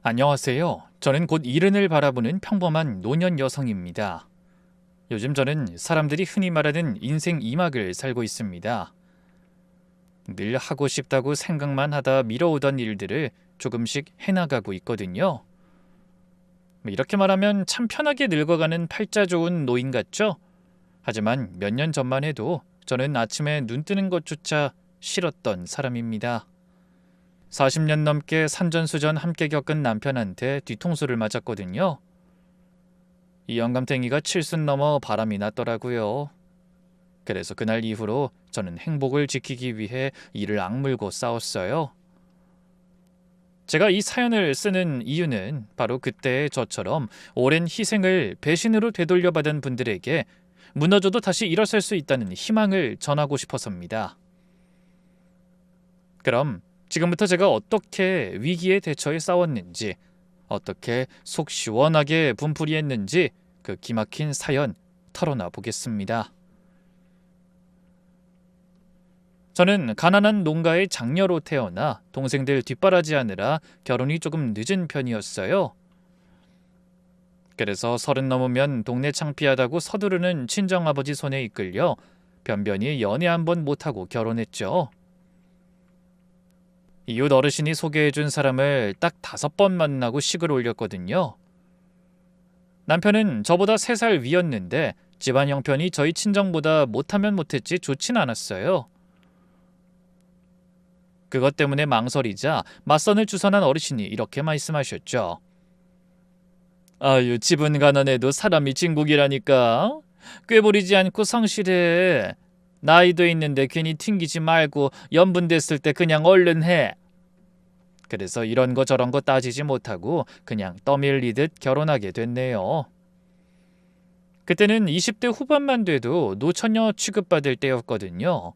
안녕하세요. 저는 곧 이른을 바라보는 평범한 노년 여성입니다. 요즘 저는 사람들이 흔히 말하는 인생 2막을 살고 있습니다. 늘 하고 싶다고 생각만 하다 미뤄오던 일들을 조금씩 해나가고 있거든요. 이렇게 말하면 참 편하게 늙어가는 팔자 좋은 노인 같죠? 하지만 몇 년 전만 해도 저는 아침에 눈 뜨는 것조차 싫었던 사람입니다. 40년 넘게 산전수전 함께 겪은 남편한테 뒤통수를 맞았거든요. 이 영감탱이가 칠순 넘어 바람이 났더라고요. 그래서 그날 이후로 저는 행복을 지키기 위해 이를 악물고 싸웠어요. 제가 이 사연을 쓰는 이유는 바로 그때의 저처럼 오랜 희생을 배신으로 되돌려받은 분들에게 무너져도 다시 일어설 수 있다는 희망을 전하고 싶어서입니다. 그럼 지금부터 제가 어떻게 위기에 대처해 싸웠는지, 어떻게 속 시원하게 분풀이했는지 그 기막힌 사연 털어놔 보겠습니다. 저는 가난한 농가의 장녀로 태어나 동생들 뒷바라지하느라 결혼이 조금 늦은 편이었어요. 그래서 30 넘으면 동네 창피하다고 서두르는 친정아버지 손에 이끌려 변변히 연애 한 번 못하고 결혼했죠. 이웃 어르신이 소개해준 사람을 딱 5번 만나고 식을 올렸거든요. 남편은 저보다 3살 위였는데 집안 형편이 저희 친정보다 못하면 못했지 좋진 않았어요. 그것 때문에 망설이자 맞선을 주선한 어르신이 이렇게 말씀하셨죠. 아유, 집은 가난해도 사람이 진국이라니까. 꾀부리지 않고 성실해. 나이도 있는데 괜히 튕기지 말고 연분됐을 때 그냥 얼른 해. 그래서 이런 거 저런 거 따지지 못하고 그냥 떠밀리듯 결혼하게 됐네요. 그때는 20대 후반만 돼도 노처녀 취급받을 때였거든요.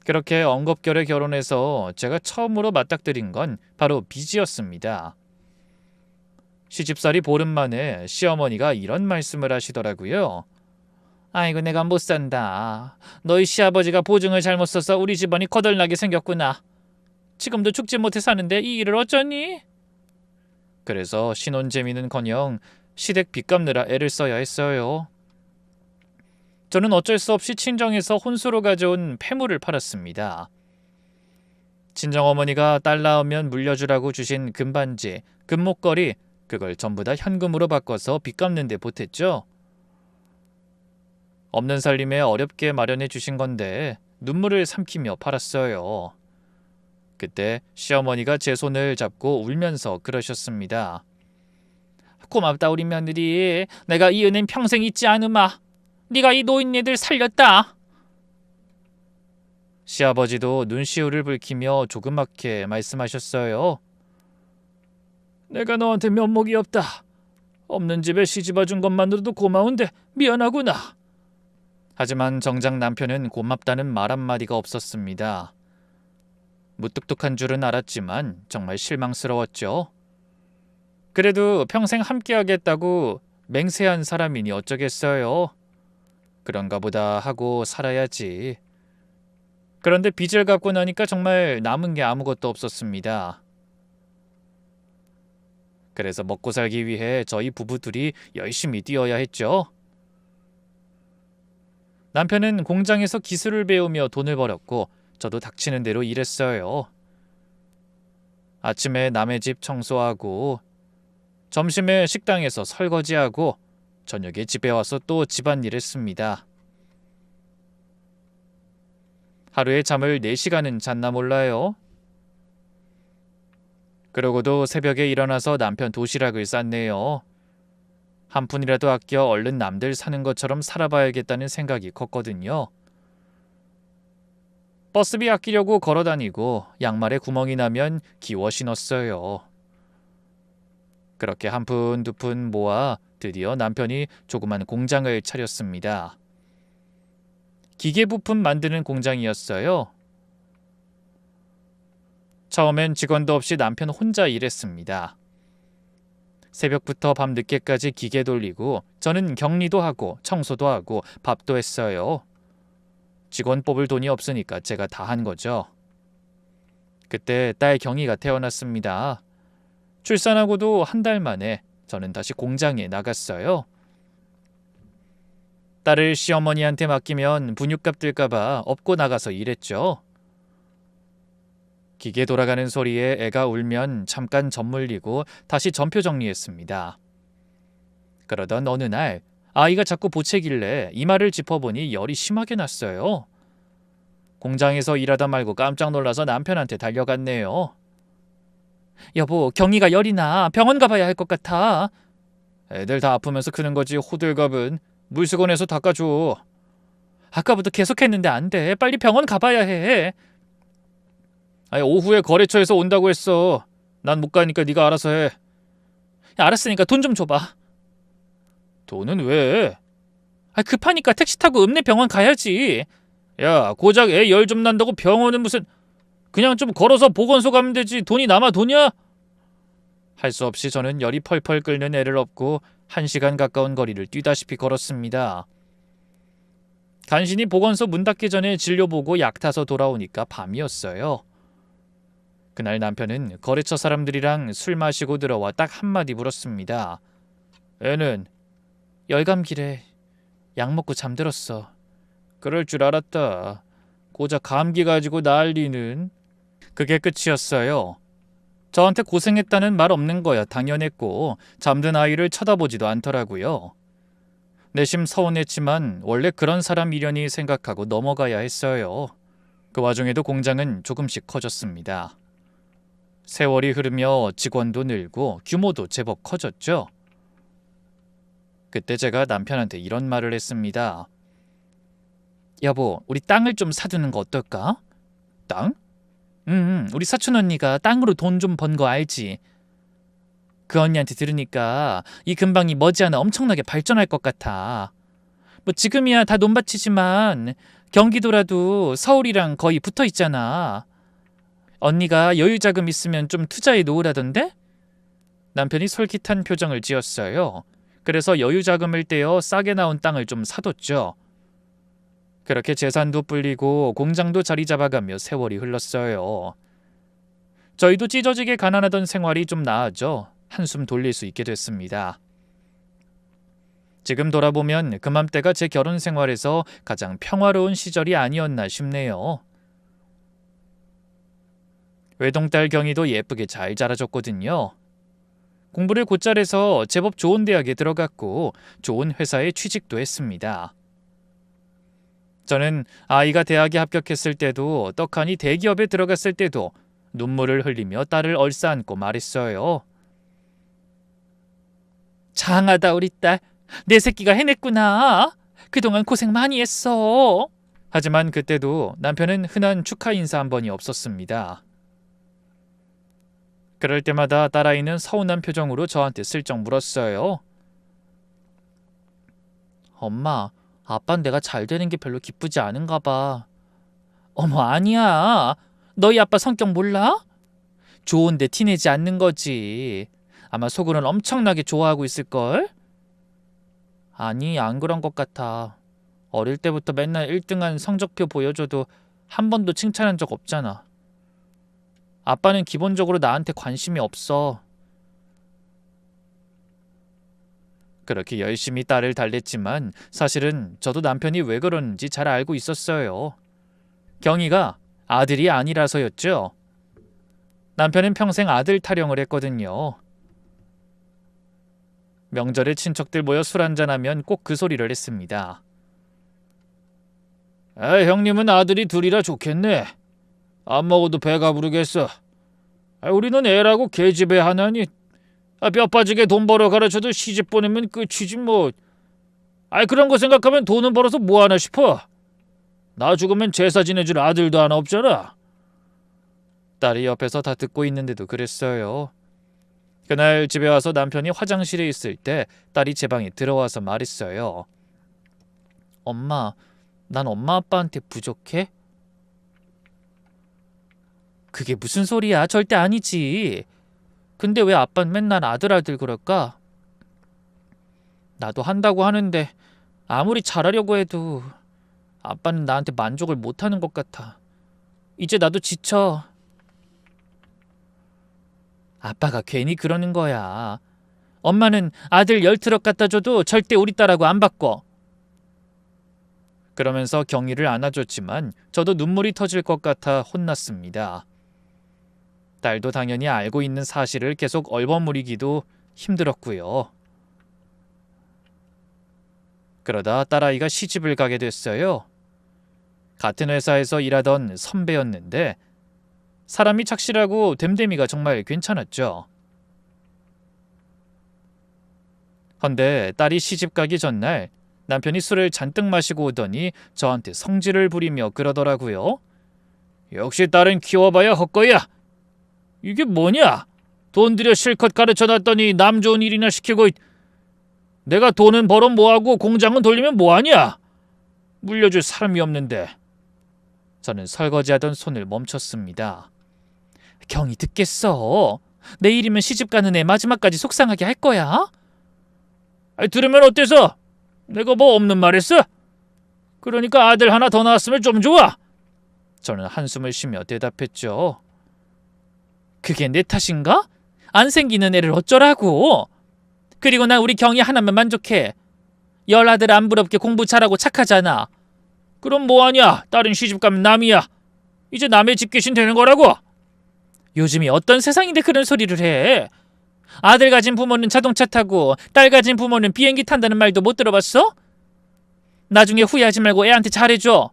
그렇게 엉겁결에 결혼해서 제가 처음으로 맞닥뜨린 건 바로 빚이었습니다. 시집살이 보름 만에 시어머니가 이런 말씀을 하시더라고요. 아이고, 내가 못 산다. 너희 시아버지가 보증을 잘못 써서 우리 집안이 거덜나게 생겼구나. 지금도 죽지 못해 사는데 이 일을 어쩌니? 그래서 신혼재미는커녕 시댁 빚 갚느라 애를 써야 했어요. 저는 어쩔 수 없이 친정에서 혼수로 가져온 폐물을 팔았습니다. 친정어머니가 딸 낳으면 물려주라고 주신 금반지, 금목걸이, 그걸 전부 다 현금으로 바꿔서 빚 갚는 데 보탰죠. 없는 살림에 어렵게 마련해 주신 건데 눈물을 삼키며 팔았어요. 그때 시어머니가 제 손을 잡고 울면서 그러셨습니다. 고맙다 우리 며느리. 내가 이 은혜는 평생 잊지 않으마. 네가 이 노인네들 살렸다. 시아버지도 눈시울을 붉히며 조그맣게 말씀하셨어요. 내가 너한테 면목이 없다. 없는 집에 시집와준 것만으로도 고마운데 미안하구나. 하지만 정작 남편은 고맙다는 말 한마디가 없었습니다. 무뚝뚝한 줄은 알았지만 정말 실망스러웠죠. 그래도 평생 함께하겠다고 맹세한 사람이니 어쩌겠어요. 그런가 보다 하고 살아야지. 그런데 빚을 갚고 나니까 정말 남은 게 아무것도 없었습니다. 그래서 먹고 살기 위해 저희 부부 둘이 열심히 뛰어야 했죠. 남편은 공장에서 기술을 배우며 돈을 벌었고 저도 닥치는 대로 일했어요. 아침에 남의 집 청소하고 점심에 식당에서 설거지하고 저녁에 집에 와서 또 집안일 했습니다. 하루에 잠을 4시간은 잤나 몰라요. 그러고도 새벽에 일어나서 남편 도시락을 쌌네요. 한 푼이라도 아껴 얼른 남들 사는 것처럼 살아봐야겠다는 생각이 컸거든요. 버스비 아끼려고 걸어다니고 양말에 구멍이 나면 기워 신었어요. 그렇게 한 푼 두 푼 모아 드디어 남편이 조그만 공장을 차렸습니다. 기계 부품 만드는 공장이었어요. 처음엔 직원도 없이 남편 혼자 일했습니다. 새벽부터 밤 늦게까지 기계 돌리고 저는 격리도 하고 청소도 하고 밥도 했어요. 직원 뽑을 돈이 없으니까 제가 다 한 거죠. 그때 딸 경이가 태어났습니다. 출산하고도 한 달 만에 저는 다시 공장에 나갔어요. 딸을 시어머니한테 맡기면 분유값 들까봐 업고 나가서 일했죠. 기계 돌아가는 소리에 애가 울면 잠깐 젖물리고 다시 전표 정리했습니다. 그러던 어느 날 아이가 자꾸 보채길래 이마를 짚어보니 열이 심하게 났어요. 공장에서 일하다 말고 깜짝 놀라서 남편한테 달려갔네요. 여보, 경이가 열이 나. 병원 가봐야 할 것 같아. 애들 다 아프면서 크는 거지 호들갑은. 물수건에서 닦아줘. 아까부터 계속했는데 안 돼. 빨리 병원 가봐야 해. 아니, 오후에 거래처에서 온다고 했어. 난 못 가니까 네가 알아서 해. 야, 알았으니까 돈 좀 줘봐. 돈은 왜? 급하니까 택시 타고 읍내 병원 가야지. 야, 고작 애 열 좀 난다고 병원은 무슨... 그냥 좀 걸어서 보건소 가면 되지. 돈이 남아 도냐? 할 수 없이 저는 열이 펄펄 끓는 애를 업고 1시간 가까운 거리를 뛰다시피 걸었습니다. 간신히 보건소 문 닫기 전에 진료 보고 약 타서 돌아오니까 밤이었어요. 그날 남편은 거래처 사람들이랑 술 마시고 들어와 딱 한마디 물었습니다. 애는? 열감기래. 약 먹고 잠들었어. 그럴 줄 알았다. 고작 감기 가지고 난리는. 그게 끝이었어요. 저한테 고생했다는 말 없는 거야 당연했고 잠든 아이를 쳐다보지도 않더라고요. 내심 서운했지만 원래 그런 사람이려니 생각하고 넘어가야 했어요. 그 와중에도 공장은 조금씩 커졌습니다. 세월이 흐르며 직원도 늘고 규모도 제법 커졌죠. 그때 제가 남편한테 이런 말을 했습니다. 여보, 우리 땅을 좀 사두는 거 어떨까? 땅? 우리 사촌 언니가 땅으로 돈 좀 번 거 알지? 그 언니한테 들으니까 이 근방이 머지않아 엄청나게 발전할 것 같아. 뭐 지금이야 다 논밭이지만 경기도라도 서울이랑 거의 붙어 있잖아. 언니가 여유 자금 있으면 좀 투자해 놓으라던데? 남편이 솔깃한 표정을 지었어요. 그래서 여유 자금을 떼어 싸게 나온 땅을 좀 사뒀죠. 그렇게 재산도 불리고 공장도 자리 잡아가며 세월이 흘렀어요. 저희도 찢어지게 가난하던 생활이 좀 나아져 한숨 돌릴 수 있게 됐습니다. 지금 돌아보면 그맘때가 제 결혼 생활에서 가장 평화로운 시절이 아니었나 싶네요. 외동딸 경이도 예쁘게 잘 자라줬거든요. 공부를 곧잘 해서 제법 좋은 대학에 들어갔고 좋은 회사에 취직도 했습니다. 저는 아이가 대학에 합격했을 때도 떡하니 대기업에 들어갔을 때도 눈물을 흘리며 딸을 얼싸안고 말했어요. 장하다 우리 딸. 내 새끼가 해냈구나. 그동안 고생 많이 했어. 하지만 그때도 남편은 흔한 축하 인사 한 번이 없었습니다. 그럴 때마다 딸아이는 서운한 표정으로 저한테 슬쩍 물었어요. 엄마, 아빠는 내가 잘 되는 게 별로 기쁘지 않은가 봐. 어머, 아니야. 너희 아빠 성격 몰라? 좋은데 티내지 않는 거지. 아마 속으로는 엄청나게 좋아하고 있을걸? 아니, 안 그런 것 같아. 어릴 때부터 맨날 1등한 성적표 보여줘도 한 번도 칭찬한 적 없잖아. 아빠는 기본적으로 나한테 관심이 없어. 그렇게 열심히 딸을 달랬지만 사실은 저도 남편이 왜 그러는지 잘 알고 있었어요. 경이가 아들이 아니라서였죠. 남편은 평생 아들 타령을 했거든요. 명절에 친척들 모여 술 한잔하면 꼭 그 소리를 했습니다. 형님은 아들이 둘이라 좋겠네. 안 먹어도 배가 부르겠어. 우리는 애라고 계집애 하나니 뼈 빠지게 돈 벌어 가르쳐도 시집 보내면 끝이지 뭐. 그런 거 생각하면 돈은 벌어서 뭐 하나 싶어. 나 죽으면 제사 지내줄 아들도 하나 없잖아. 딸이 옆에서 다 듣고 있는데도 그랬어요. 그날 집에 와서 남편이 화장실에 있을 때 딸이 제 방에 들어와서 말했어요. 엄마, 난 엄마 아빠한테 부족해? 그게 무슨 소리야? 절대 아니지. 근데 왜 아빠는 맨날 아들 그럴까? 나도 한다고 하는데 아무리 잘하려고 해도 아빠는 나한테 만족을 못하는 것 같아. 이제 나도 지쳐. 아빠가 괜히 그러는 거야. 엄마는 아들 10트럭 갖다 줘도 절대 우리 딸하고 안 바꿔. 그러면서 경의를 안아줬지만 저도 눈물이 터질 것 같아 혼났습니다. 딸도 당연히 알고 있는 사실을 계속 얼버무리기도 힘들었고요. 그러다 딸아이가 시집을 가게 됐어요. 같은 회사에서 일하던 선배였는데 사람이 착실하고 됨됨이가 정말 괜찮았죠. 헌데 딸이 시집 가기 전날 남편이 술을 잔뜩 마시고 오더니 저한테 성질을 부리며 그러더라고요. 역시 딸은 키워봐야 헛거야. 이게 뭐냐? 돈 들여 실컷 가르쳐놨더니 남 좋은 일이나 시키고 내가 돈은 벌어 뭐하고 공장은 돌리면 뭐하냐? 물려줄 사람이 없는데. 저는 설거지하던 손을 멈췄습니다. 경이 듣겠어. 내일이면 시집가는 애 마지막까지 속상하게 할 거야? 아니, 들으면 어때서? 내가 뭐 없는 말 했어? 그러니까 아들 하나 더 낳았으면 좀 좋아. 저는 한숨을 쉬며 대답했죠. 그게 내 탓인가? 안 생기는 애를 어쩌라고. 그리고 난 우리 경이 하나면 만족해. 열아들 안 부럽게 공부 잘하고 착하잖아. 그럼 뭐하냐? 딸은 시집가면 남이야. 이제 남의 집 귀신 되는 거라고. 요즘이 어떤 세상인데 그런 소리를 해. 아들 가진 부모는 자동차 타고 딸 가진 부모는 비행기 탄다는 말도 못 들어봤어? 나중에 후회하지 말고 애한테 잘해줘.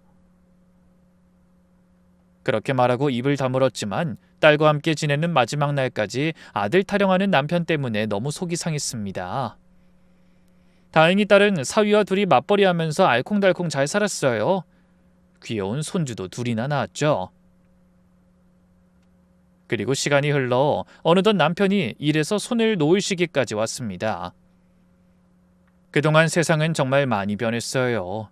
그렇게 말하고 입을 다물었지만 딸과 함께 지내는 마지막 날까지 아들 타령하는 남편 때문에 너무 속이 상했습니다. 다행히 딸은 사위와 둘이 맞벌이하면서 알콩달콩 잘 살았어요. 귀여운 손주도 둘이나 낳았죠. 그리고 시간이 흘러 어느덧 남편이 일에서 손을 놓을 시기까지 왔습니다. 그동안 세상은 정말 많이 변했어요.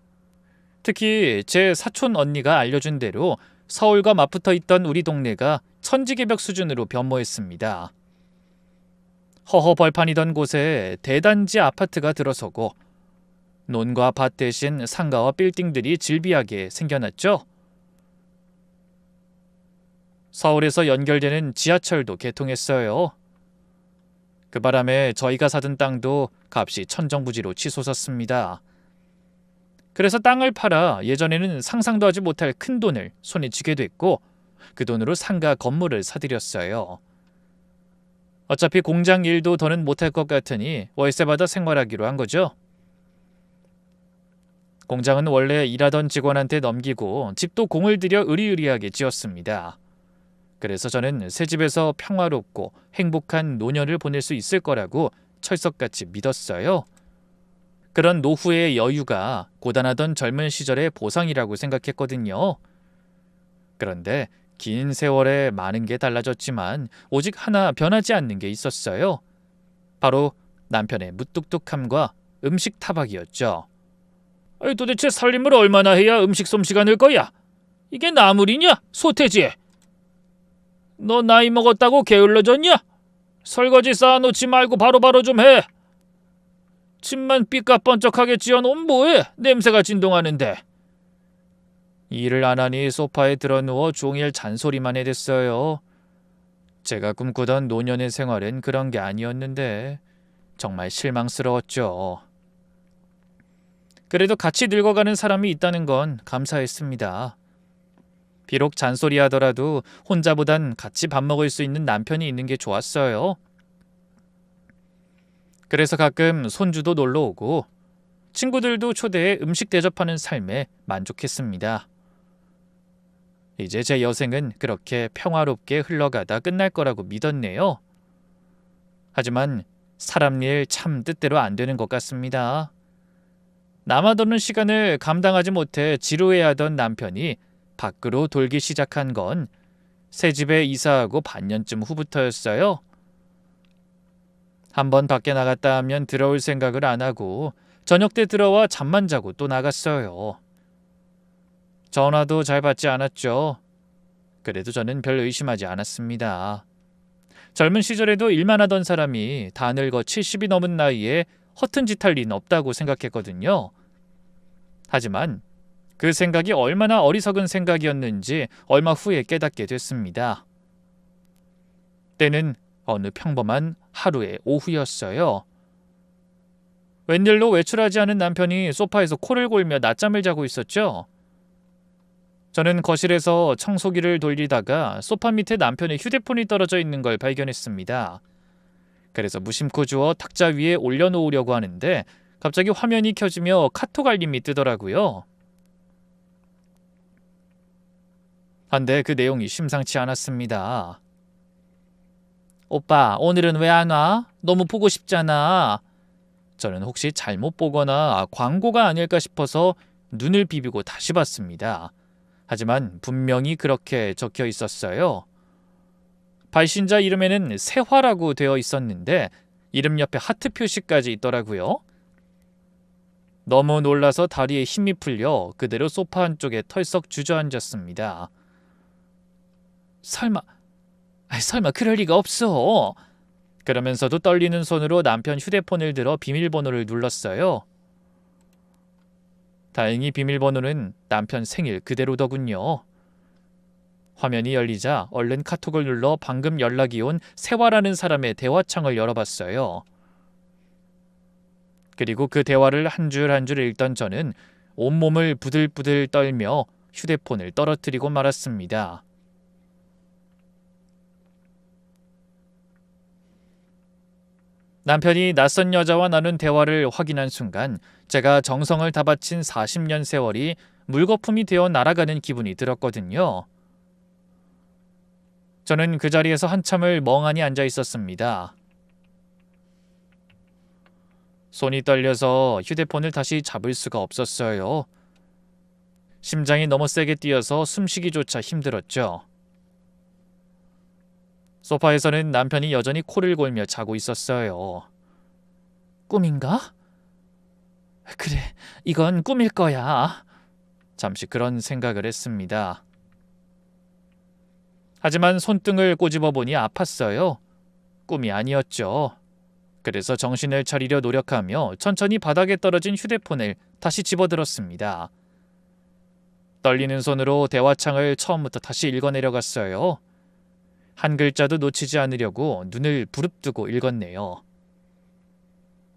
특히 제 사촌 언니가 알려준 대로 서울과 맞붙어 있던 우리 동네가 천지개벽 수준으로 변모했습니다. 허허 벌판이던 곳에 대단지 아파트가 들어서고 논과 밭 대신 상가와 빌딩들이 질비하게 생겨났죠. 서울에서 연결되는 지하철도 개통했어요. 그 바람에 저희가 사던 땅도 값이 천정부지로 치솟았습니다. 그래서 땅을 팔아 예전에는 상상도 하지 못할 큰 돈을 손에 쥐게 됐고 그 돈으로 상가 건물을 사들였어요. 어차피 공장 일도 더는 못할 것 같으니 월세 받아 생활하기로 한 거죠. 공장은 원래 일하던 직원한테 넘기고 집도 공을 들여 으리으리하게 지었습니다. 그래서 저는 새 집에서 평화롭고 행복한 노년을 보낼 수 있을 거라고 철석같이 믿었어요. 그런 노후의 여유가 고단하던 젊은 시절의 보상이라고 생각했거든요. 그런데 긴 세월에 많은 게 달라졌지만 오직 하나 변하지 않는 게 있었어요. 바로 남편의 무뚝뚝함과 음식 타박이었죠. 아니, 도대체 살림을 얼마나 해야 음식 솜씨가 늘 거야? 이게 나물이냐? 소태지? 너 나이 먹었다고 게을러졌냐? 설거지 쌓아놓지 말고 바로바로 좀 해. 집만 삐까번쩍하게 지어놓으면 뭐해? 냄새가 진동하는데. 일을 안 하니 소파에 드러누워 종일 잔소리만 해댔어요. 제가 꿈꾸던 노년의 생활은 그런 게 아니었는데 정말 실망스러웠죠. 그래도 같이 늙어가는 사람이 있다는 건 감사했습니다. 비록 잔소리하더라도 혼자보단 같이 밥 먹을 수 있는 남편이 있는 게 좋았어요. 그래서 가끔 손주도 놀러 오고 친구들도 초대해 음식 대접하는 삶에 만족했습니다. 이제 제 여생은 그렇게 평화롭게 흘러가다 끝날 거라고 믿었네요. 하지만 사람 일 참 뜻대로 안 되는 것 같습니다. 남아도는 시간을 감당하지 못해 지루해하던 남편이 밖으로 돌기 시작한 건 새 집에 이사하고 반년쯤 후부터였어요. 한번 밖에 나갔다 하면 들어올 생각을 안 하고 저녁 때 들어와 잠만 자고 또 나갔어요. 전화도 잘 받지 않았죠. 그래도 저는 별 의심하지 않았습니다. 젊은 시절에도 일만 하던 사람이 다 늙어 70이 넘은 나이에 허튼 짓 할 리는 없다고 생각했거든요. 하지만 그 생각이 얼마나 어리석은 생각이었는지 얼마 후에 깨닫게 됐습니다. 때는 어느 평범한 하루의 오후였어요. 웬일로 외출하지 않은 남편이 소파에서 코를 골며 낮잠을 자고 있었죠. 저는 거실에서 청소기를 돌리다가 소파 밑에 남편의 휴대폰이 떨어져 있는 걸 발견했습니다. 그래서 무심코 주워 탁자 위에 올려놓으려고 하는데 갑자기 화면이 켜지며 카톡 알림이 뜨더라고요. 한데 그 내용이 심상치 않았습니다. 오빠, 오늘은 왜 안 와? 너무 보고 싶잖아. 저는 혹시 잘못 보거나 광고가 아닐까 싶어서 눈을 비비고 다시 봤습니다. 하지만 분명히 그렇게 적혀 있었어요. 발신자 이름에는 세화라고 되어 있었는데 이름 옆에 하트 표시까지 있더라고요. 너무 놀라서 다리에 힘이 풀려 그대로 소파 한쪽에 털썩 주저앉았습니다. 설마 그럴 리가 없어. 그러면서도 떨리는 손으로 남편 휴대폰을 들어 비밀번호를 눌렀어요. 다행히 비밀번호는 남편 생일 그대로더군요. 화면이 열리자 얼른 카톡을 눌러 방금 연락이 온 세화라는 사람의 대화창을 열어봤어요. 그리고 그 대화를 한 줄 한 줄 읽던 저는 온몸을 부들부들 떨며 휴대폰을 떨어뜨리고 말았습니다. 남편이 낯선 여자와 나눈 대화를 확인한 순간 제가 정성을 다 바친 40년 세월이 물거품이 되어 날아가는 기분이 들었거든요. 저는 그 자리에서 한참을 멍하니 앉아 있었습니다. 손이 떨려서 휴대폰을 다시 잡을 수가 없었어요. 심장이 너무 세게 뛰어서 숨쉬기조차 힘들었죠. 소파에서는 남편이 여전히 코를 골며 자고 있었어요. 꿈인가? 그래, 이건 꿈일 거야. 잠시 그런 생각을 했습니다. 하지만 손등을 꼬집어 보니 아팠어요. 꿈이 아니었죠. 그래서 정신을 차리려 노력하며 천천히 바닥에 떨어진 휴대폰을 다시 집어들었습니다. 떨리는 손으로 대화창을 처음부터 다시 읽어내려갔어요. 한 글자도 놓치지 않으려고 눈을 부릅뜨고 읽었네요.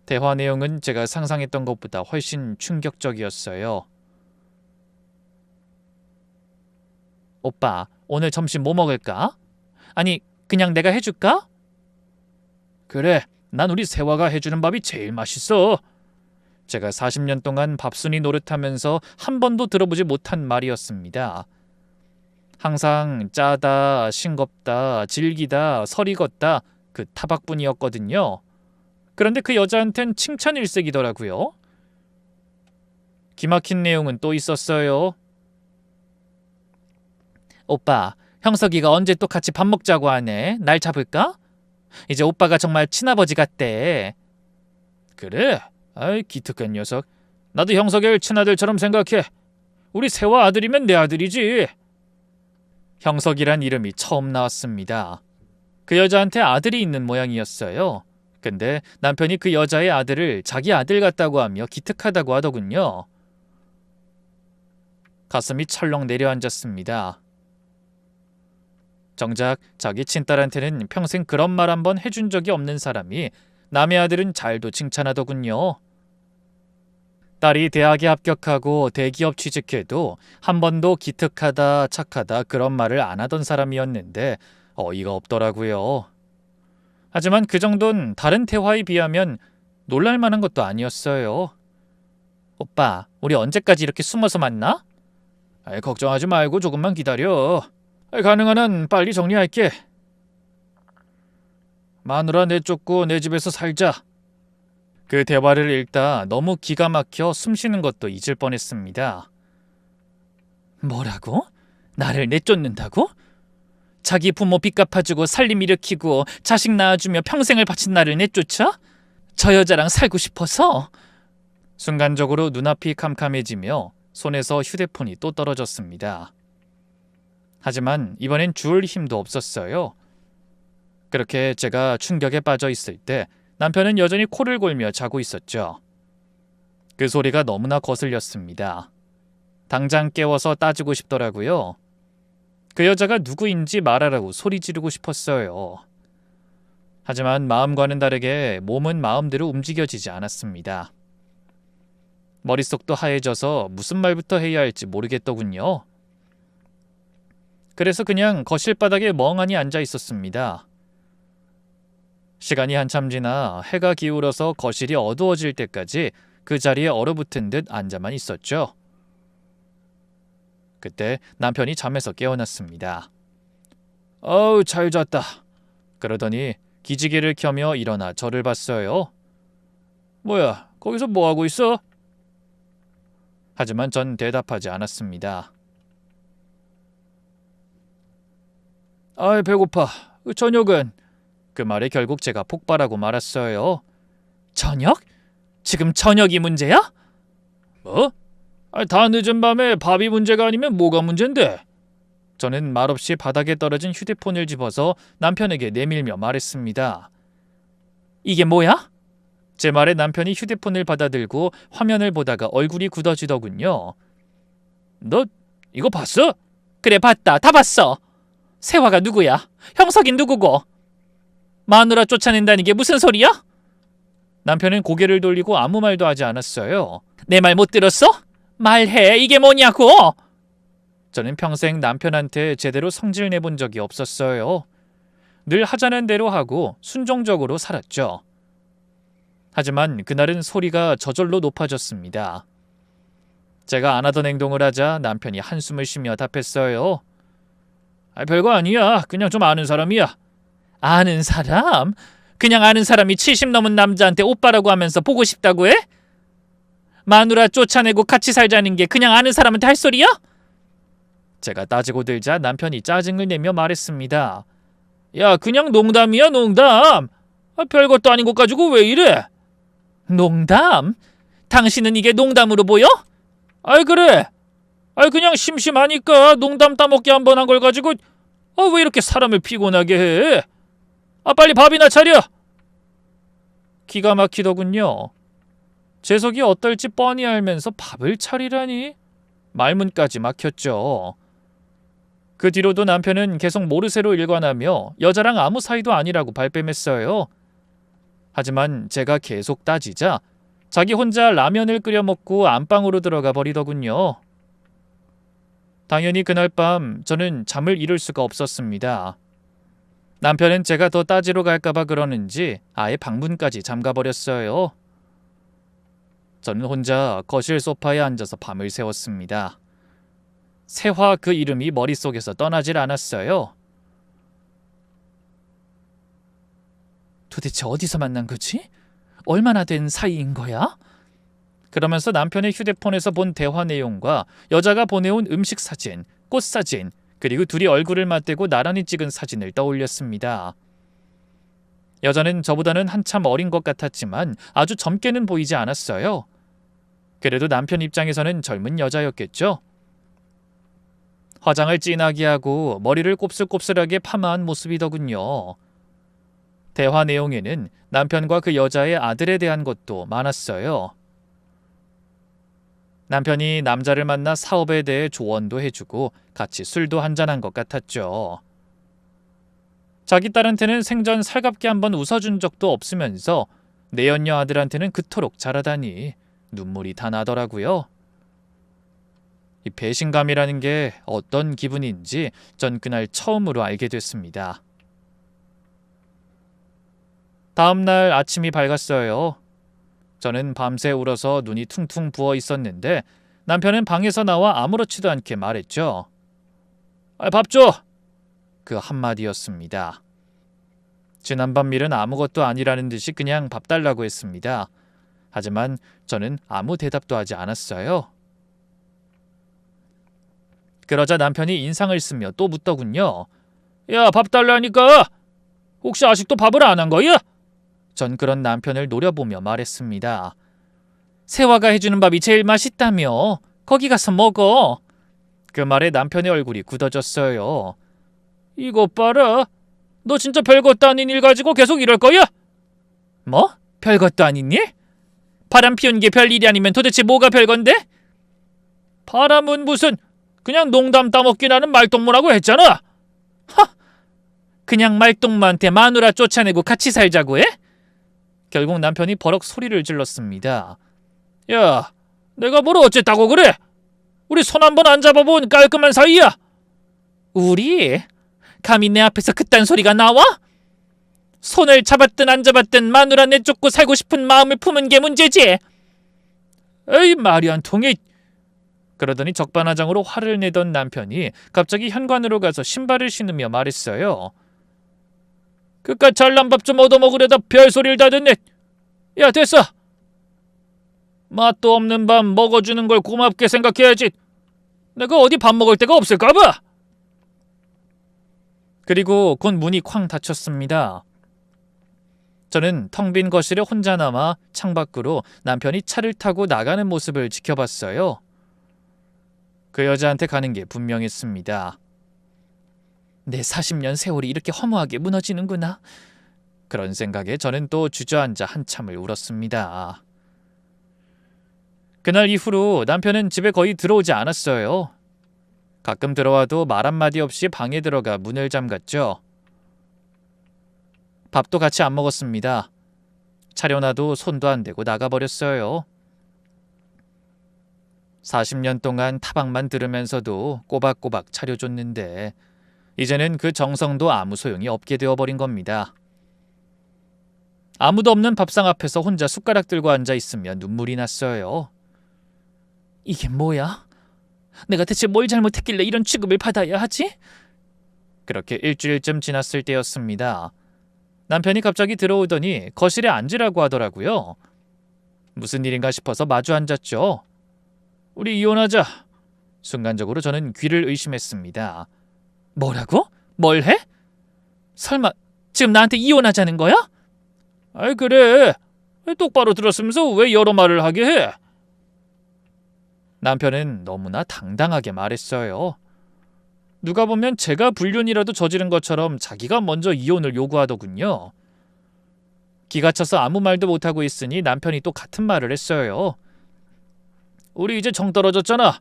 대화 내용은 제가 상상했던 것보다 훨씬 충격적이었어요. 오빠, 오늘 점심 뭐 먹을까? 아니, 그냥 내가 해줄까? 그래, 난 우리 세화가 해주는 밥이 제일 맛있어. 제가 40년 동안 밥순이 노릇하면서 한 번도 들어보지 못한 말이었습니다. 항상 짜다, 싱겁다, 질기다, 설이 걷다 그 타박뿐이었거든요. 그런데 그 여자한텐 칭찬 일색이더라고요. 기막힌 내용은 또 있었어요. 오빠, 형석이가 언제 또 같이 밥 먹자고 하네. 날 잡을까? 이제 오빠가 정말 친아버지 같대. 그래? 아이 기특한 녀석. 나도 형석이를 친아들처럼 생각해. 우리 세화 아들이면 내 아들이지. 형석이란 이름이 처음 나왔습니다. 그 여자한테 아들이 있는 모양이었어요. 근데 남편이 그 여자의 아들을 자기 아들 같다고 하며 기특하다고 하더군요. 가슴이 철렁 내려앉았습니다. 정작 자기 친딸한테는 평생 그런 말 한번 해준 적이 없는 사람이 남의 아들은 잘도 칭찬하더군요. 딸이 대학에 합격하고 대기업 취직해도 한 번도 기특하다, 착하다 그런 말을 안 하던 사람이었는데 어이가 없더라고요. 하지만 그 정도는 다른 대화에 비하면 놀랄 만한 것도 아니었어요. 오빠, 우리 언제까지 이렇게 숨어서 만나? 걱정하지 말고 조금만 기다려. 가능한 한 빨리 정리할게. 마누라 내쫓고 내 집에서 살자. 그 대화를 읽다 너무 기가 막혀 숨쉬는 것도 잊을 뻔했습니다. 뭐라고? 나를 내쫓는다고? 자기 부모 빚 갚아주고 살림 일으키고 자식 낳아주며 평생을 바친 나를 내쫓아? 저 여자랑 살고 싶어서? 순간적으로 눈앞이 캄캄해지며 손에서 휴대폰이 또 떨어졌습니다. 하지만 이번엔 주울 힘도 없었어요. 그렇게 제가 충격에 빠져 있을 때 남편은 여전히 코를 골며 자고 있었죠. 그 소리가 너무나 거슬렸습니다. 당장 깨워서 따지고 싶더라고요. 그 여자가 누구인지 말하라고 소리 지르고 싶었어요. 하지만 마음과는 다르게 몸은 마음대로 움직여지지 않았습니다. 머릿속도 하얘져서 무슨 말부터 해야 할지 모르겠더군요. 그래서 그냥 거실 바닥에 멍하니 앉아 있었습니다. 시간이 한참 지나 해가 기울어서 거실이 어두워질 때까지 그 자리에 얼어붙은 듯 앉아만 있었죠. 그때 남편이 잠에서 깨어났습니다. 어우, 잘 잤다. 그러더니 기지개를 켜며 일어나 저를 봤어요. 뭐야, 거기서 뭐하고 있어? 하지만 전 대답하지 않았습니다. 아이, 배고파. 저녁은? 그 말에 결국 제가 폭발하고 말았어요. 저녁? 지금 저녁이 문제야? 뭐? 다 늦은 밤에 밥이 문제가 아니면 뭐가 문제인데? 저는 말없이 바닥에 떨어진 휴대폰을 집어서 남편에게 내밀며 말했습니다. 이게 뭐야? 제 말에 남편이 휴대폰을 받아들고 화면을 보다가 얼굴이 굳어지더군요. 너 이거 봤어? 그래, 봤다. 다 봤어. 세화가 누구야? 형석이 누구고? 마누라 쫓아낸다는 게 무슨 소리야? 남편은 고개를 돌리고 아무 말도 하지 않았어요. 내 말 못 들었어? 말해. 이게 뭐냐고? 저는 평생 남편한테 제대로 성질 내본 적이 없었어요. 늘 하자는 대로 하고 순종적으로 살았죠. 하지만 그날은 소리가 저절로 높아졌습니다. 제가 안 하던 행동을 하자 남편이 한숨을 쉬며 답했어요. 별거 아니야. 그냥 좀 아는 사람이야. 아는 사람? 그냥 아는 사람이 70 넘은 남자한테 오빠라고 하면서 보고 싶다고 해? 마누라 쫓아내고 같이 살자는 게 그냥 아는 사람한테 할 소리야? 제가 따지고 들자 남편이 짜증을 내며 말했습니다. 야, 그냥 농담이야, 농담. 별것도 아닌 것 가지고 왜 이래? 농담? 당신은 이게 농담으로 보여? 그래. 그냥 심심하니까 농담 따먹기 한번 한 걸 가지고 왜 이렇게 사람을 피곤하게 해? 빨리 밥이나 차려. 기가 막히더군요. 제 속이 어떨지 뻔히 알면서 밥을 차리라니? 말문까지 막혔죠. 그 뒤로도 남편은 계속 모르쇠로 일관하며 여자랑 아무 사이도 아니라고 발뺌했어요. 하지만 제가 계속 따지자 자기 혼자 라면을 끓여 먹고 안방으로 들어가 버리더군요. 당연히 그날 밤 저는 잠을 이룰 수가 없었습니다. 남편은 제가 더 따지러 갈까봐 그러는지 아예 방문까지 잠가버렸어요. 저는 혼자 거실 소파에 앉아서 밤을 새웠습니다. 세화 그 이름이 머릿속에서 떠나질 않았어요. 도대체 어디서 만난 거지? 얼마나 된 사이인 거야? 그러면서 남편의 휴대폰에서 본 대화 내용과 여자가 보내온 음식 사진, 꽃 사진, 그리고 둘이 얼굴을 맞대고 나란히 찍은 사진을 떠올렸습니다. 여자는 저보다는 한참 어린 것 같았지만 아주 젊게는 보이지 않았어요. 그래도 남편 입장에서는 젊은 여자였겠죠. 화장을 진하게 하고 머리를 곱슬곱슬하게 파마한 모습이더군요. 대화 내용에는 남편과 그 여자의 아들에 대한 것도 많았어요. 남편이 남자를 만나 사업에 대해 조언도 해주고 같이 술도 한잔한 것 같았죠. 자기 딸한테는 생전 살갑게 한번 웃어준 적도 없으면서 내연녀 아들한테는 그토록 잘하다니 눈물이 다 나더라고요. 이 배신감이라는 게 어떤 기분인지 전 그날 처음으로 알게 됐습니다. 다음 날 아침이 밝았어요. 저는 밤새 울어서 눈이 퉁퉁 부어 있었는데 남편은 방에서 나와 아무렇지도 않게 말했죠. 밥 줘! 그 한마디였습니다. 지난밤 일은 아무것도 아니라는 듯이 그냥 밥 달라고 했습니다. 하지만 저는 아무 대답도 하지 않았어요. 그러자 남편이 인상을 쓰며 또 묻더군요. 야, 밥 달라니까! 혹시 아직도 밥을 안 한 거야? 전 그런 남편을 노려보며 말했습니다. 세화가 해주는 밥이 제일 맛있다며. 거기 가서 먹어. 그 말에 남편의 얼굴이 굳어졌어요. 이것 봐라. 너 진짜 별것도 아닌 일 가지고 계속 이럴 거야? 뭐? 별것도 아닌 일? 바람 피운 게 별일이 아니면 도대체 뭐가 별건데? 바람은 무슨 그냥 농담 따먹기라는 말동무라고 했잖아. 하! 그냥 말똥마한테 마누라 쫓아내고 같이 살자고 해? 결국 남편이 버럭 소리를 질렀습니다. 야, 내가 뭘 어쨌다고 그래? 우리 손 한 번 안 잡아본 깔끔한 사이야. 우리? 감히 내 앞에서 그딴 소리가 나와? 손을 잡았든 안 잡았든 마누라 내쫓고 살고 싶은 마음을 품은 게 문제지. 에이, 말이 안 통해. 그러더니 적반하장으로 화를 내던 남편이 갑자기 현관으로 가서 신발을 신으며 말했어요. 그깟 잘난 밥 좀 얻어먹으려다 별소리를 다 듣네. 야, 됐어. 맛도 없는 밥 먹어주는 걸 고맙게 생각해야지. 내가 어디 밥 먹을 데가 없을까 봐. 그리고 곧 문이 쾅 닫혔습니다. 저는 텅 빈 거실에 혼자 남아 창밖으로 남편이 차를 타고 나가는 모습을 지켜봤어요. 그 여자한테 가는 게 분명했습니다. 내 40년 세월이 이렇게 허무하게 무너지는구나. 그런 생각에 저는 또 주저앉아 한참을 울었습니다. 그날 이후로 남편은 집에 거의 들어오지 않았어요. 가끔 들어와도 말 한마디 없이 방에 들어가 문을 잠갔죠. 밥도 같이 안 먹었습니다. 차려놔도 손도 안 대고 나가버렸어요. 40년 동안 타박만 들으면서도 꼬박꼬박 차려줬는데 이제는 그 정성도 아무 소용이 없게 되어버린 겁니다. 아무도 없는 밥상 앞에서 혼자 숟가락 들고 앉아 있으면 눈물이 났어요. 이게 뭐야? 내가 대체 뭘 잘못했길래 이런 취급을 받아야 하지? 그렇게 일주일쯤 지났을 때였습니다. 남편이 갑자기 들어오더니 거실에 앉으라고 하더라고요. 무슨 일인가 싶어서 마주 앉았죠. 우리 이혼하자. 순간적으로 저는 귀를 의심했습니다. 뭐라고? 뭘 해? 설마 지금 나한테 이혼하자는 거야? 아이, 그래. 똑바로 들었으면서 왜 여러 말을 하게 해? 남편은 너무나 당당하게 말했어요. 누가 보면 제가 불륜이라도 저지른 것처럼 자기가 먼저 이혼을 요구하더군요. 기가 차서 아무 말도 못하고 있으니 남편이 또 같은 말을 했어요. 우리 이제 정 떨어졌잖아.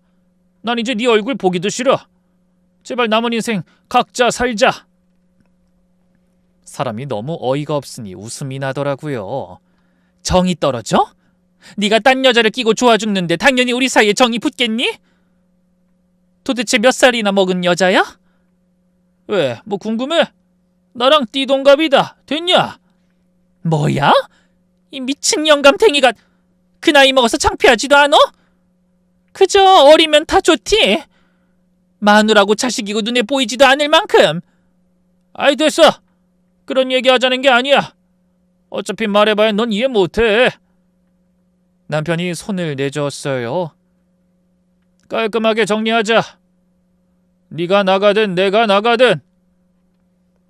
난 이제 네 얼굴 보기도 싫어. 제발 남은 인생 각자 살자. 사람이 너무 어이가 없으니 웃음이 나더라고요. 정이 떨어져? 네가 딴 여자를 끼고 좋아 죽는데 당연히 우리 사이에 정이 붙겠니? 도대체 몇 살이나 먹은 여자야? 왜? 뭐 궁금해? 나랑 띠동갑이다. 됐냐? 뭐야? 이 미친 영감탱이가 그 나이 먹어서 창피하지도 않어? 그저 어리면 다 좋지. 마누라고 자식이고 눈에 보이지도 않을 만큼. 아이, 됐어. 그런 얘기 하자는 게 아니야. 어차피 말해봐야 넌 이해 못해. 남편이 손을 내저었어요. 깔끔하게 정리하자. 네가 나가든 내가 나가든.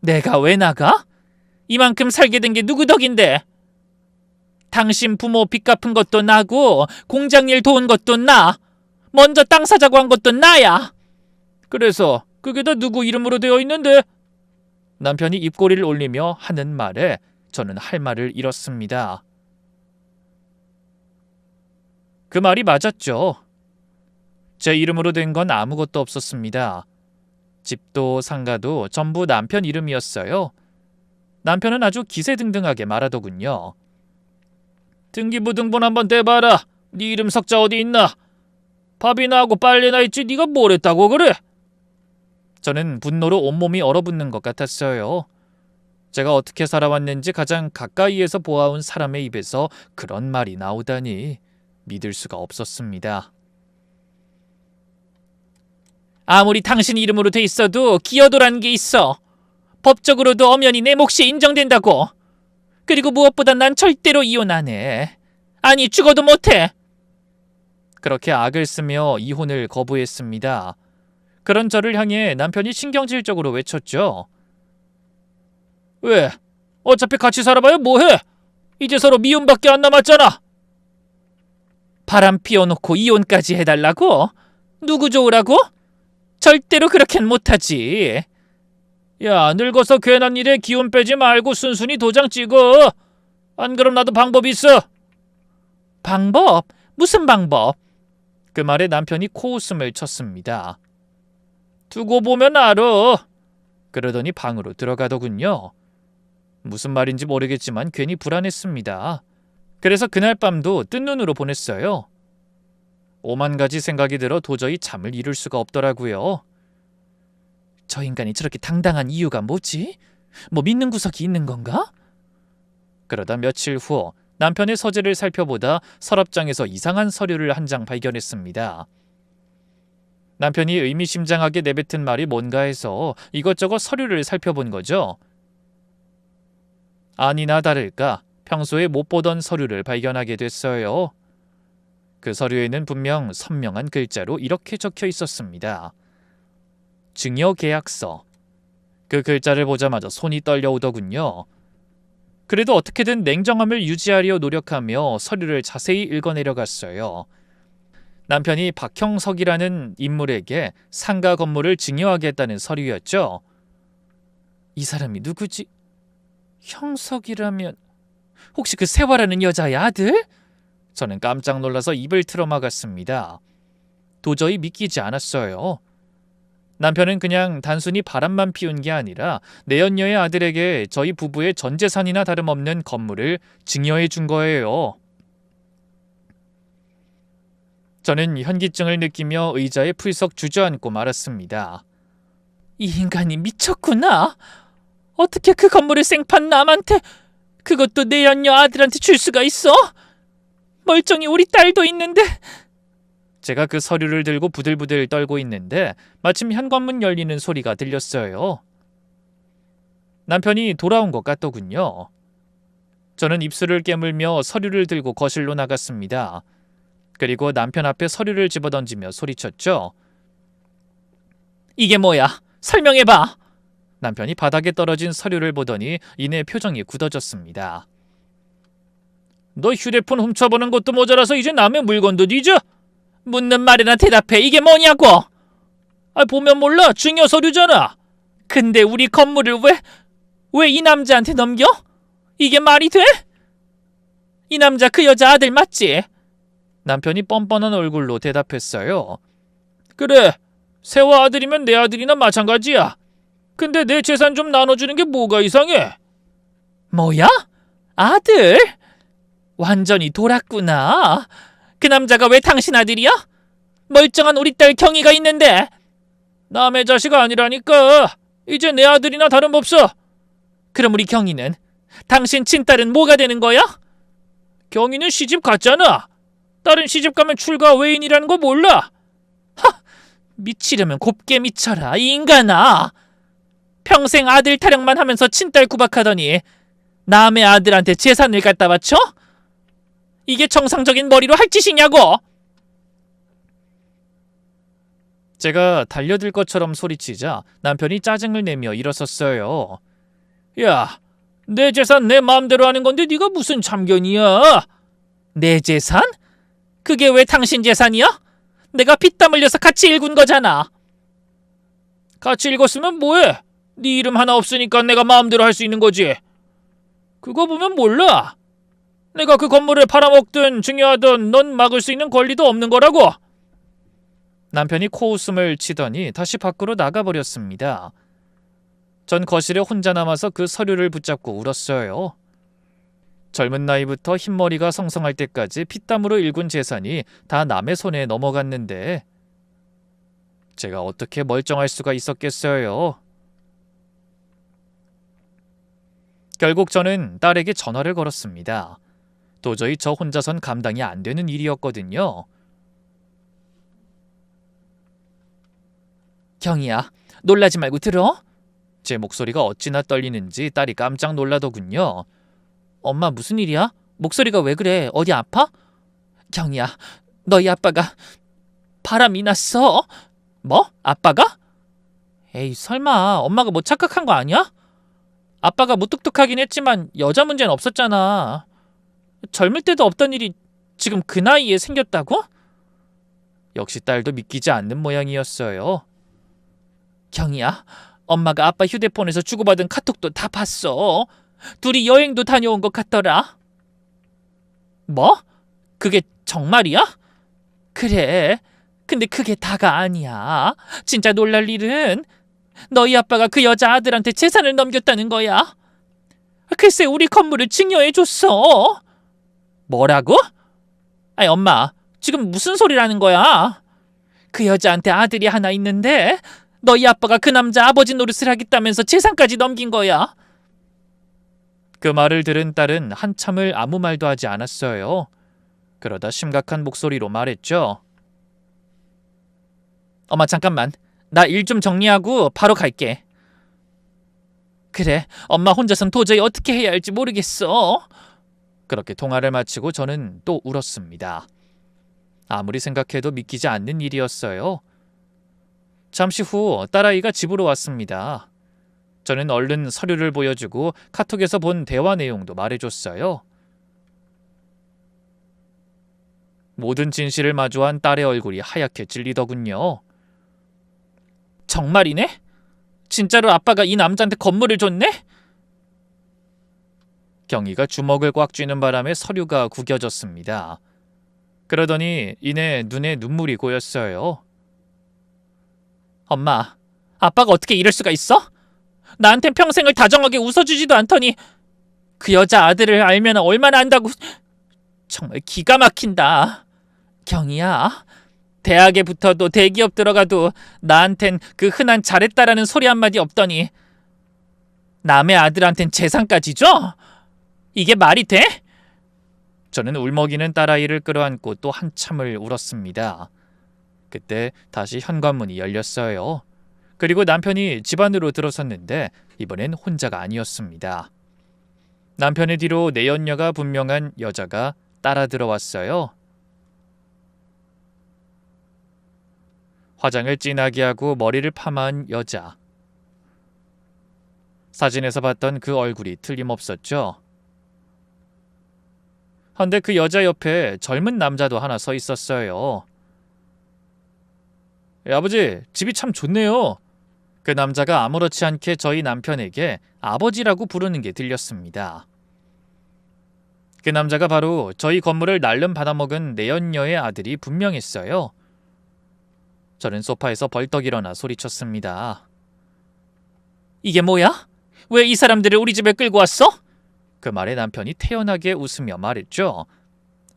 내가 왜 나가? 이만큼 살게 된 게 누구 덕인데? 당신 부모 빚 갚은 것도 나고 공장 일 도운 것도 나. 먼저 땅 사자고 한 것도 나야. 그래서 그게 다 누구 이름으로 되어 있는데? 남편이 입꼬리를 올리며 하는 말에 저는 할 말을 잃었습니다. 그 말이 맞았죠. 제 이름으로 된 건 아무것도 없었습니다. 집도 상가도 전부 남편 이름이었어요. 남편은 아주 기세등등하게 말하더군요. 등기부등본 한번 대봐라. 네 이름 석자 어디 있나? 밥이나 하고 빨래나 있지 네가 뭘 했다고 그래? 저는 분노로 온몸이 얼어붙는 것 같았어요. 제가 어떻게 살아왔는지 가장 가까이에서 보아온 사람의 입에서 그런 말이 나오다니 믿을 수가 없었습니다. 아무리 당신 이름으로 돼 있어도 기여도라는 게 있어. 법적으로도 엄연히 내 몫이 인정된다고. 그리고 무엇보다 난 절대로 이혼 안 해. 아니, 죽어도 못해. 그렇게 악을 쓰며 이혼을 거부했습니다. 그런 저를 향해 남편이 신경질적으로 외쳤죠. 왜? 어차피 같이 살아봐야 뭐해? 이제 서로 미움밖에 안 남았잖아. 바람 피워놓고 이혼까지 해달라고? 누구 좋으라고? 절대로 그렇게는 못하지. 야, 늙어서 괜한 일에 기운 빼지 말고 순순히 도장 찍어. 안 그럼 나도 방법이 있어. 방법? 무슨 방법? 그 말에 남편이 코웃음을 쳤습니다. 두고 보면 알아. 그러더니 방으로 들어가더군요. 무슨 말인지 모르겠지만 괜히 불안했습니다. 그래서 그날 밤도 뜬 눈으로 보냈어요. 오만 가지 생각이 들어 도저히 잠을 이룰 수가 없더라고요. 저 인간이 저렇게 당당한 이유가 뭐지? 뭐 믿는 구석이 있는 건가? 그러다 며칠 후 남편의 서재를 살펴보다 서랍장에서 이상한 서류를 한 장 발견했습니다. 남편이 의미심장하게 내뱉은 말이 뭔가 해서 이것저것 서류를 살펴본 거죠. 아니나 다를까 평소에 못 보던 서류를 발견하게 됐어요. 그 서류에는 분명 선명한 글자로 이렇게 적혀 있었습니다. 증여계약서. 그 글자를 보자마자 손이 떨려오더군요. 그래도 어떻게든 냉정함을 유지하려 노력하며 서류를 자세히 읽어내려갔어요. 남편이 박형석이라는 인물에게 상가 건물을 증여하겠다는 서류였죠. 이 사람이 누구지? 형석이라면 혹시 그 세화라는 여자의 아들? 저는 깜짝 놀라서 입을 틀어막았습니다. 도저히 믿기지 않았어요. 남편은 그냥 단순히 바람만 피운 게 아니라 내연녀의 아들에게 저희 부부의 전 재산이나 다름없는 건물을 증여해 준 거예요. 저는 현기증을 느끼며 의자에 풀썩 주저앉고 말았습니다. 이 인간이 미쳤구나. 어떻게 그 건물을 생판 남한테, 그것도 내연녀 아들한테 줄 수가 있어? 멀쩡히 우리 딸도 있는데. 제가 그 서류를 들고 부들부들 떨고 있는데 마침 현관문 열리는 소리가 들렸어요. 남편이 돌아온 것 같더군요. 저는 입술을 깨물며 서류를 들고 거실로 나갔습니다. 그리고 남편 앞에 서류를 집어던지며 소리쳤죠. 이게 뭐야? 설명해봐. 남편이 바닥에 떨어진 서류를 보더니 이내 표정이 굳어졌습니다. 너 휴대폰 훔쳐보는 것도 모자라서 이제 남의 물건도 뒤져? 묻는 말이나 대답해. 이게 뭐냐고? 보면 몰라. 증여 서류잖아. 근데 우리 건물을 왜 이 남자한테 넘겨? 이게 말이 돼? 이 남자 그 여자 아들 맞지? 남편이 뻔뻔한 얼굴로 대답했어요. 그래. 세화 아들이면 내 아들이나 마찬가지야. 근데 내 재산 좀 나눠주는 게 뭐가 이상해? 뭐야? 아들? 완전히 돌았구나. 그 남자가 왜 당신 아들이야? 멀쩡한 우리 딸 경이가 있는데. 남의 자식 아니라니까. 이제 내 아들이나 다름없어. 그럼 우리 경이는? 당신 친딸은 뭐가 되는 거야? 경이는 시집 갔잖아. 딸은 시집 가면 출가 외인이라는 거 몰라? 하! 미치려면 곱게 미쳐라, 이 인간아. 평생 아들 타령만 하면서 친딸 구박하더니 남의 아들한테 재산을 갖다 바쳐? 이게 정상적인 머리로 할 짓이냐고! 제가 달려들 것처럼 소리치자 남편이 짜증을 내며 일어섰어요. 야, 내 재산 내 마음대로 하는 건데 네가 무슨 참견이야? 내 재산? 그게 왜 당신 재산이야? 내가 피땀 흘려서 같이 읽은 거잖아. 같이 읽었으면 뭐해? 네 이름 하나 없으니까 내가 마음대로 할 수 있는 거지. 그거 보면 몰라. 내가 그 건물을 팔아먹든 증여하든 넌 막을 수 있는 권리도 없는 거라고. 남편이 코웃음을 치더니 다시 밖으로 나가버렸습니다. 전 거실에 혼자 남아서 그 서류를 붙잡고 울었어요. 젊은 나이부터 흰머리가 성성할 때까지 피땀으로 일군 재산이 다 남의 손에 넘어갔는데 제가 어떻게 멀쩡할 수가 있었겠어요. 결국 저는 딸에게 전화를 걸었습니다. 도저히 저 혼자선 감당이 안 되는 일이었거든요. 경이야, 놀라지 말고 들어? 제 목소리가 어찌나 떨리는지 딸이 깜짝 놀라더군요. 엄마 무슨 일이야? 목소리가 왜 그래? 어디 아파? 경이야, 너희 아빠가 바람이 났어. 뭐? 아빠가? 에이 설마 엄마가 뭐 착각한 거 아니야? 아빠가 무뚝뚝하긴 했지만 여자 문제는 없었잖아. 젊을 때도 없던 일이 지금 그 나이에 생겼다고? 역시 딸도 믿기지 않는 모양이었어요. 경이야, 엄마가 아빠 휴대폰에서 주고받은 카톡도 다 봤어. 둘이 여행도 다녀온 것 같더라. 뭐? 그게 정말이야? 그래. 근데 그게 다가 아니야. 진짜 놀랄 일은 너희 아빠가 그 여자 아들한테 재산을 넘겼다는 거야. 글쎄 우리 건물을 증여해줬어. 뭐라고? 아니 엄마, 지금 무슨 소리라는 거야? 그 여자한테 아들이 하나 있는데 너희 아빠가 그 남자 아버지 노릇을 하겠다면서 재산까지 넘긴 거야. 그 말을 들은 딸은 한참을 아무 말도 하지 않았어요. 그러다 심각한 목소리로 말했죠. 엄마 잠깐만, 나 일 좀 정리하고 바로 갈게. 그래, 엄마 혼자선 도저히 어떻게 해야 할지 모르겠어. 그렇게 통화를 마치고 저는 또 울었습니다. 아무리 생각해도 믿기지 않는 일이었어요. 잠시 후 딸아이가 집으로 왔습니다. 저는 얼른 서류를 보여주고 카톡에서 본 대화 내용도 말해줬어요. 모든 진실을 마주한 딸의 얼굴이 하얗게 질리더군요. 정말이네? 진짜로 아빠가 이 남자한테 건물을 줬네? 경희가 주먹을 꽉 쥐는 바람에 서류가 구겨졌습니다. 그러더니 이내 눈에 눈물이 고였어요. 엄마, 아빠가 어떻게 이럴 수가 있어? 나한텐 평생을 다정하게 웃어주지도 않더니 그 여자 아들을 알면 얼마나 안다고. 정말 기가 막힌다. 경희야, 대학에 붙어도 대기업 들어가도 나한텐 그 흔한 잘했다라는 소리 한마디 없더니 남의 아들한텐 재산까지 줘? 이게 말이 돼? 저는 울먹이는 딸아이를 끌어안고 또 한참을 울었습니다. 그때 다시 현관문이 열렸어요. 그리고 남편이 집 안으로 들어섰는데 이번엔 혼자가 아니었습니다. 남편의 뒤로 내연녀가 분명한 여자가 따라 들어왔어요. 화장을 진하게 하고 머리를 파마한 여자. 사진에서 봤던 그 얼굴이 틀림없었죠. 헌데 그 여자 옆에 젊은 남자도 하나 서 있었어요. 아버지, 집이 참 좋네요. 그 남자가 아무렇지 않게 저희 남편에게 아버지라고 부르는 게 들렸습니다. 그 남자가 바로 저희 건물을 날름 받아먹은 내연녀의 아들이 분명했어요. 저는 소파에서 벌떡 일어나 소리쳤습니다. 이게 뭐야? 왜 이 사람들을 우리 집에 끌고 왔어? 그 말에 남편이 태연하게 웃으며 말했죠.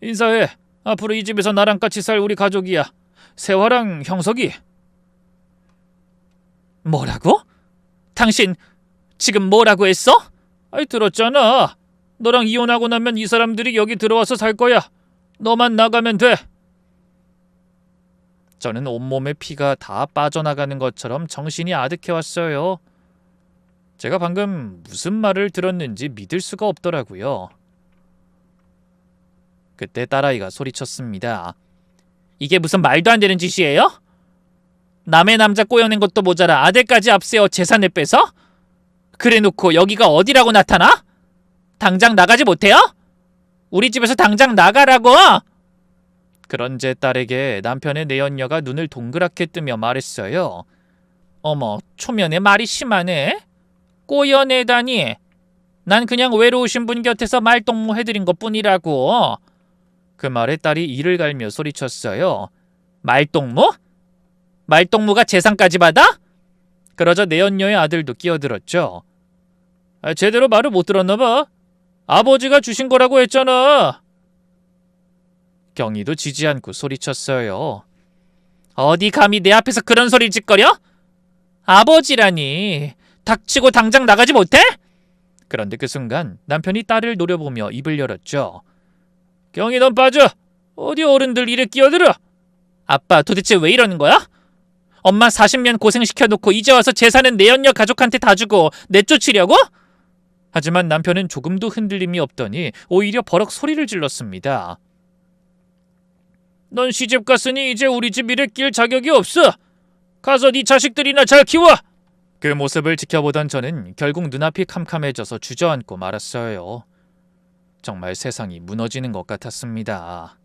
인사해. 앞으로 이 집에서 나랑 같이 살 우리 가족이야. 세화랑 형석이. 뭐라고? 당신 지금 뭐라고 했어? 아이, 들었잖아. 너랑 이혼하고 나면 이 사람들이 여기 들어와서 살 거야. 너만 나가면 돼. 저는 온몸에 피가 다 빠져나가는 것처럼 정신이 아득해왔어요. 제가 방금 무슨 말을 들었는지 믿을 수가 없더라고요. 그때 딸아이가 소리쳤습니다. 이게 무슨 말도 안 되는 짓이에요? 남의 남자 꼬여낸 것도 모자라 아들까지 앞세워 재산을 빼서? 그래놓고 여기가 어디라고 나타나? 당장 나가지 못해요? 우리 집에서 당장 나가라고! 그런 제 딸에게 남편의 내연녀가 눈을 동그랗게 뜨며 말했어요. 어머, 초면에 말이 심하네. 꼬여내다니. 난 그냥 외로우신 분 곁에서 말동무 해드린 것뿐이라고. 그 말에 딸이 이를 갈며 소리쳤어요. 말동무? 말동무가 재산까지 받아? 그러자 내연녀의 아들도 끼어들었죠. 제대로 말을 못 들었나 봐. 아버지가 주신 거라고 했잖아. 경희도 지지 않고 소리쳤어요. 어디 감히 내 앞에서 그런 소리를 짓거려? 아버지라니. 닥치고 당장 나가지 못해? 그런데 그 순간 남편이 딸을 노려보며 입을 열었죠. 경희, 넌 빠져. 어디 어른들 일에 끼어들어. 아빠, 도대체 왜 이러는 거야? 엄마 40년 고생시켜놓고 이제 와서 재산은 내연녀 가족한테 다 주고 내쫓으려고? 하지만 남편은 조금도 흔들림이 없더니 오히려 버럭 소리를 질렀습니다. 넌 시집 갔으니 이제 우리 집 일에 낄 자격이 없어. 가서 네 자식들이나 잘 키워. 그 모습을 지켜보던 저는 결국 눈앞이 캄캄해져서 주저앉고 말았어요. 정말 세상이 무너지는 것 같았습니다.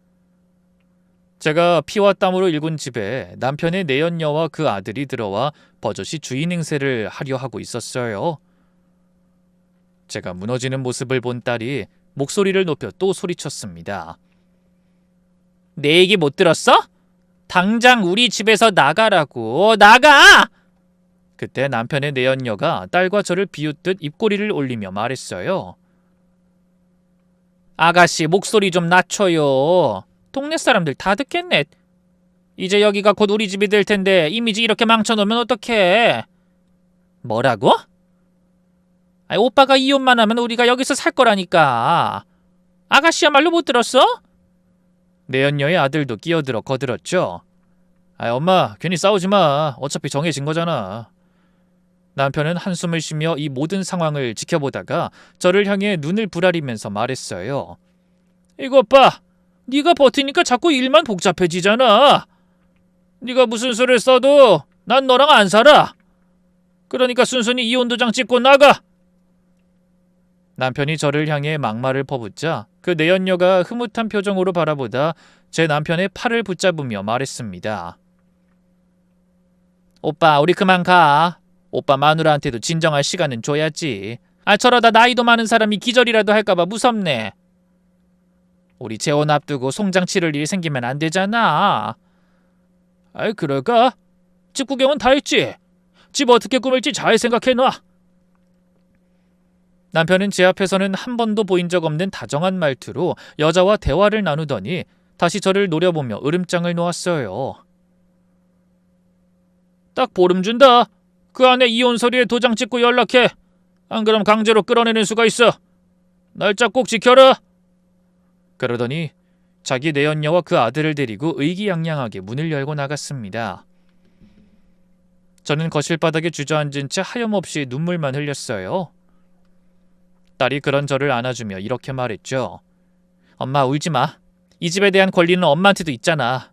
제가 피와 땀으로 일군 집에 남편의 내연녀와 그 아들이 들어와 버젓이 주인 행세를 하려 하고 있었어요. 제가 무너지는 모습을 본 딸이 목소리를 높여 또 소리쳤습니다. 내 얘기 못 들었어? 당장 우리 집에서 나가라고. 나가! 그때 남편의 내연녀가 딸과 저를 비웃듯 입꼬리를 올리며 말했어요. 아가씨 목소리 좀 낮춰요. 동네 사람들 다 듣겠네. 이제 여기가 곧 우리 집이 될 텐데 이미지 이렇게 망쳐놓으면 어떡해. 뭐라고? 아니, 오빠가 이혼만 하면 우리가 여기서 살 거라니까. 아가씨야말로 못 들었어? 내연녀의 아들도 끼어들어 거들었죠. 엄마 괜히 싸우지 마. 어차피 정해진 거잖아. 남편은 한숨을 쉬며 이 모든 상황을 지켜보다가 저를 향해 눈을 부라리면서 말했어요. 이것 봐. 네가 버티니까 자꾸 일만 복잡해지잖아. 네가 무슨 수를 써도 난 너랑 안 살아. 그러니까 순순히 이혼 도장 찍고 나가. 남편이 저를 향해 막말을 퍼붓자 그 내연녀가 흐뭇한 표정으로 바라보다 제 남편의 팔을 붙잡으며 말했습니다. 오빠 우리 그만 가. 오빠 마누라한테도 진정할 시간은 줘야지. 저러다 나이도 많은 사람이 기절이라도 할까봐 무섭네. 우리 재혼 앞두고 송장 치를 일 생기면 안 되잖아. 그럴까? 집 구경은 다 했지. 집 어떻게 꾸밀지 잘 생각해놔. 남편은 제 앞에서는 한 번도 보인 적 없는 다정한 말투로 여자와 대화를 나누더니 다시 저를 노려보며 으름장을 놓았어요. 딱 보름 준다. 그 안에 이혼 서류에 도장 찍고 연락해. 안 그럼 강제로 끌어내는 수가 있어. 날짜 꼭 지켜라. 그러더니 자기 내연녀와 그 아들을 데리고 의기양양하게 문을 열고 나갔습니다. 저는 거실 바닥에 주저앉은 채 하염없이 눈물만 흘렸어요. 딸이 그런 저를 안아주며 이렇게 말했죠. 엄마 울지 마. 이 집에 대한 권리는 엄마한테도 있잖아.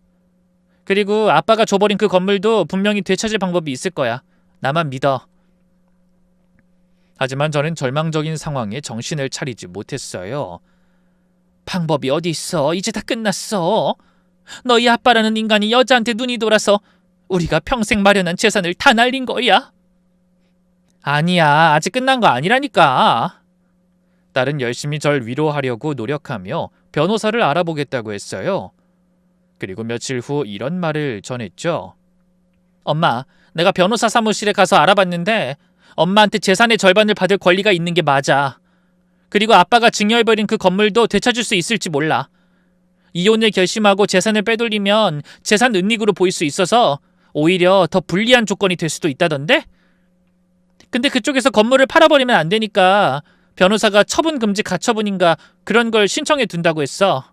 그리고 아빠가 줘버린 그 건물도 분명히 되찾을 방법이 있을 거야. 나만 믿어. 하지만 저는 절망적인 상황에 정신을 차리지 못했어요. 방법이 어디 있어. 이제 다 끝났어. 너희 아빠라는 인간이 여자한테 눈이 돌아서 우리가 평생 마련한 재산을 다 날린 거야. 아니야. 아직 끝난 거 아니라니까. 딸은 열심히 절 위로하려고 노력하며 변호사를 알아보겠다고 했어요. 그리고 며칠 후 이런 말을 전했죠. 엄마, 내가 변호사 사무실에 가서 알아봤는데 엄마한테 재산의 절반을 받을 권리가 있는 게 맞아. 그리고 아빠가 증여해버린 그 건물도 되찾을 수 있을지 몰라. 이혼을 결심하고 재산을 빼돌리면 재산 은닉으로 보일 수 있어서 오히려 더 불리한 조건이 될 수도 있다던데? 근데 그쪽에서 건물을 팔아버리면 안 되니까 변호사가 처분금지 가처분인가 그런 걸 신청해 둔다고 했어.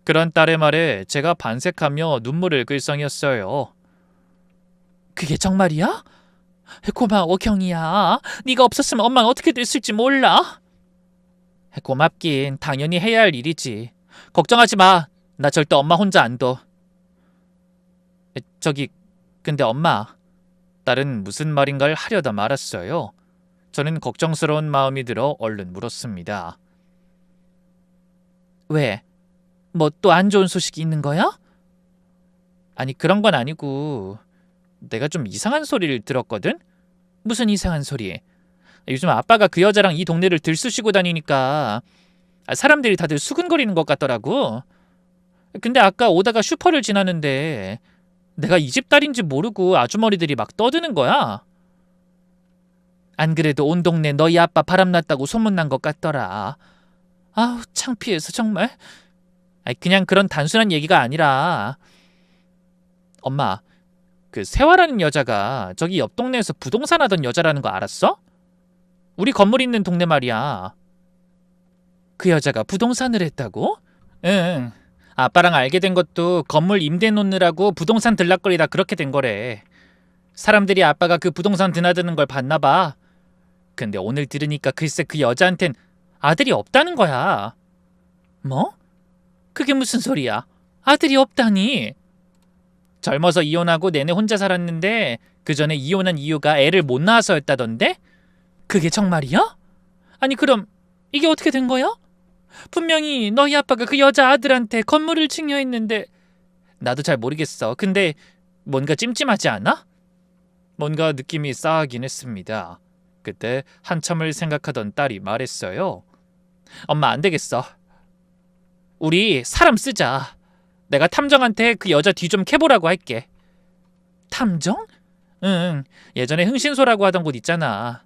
그런 딸의 말에 제가 반색하며 눈물을 글썽였어요. 그게 정말이야? 고마워 경이야. 네가 없었으면 엄마는 어떻게 됐을지 몰라. 고맙긴 당연히 해야 할 일이지. 걱정하지 마. 나 절대 엄마 혼자 안 둬. 근데 엄마. 딸은 무슨 말인가를 하려다 말았어요. 저는 걱정스러운 마음이 들어 얼른 물었습니다. 왜? 뭐 또 안 좋은 소식이 있는 거야? 아니 그런 건 아니고 내가 좀 이상한 소리를 들었거든? 무슨 이상한 소리? 요즘 아빠가 그 여자랑 이 동네를 들쑤시고 다니니까 사람들이 다들 수근거리는 것 같더라고. 근데 아까 오다가 슈퍼를 지나는데 내가 이 집 딸인지 모르고 아주머니들이 막 떠드는 거야. 안 그래도 온 동네 너희 아빠 바람났다고 소문난 것 같더라. 아우 창피해서 정말. 그냥 그런 단순한 얘기가 아니라 엄마, 그 세화라는 여자가 저기 옆 동네에서 부동산 하던 여자라는 거 알았어? 우리 건물 있는 동네 말이야. 그 여자가 부동산을 했다고? 응. 아빠랑 알게 된 것도 건물 임대 놓느라고 부동산 들락거리다 그렇게 된 거래. 사람들이 아빠가 그 부동산 드나드는 걸 봤나 봐. 근데 오늘 들으니까 글쎄 그 여자한텐 아들이 없다는 거야. 뭐? 그게 무슨 소리야? 아들이 없다니? 젊어서 이혼하고 내내 혼자 살았는데 그 전에 이혼한 이유가 애를 못 낳아서였다던데? 그게 정말이야? 아니 그럼 이게 어떻게 된 거야? 분명히 너희 아빠가 그 여자 아들한테 건물을 증여했는데 나도 잘 모르겠어. 근데 뭔가 찜찜하지 않아? 뭔가 느낌이 싸하긴 했습니다. 그때 한참을 생각하던 딸이 말했어요. 엄마 안 되겠어. 우리 사람 쓰자. 내가 탐정한테 그 여자 뒤 좀 캐보라고 할게. 탐정? 응, 예전에 흥신소라고 하던 곳 있잖아.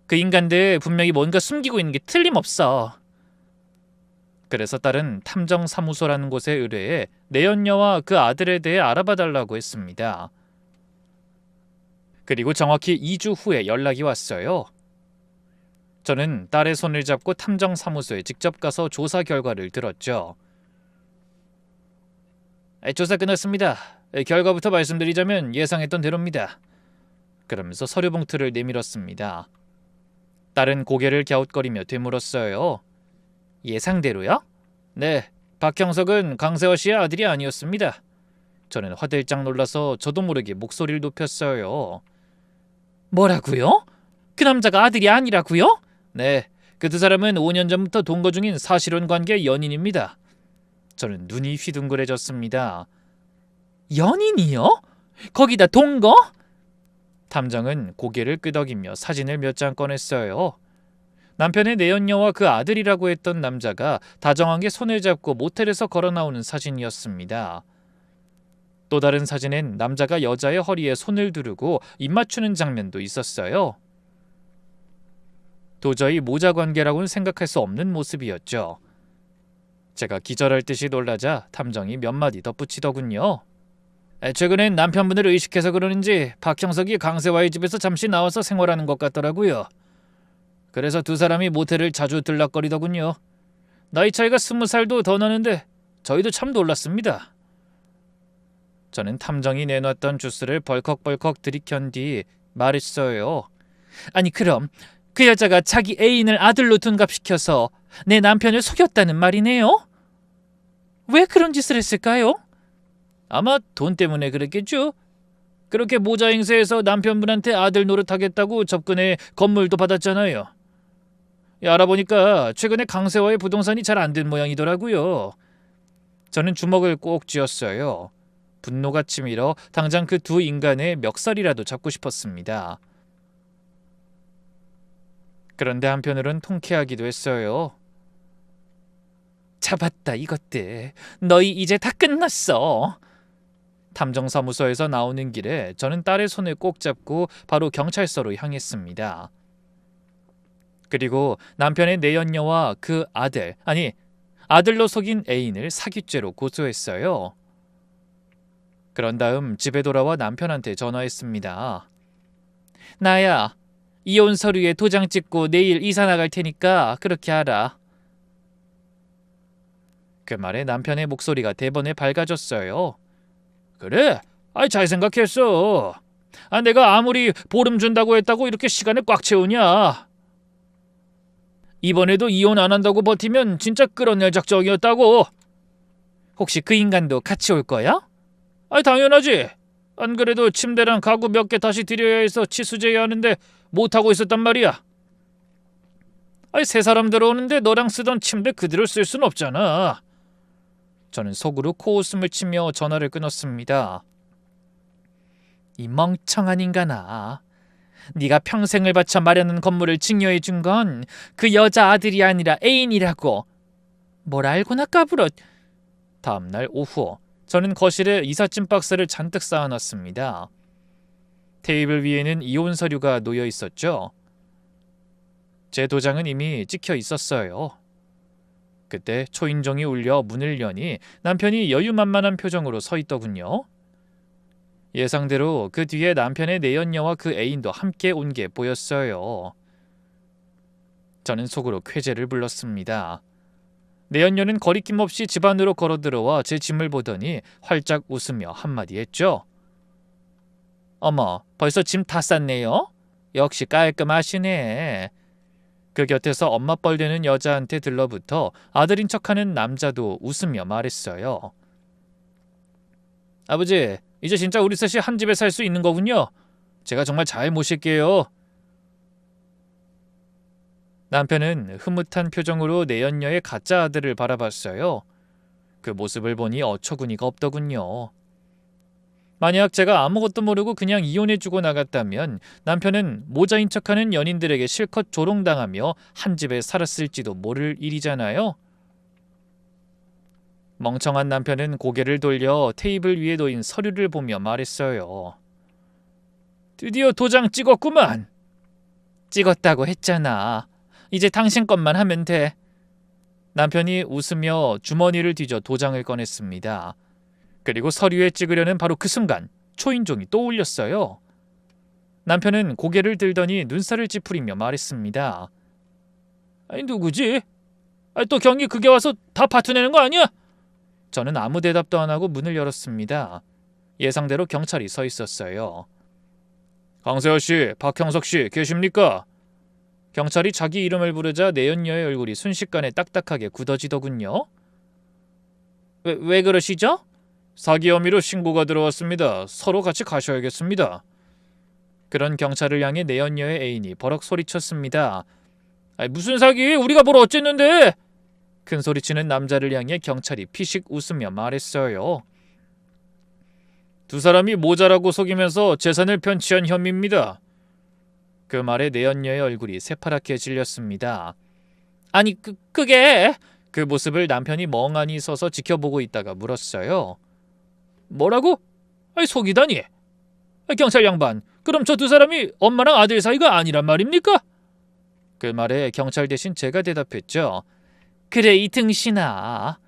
그 인간들 분명히 뭔가 숨기고 있는 게 틀림없어. 그래서 딸은 탐정사무소라는 곳에 의뢰해 내연녀와 그 아들에 대해 알아봐달라고 했습니다. 그리고 정확히 2주 후에 연락이 왔어요. 저는 딸의 손을 잡고 탐정사무소에 직접 가서 조사 결과를 들었죠. 조사 끝났습니다. 결과부터 말씀드리자면 예상했던 대로입니다. 그러면서 서류 봉투를 내밀었습니다. 딸은 고개를 갸웃거리며 되물었어요. 예상대로요? 네, 박형석은 강세화 씨의 아들이 아니었습니다. 저는 화들짝 놀라서 저도 모르게 목소리를 높였어요. 뭐라고요? 그 남자가 아들이 아니라고요? 네, 그 두 사람은 5년 전부터 동거 중인 사실혼 관계 연인입니다. 저는 눈이 휘둥그레졌습니다. 연인이요? 거기다 동거? 탐정은 고개를 끄덕이며 사진을 몇 장 꺼냈어요. 남편의 내연녀와 그 아들이라고 했던 남자가 다정하게 손을 잡고 모텔에서 걸어 나오는 사진이었습니다. 또 다른 사진엔 남자가 여자의 허리에 손을 두르고 입 맞추는 장면도 있었어요. 도저히 모자 관계라고는 생각할 수 없는 모습이었죠. 제가 기절할 듯이 놀라자 탐정이 몇 마디 덧붙이더군요. 최근엔 남편분을 의식해서 그러는지 박형석이 강세화의 집에서 잠시 나와서 생활하는 것 같더라고요. 그래서 두 사람이 모텔을 자주 들락거리더군요. 나이 차이가 20살도 더 나는데 저희도 참 놀랐습니다. 저는 탐정이 내놨던 주스를 벌컥벌컥 들이켠 뒤 말했어요. 아니 그럼 그 여자가 자기 애인을 아들로 둔갑시켜서 내 남편을 속였다는 말이네요? 왜 그런 짓을 했을까요? 아마 돈 때문에 그랬겠죠. 그렇게 모자 행세해서 남편분한테 아들 노릇하겠다고 접근해 건물도 받았잖아요. 알아보니까 최근에 강세화의 부동산이 잘 안 된 모양이더라고요. 저는 주먹을 꼭 쥐었어요. 분노가 치밀어 당장 그 두 인간의 멱살이라도 잡고 싶었습니다. 그런데 한편으론 통쾌하기도 했어요. 잡았다 이것들. 너희 이제 다 끝났어. 탐정사무소에서 나오는 길에 저는 딸의 손을 꼭 잡고 바로 경찰서로 향했습니다. 그리고 남편의 내연녀와 그 아들로 속인 애인을 사기죄로 고소했어요. 그런 다음 집에 돌아와 남편한테 전화했습니다. 나야, 이혼 서류에 도장 찍고 내일 이사 나갈 테니까 그렇게 하라. 그 말에 남편의 목소리가 대번에 밝아졌어요. 그래? 잘 생각했어. 내가 아무리 보름 준다고 했다고 이렇게 시간을 꽉 채우냐? 이번에도 이혼 안 한다고 버티면 진짜 끌어낼 작정이었다고. 혹시 그 인간도 같이 올 거야? 당연하지. 안 그래도 침대랑 가구 몇 개 다시 드려야 해서 치수제해야 하는데 못하고 있었단 말이야. 새 사람 들어오는데 너랑 쓰던 침대 그대로 쓸 순 없잖아. 저는 속으로 코웃음을 치며 전화를 끊었습니다. 이 멍청한 인간아. 네가 평생을 바쳐 마련한 건물을 증여해 준 건 그 여자 아들이 아니라 애인이라고. 뭘 알고나 까불어. 다음 날 오후 저는 거실에 이삿짐 박스를 잔뜩 쌓아놨습니다. 테이블 위에는 이혼 서류가 놓여 있었죠. 제 도장은 이미 찍혀 있었어요. 그때 초인종이 울려 문을 여니 남편이 여유만만한 표정으로 서 있더군요. 예상대로 그 뒤에 남편의 내연녀와 그 애인도 함께 온 게 보였어요. 저는 속으로 쾌재를 불렀습니다. 내연녀는 거리낌 없이 집 안으로 걸어들어와 제 짐을 보더니 활짝 웃으며 한마디 했죠. 어머, 벌써 짐 다 쌌네요? 역시 깔끔하시네. 그 곁에서 엄마 뻘되는 여자한테 들러붙어 아들인 척하는 남자도 웃으며 말했어요. 아버지, 이제 진짜 우리 셋이 한 집에 살 수 있는 거군요. 제가 정말 잘 모실게요. 남편은 흐뭇한 표정으로 내연녀의 가짜 아들을 바라봤어요. 그 모습을 보니 어처구니가 없더군요. 만약 제가 아무것도 모르고 그냥 이혼해주고 나갔다면 남편은 모자인 척하는 연인들에게 실컷 조롱당하며 한 집에 살았을지도 모를 일이잖아요. 멍청한 남편은 고개를 돌려 테이블 위에 놓인 서류를 보며 말했어요. 드디어 도장 찍었구만. 찍었다고 했잖아. 이제 당신 것만 하면 돼. 남편이 웃으며 주머니를 뒤져 도장을 꺼냈습니다. 그리고 서류에 찍으려는 바로 그 순간 초인종이 또 울렸어요. 남편은 고개를 들더니 눈살을 찌푸리며 말했습니다. 아니 누구지? 또 경이 그게 와서 다 파투내는 거 아니야? 저는 아무 대답도 안 하고 문을 열었습니다. 예상대로 경찰이 서 있었어요. 강세아 씨, 박형석 씨 계십니까? 경찰이 자기 이름을 부르자 내연녀의 얼굴이 순식간에 딱딱하게 굳어지더군요. 왜 그러시죠? 사기 혐의로 신고가 들어왔습니다. 서로 같이 가셔야겠습니다. 그런 경찰을 향해 내연녀의 애인이 버럭 소리쳤습니다. 무슨 사기? 우리가 뭘 어쨌는데? 큰 소리치는 남자를 향해 경찰이 피식 웃으며 말했어요. 두 사람이 모자라고 속이면서 재산을 편취한 혐의입니다. 그 말에 내연녀의 얼굴이 새파랗게 질렸습니다. 아니 그게... 그 모습을 남편이 멍하니 서서 지켜보고 있다가 물었어요. 뭐라고? 속이다니? 경찰 양반, 그럼 저 두 사람이 엄마랑 아들 사이가 아니란 말입니까? 그 말에 경찰 대신 제가 대답했죠. 그래 이 등신아.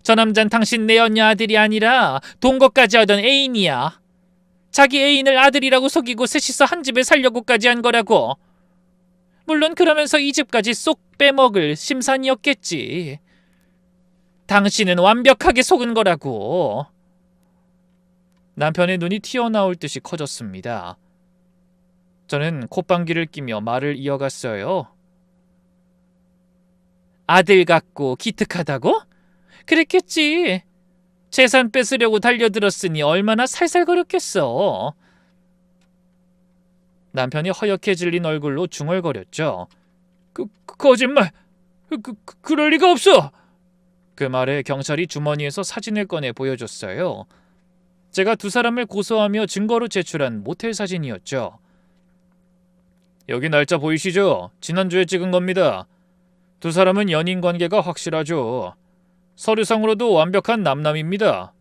저 남잔 당신 내연녀 아들이 아니라 동거까지 하던 애인이야. 자기 애인을 아들이라고 속이고 셋이서 한 집에 살려고까지 한 거라고. 물론 그러면서 이 집까지 쏙 빼먹을 심산이었겠지. 당신은 완벽하게 속은 거라고. 남편의 눈이 튀어나올 듯이 커졌습니다. 저는 콧방귀를 끼며 말을 이어갔어요. 아들 같고 기특하다고? 그랬겠지. 재산 뺏으려고 달려들었으니 얼마나 살살거렸겠어. 남편이 허옇게 질린 얼굴로 중얼거렸죠. 거짓말. 그럴 리가 없어. 그 말에 경찰이 주머니에서 사진을 꺼내 보여줬어요. 제가 두 사람을 고소하며 증거로 제출한 모텔 사진이었죠. 여기 날짜 보이시죠? 지난주에 찍은 겁니다. 두 사람은 연인 관계가 확실하죠. 서류상으로도 완벽한 남남입니다.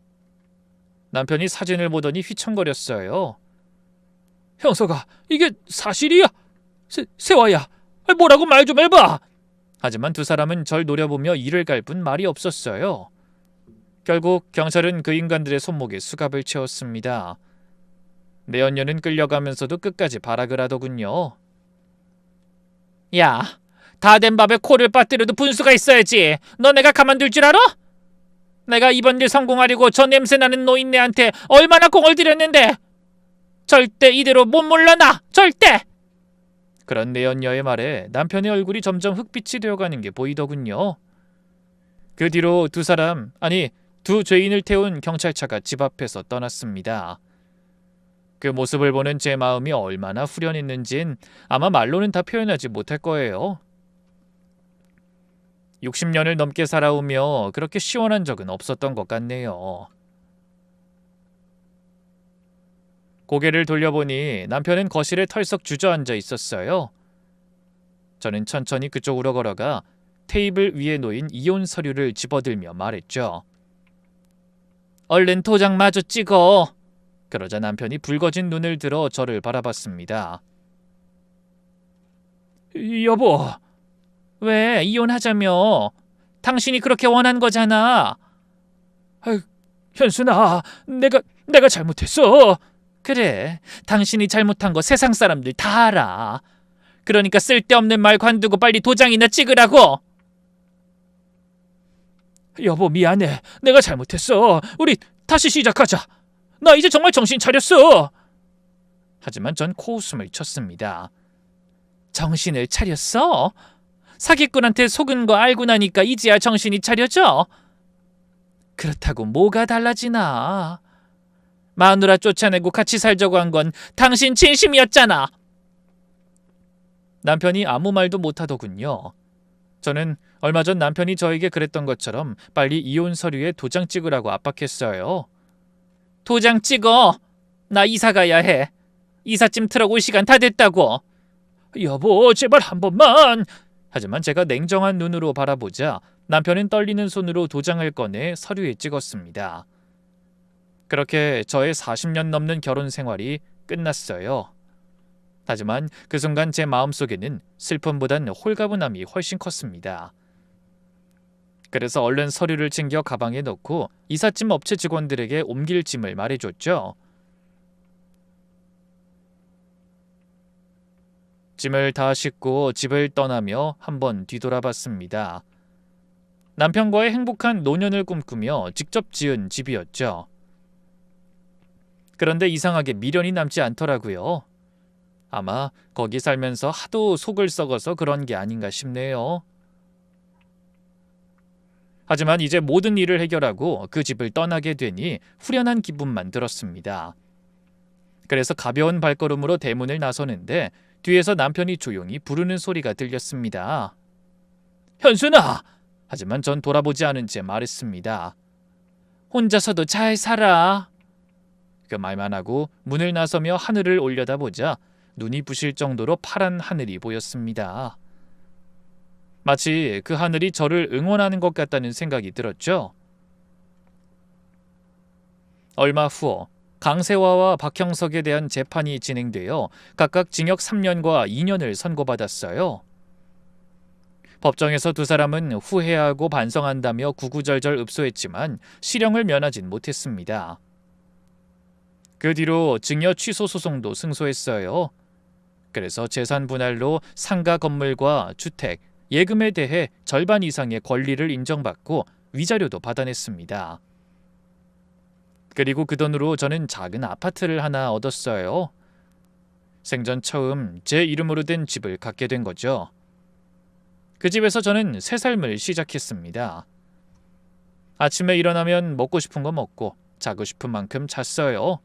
남편이 사진을 보더니 휘청거렸어요. 형석아, 이게 사실이야? 세화야, 뭐라고 말 좀 해봐. 하지만 두 사람은 절 노려보며 이를 갈 뿐 말이 없었어요. 결국 경찰은 그 인간들의 손목에 수갑을 채웠습니다. 내연녀는 끌려가면서도 끝까지 발악을 하더군요. 야, 다 된 밥에 코를 빠뜨려도 분수가 있어야지. 너 내가 가만둘 줄 알아? 내가 이번 일 성공하려고 저 냄새나는 노인네한테 얼마나 공을 들였는데. 절대 이대로 못 물러나. 절대. 그런 내연녀의 말에 남편의 얼굴이 점점 흑빛이 되어가는 게 보이더군요. 그 뒤로 두 죄인을 태운 경찰차가 집 앞에서 떠났습니다. 그 모습을 보는 제 마음이 얼마나 후련했는진 아마 말로는 다 표현하지 못할 거예요. 60년을 넘게 살아오며 그렇게 시원한 적은 없었던 것 같네요. 고개를 돌려보니 남편은 거실에 털썩 주저앉아 있었어요. 저는 천천히 그쪽으로 걸어가 테이블 위에 놓인 이혼 서류를 집어들며 말했죠. 얼른 도장 마저 찍어. 그러자 남편이 붉어진 눈을 들어 저를 바라봤습니다. 여보. 왜? 이혼하자며. 당신이 그렇게 원한 거잖아. 현순아, 내가 잘못했어. 그래, 당신이 잘못한 거 세상 사람들 다 알아. 그러니까 쓸데없는 말 관두고 빨리 도장이나 찍으라고. 여보 미안해. 내가 잘못했어. 우리 다시 시작하자. 나 이제 정말 정신 차렸어. 하지만 전 코웃음을 쳤습니다. 정신을 차렸어? 사기꾼한테 속은 거 알고 나니까 이제야 정신이 차려져? 그렇다고 뭐가 달라지나. 마누라 쫓아내고 같이 살자고 한 건 당신 진심이었잖아. 남편이 아무 말도 못하더군요. 저는 얼마 전 남편이 저에게 그랬던 것처럼 빨리 이혼 서류에 도장 찍으라고 압박했어요. 도장 찍어. 나 이사 가야 해. 이삿짐 트럭 올 시간 다 됐다고. 여보 제발 한 번만. 하지만 제가 냉정한 눈으로 바라보자 남편은 떨리는 손으로 도장을 꺼내 서류에 찍었습니다. 그렇게 저의 40년 넘는 결혼 생활이 끝났어요. 하지만 그 순간 제 마음속에는 슬픔보단 홀가분함이 훨씬 컸습니다. 그래서 얼른 서류를 챙겨 가방에 넣고 이삿짐 업체 직원들에게 옮길 짐을 말해줬죠. 짐을 다 싣고 집을 떠나며 한번 뒤돌아봤습니다. 남편과의 행복한 노년을 꿈꾸며 직접 지은 집이었죠. 그런데 이상하게 미련이 남지 않더라고요. 아마 거기 살면서 하도 속을 썩어서 그런 게 아닌가 싶네요. 하지만 이제 모든 일을 해결하고 그 집을 떠나게 되니 후련한 기분만 들었습니다. 그래서 가벼운 발걸음으로 대문을 나서는데 뒤에서 남편이 조용히 부르는 소리가 들렸습니다. 현순아! 하지만 전 돌아보지 않은 채 말했습니다. 혼자서도 잘 살아. 그 말만 하고 문을 나서며 하늘을 올려다보자 눈이 부실 정도로 파란 하늘이 보였습니다. 마치 그 하늘이 저를 응원하는 것 같다는 생각이 들었죠. 얼마 후 강세화와 박형석에 대한 재판이 진행되어 각각 징역 3년과 2년을 선고받았어요. 법정에서 두 사람은 후회하고 반성한다며 구구절절 읍소했지만 실형을 면하진 못했습니다. 그 뒤로 증여 취소 소송도 승소했어요. 그래서 재산 분할로 상가 건물과 주택, 예금에 대해 절반 이상의 권리를 인정받고 위자료도 받아냈습니다. 그리고 그 돈으로 저는 작은 아파트를 하나 얻었어요. 생전 처음 제 이름으로 된 집을 갖게 된 거죠. 그 집에서 저는 새 삶을 시작했습니다. 아침에 일어나면 먹고 싶은 거 먹고 자고 싶은 만큼 잤어요.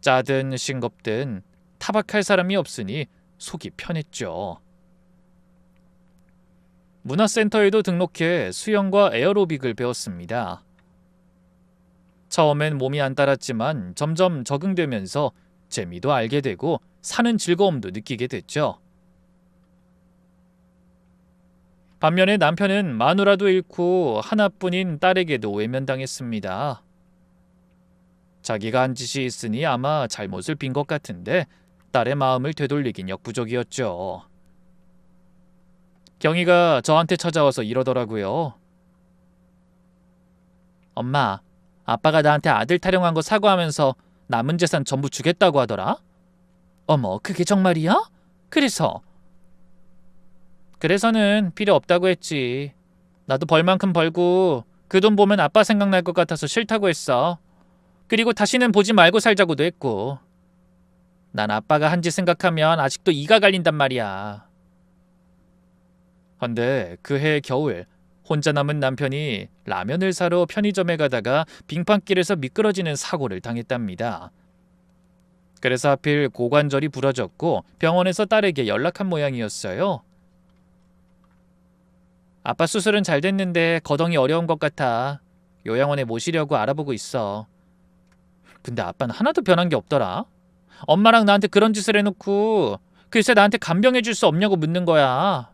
짜든 싱겁든 타박할 사람이 없으니 속이 편했죠. 문화센터에도 등록해 수영과 에어로빅을 배웠습니다. 처음엔 몸이 안 따랐지만 점점 적응되면서 재미도 알게 되고 사는 즐거움도 느끼게 됐죠. 반면에 남편은 마누라도 잃고 하나뿐인 딸에게도 외면당했습니다. 자기가 한 짓이 있으니 아마 잘못을 빈 것 같은데 딸의 마음을 되돌리긴 역부족이었죠. 경희가 저한테 찾아와서 이러더라고요. 엄마, 아빠가 나한테 아들 타령한 거 사과하면서 남은 재산 전부 주겠다고 하더라? 어머, 그게 정말이야? 그래서는 필요 없다고 했지. 나도 벌 만큼 벌고 그 돈 보면 아빠 생각날 것 같아서 싫다고 했어. 그리고 다시는 보지 말고 살자고도 했고. 난 아빠가 한 짓 생각하면 아직도 이가 갈린단 말이야. 헌데 그해 겨울 혼자 남은 남편이 라면을 사러 편의점에 가다가 빙판길에서 미끄러지는 사고를 당했답니다. 그래서 하필 고관절이 부러졌고 병원에서 딸에게 연락한 모양이었어요. 아빠 수술은 잘 됐는데 거동이 어려운 것 같아. 요양원에 모시려고 알아보고 있어. 근데 아빠는 하나도 변한 게 없더라. 엄마랑 나한테 그런 짓을 해놓고 글쎄 나한테 간병해 줄 수 없냐고 묻는 거야.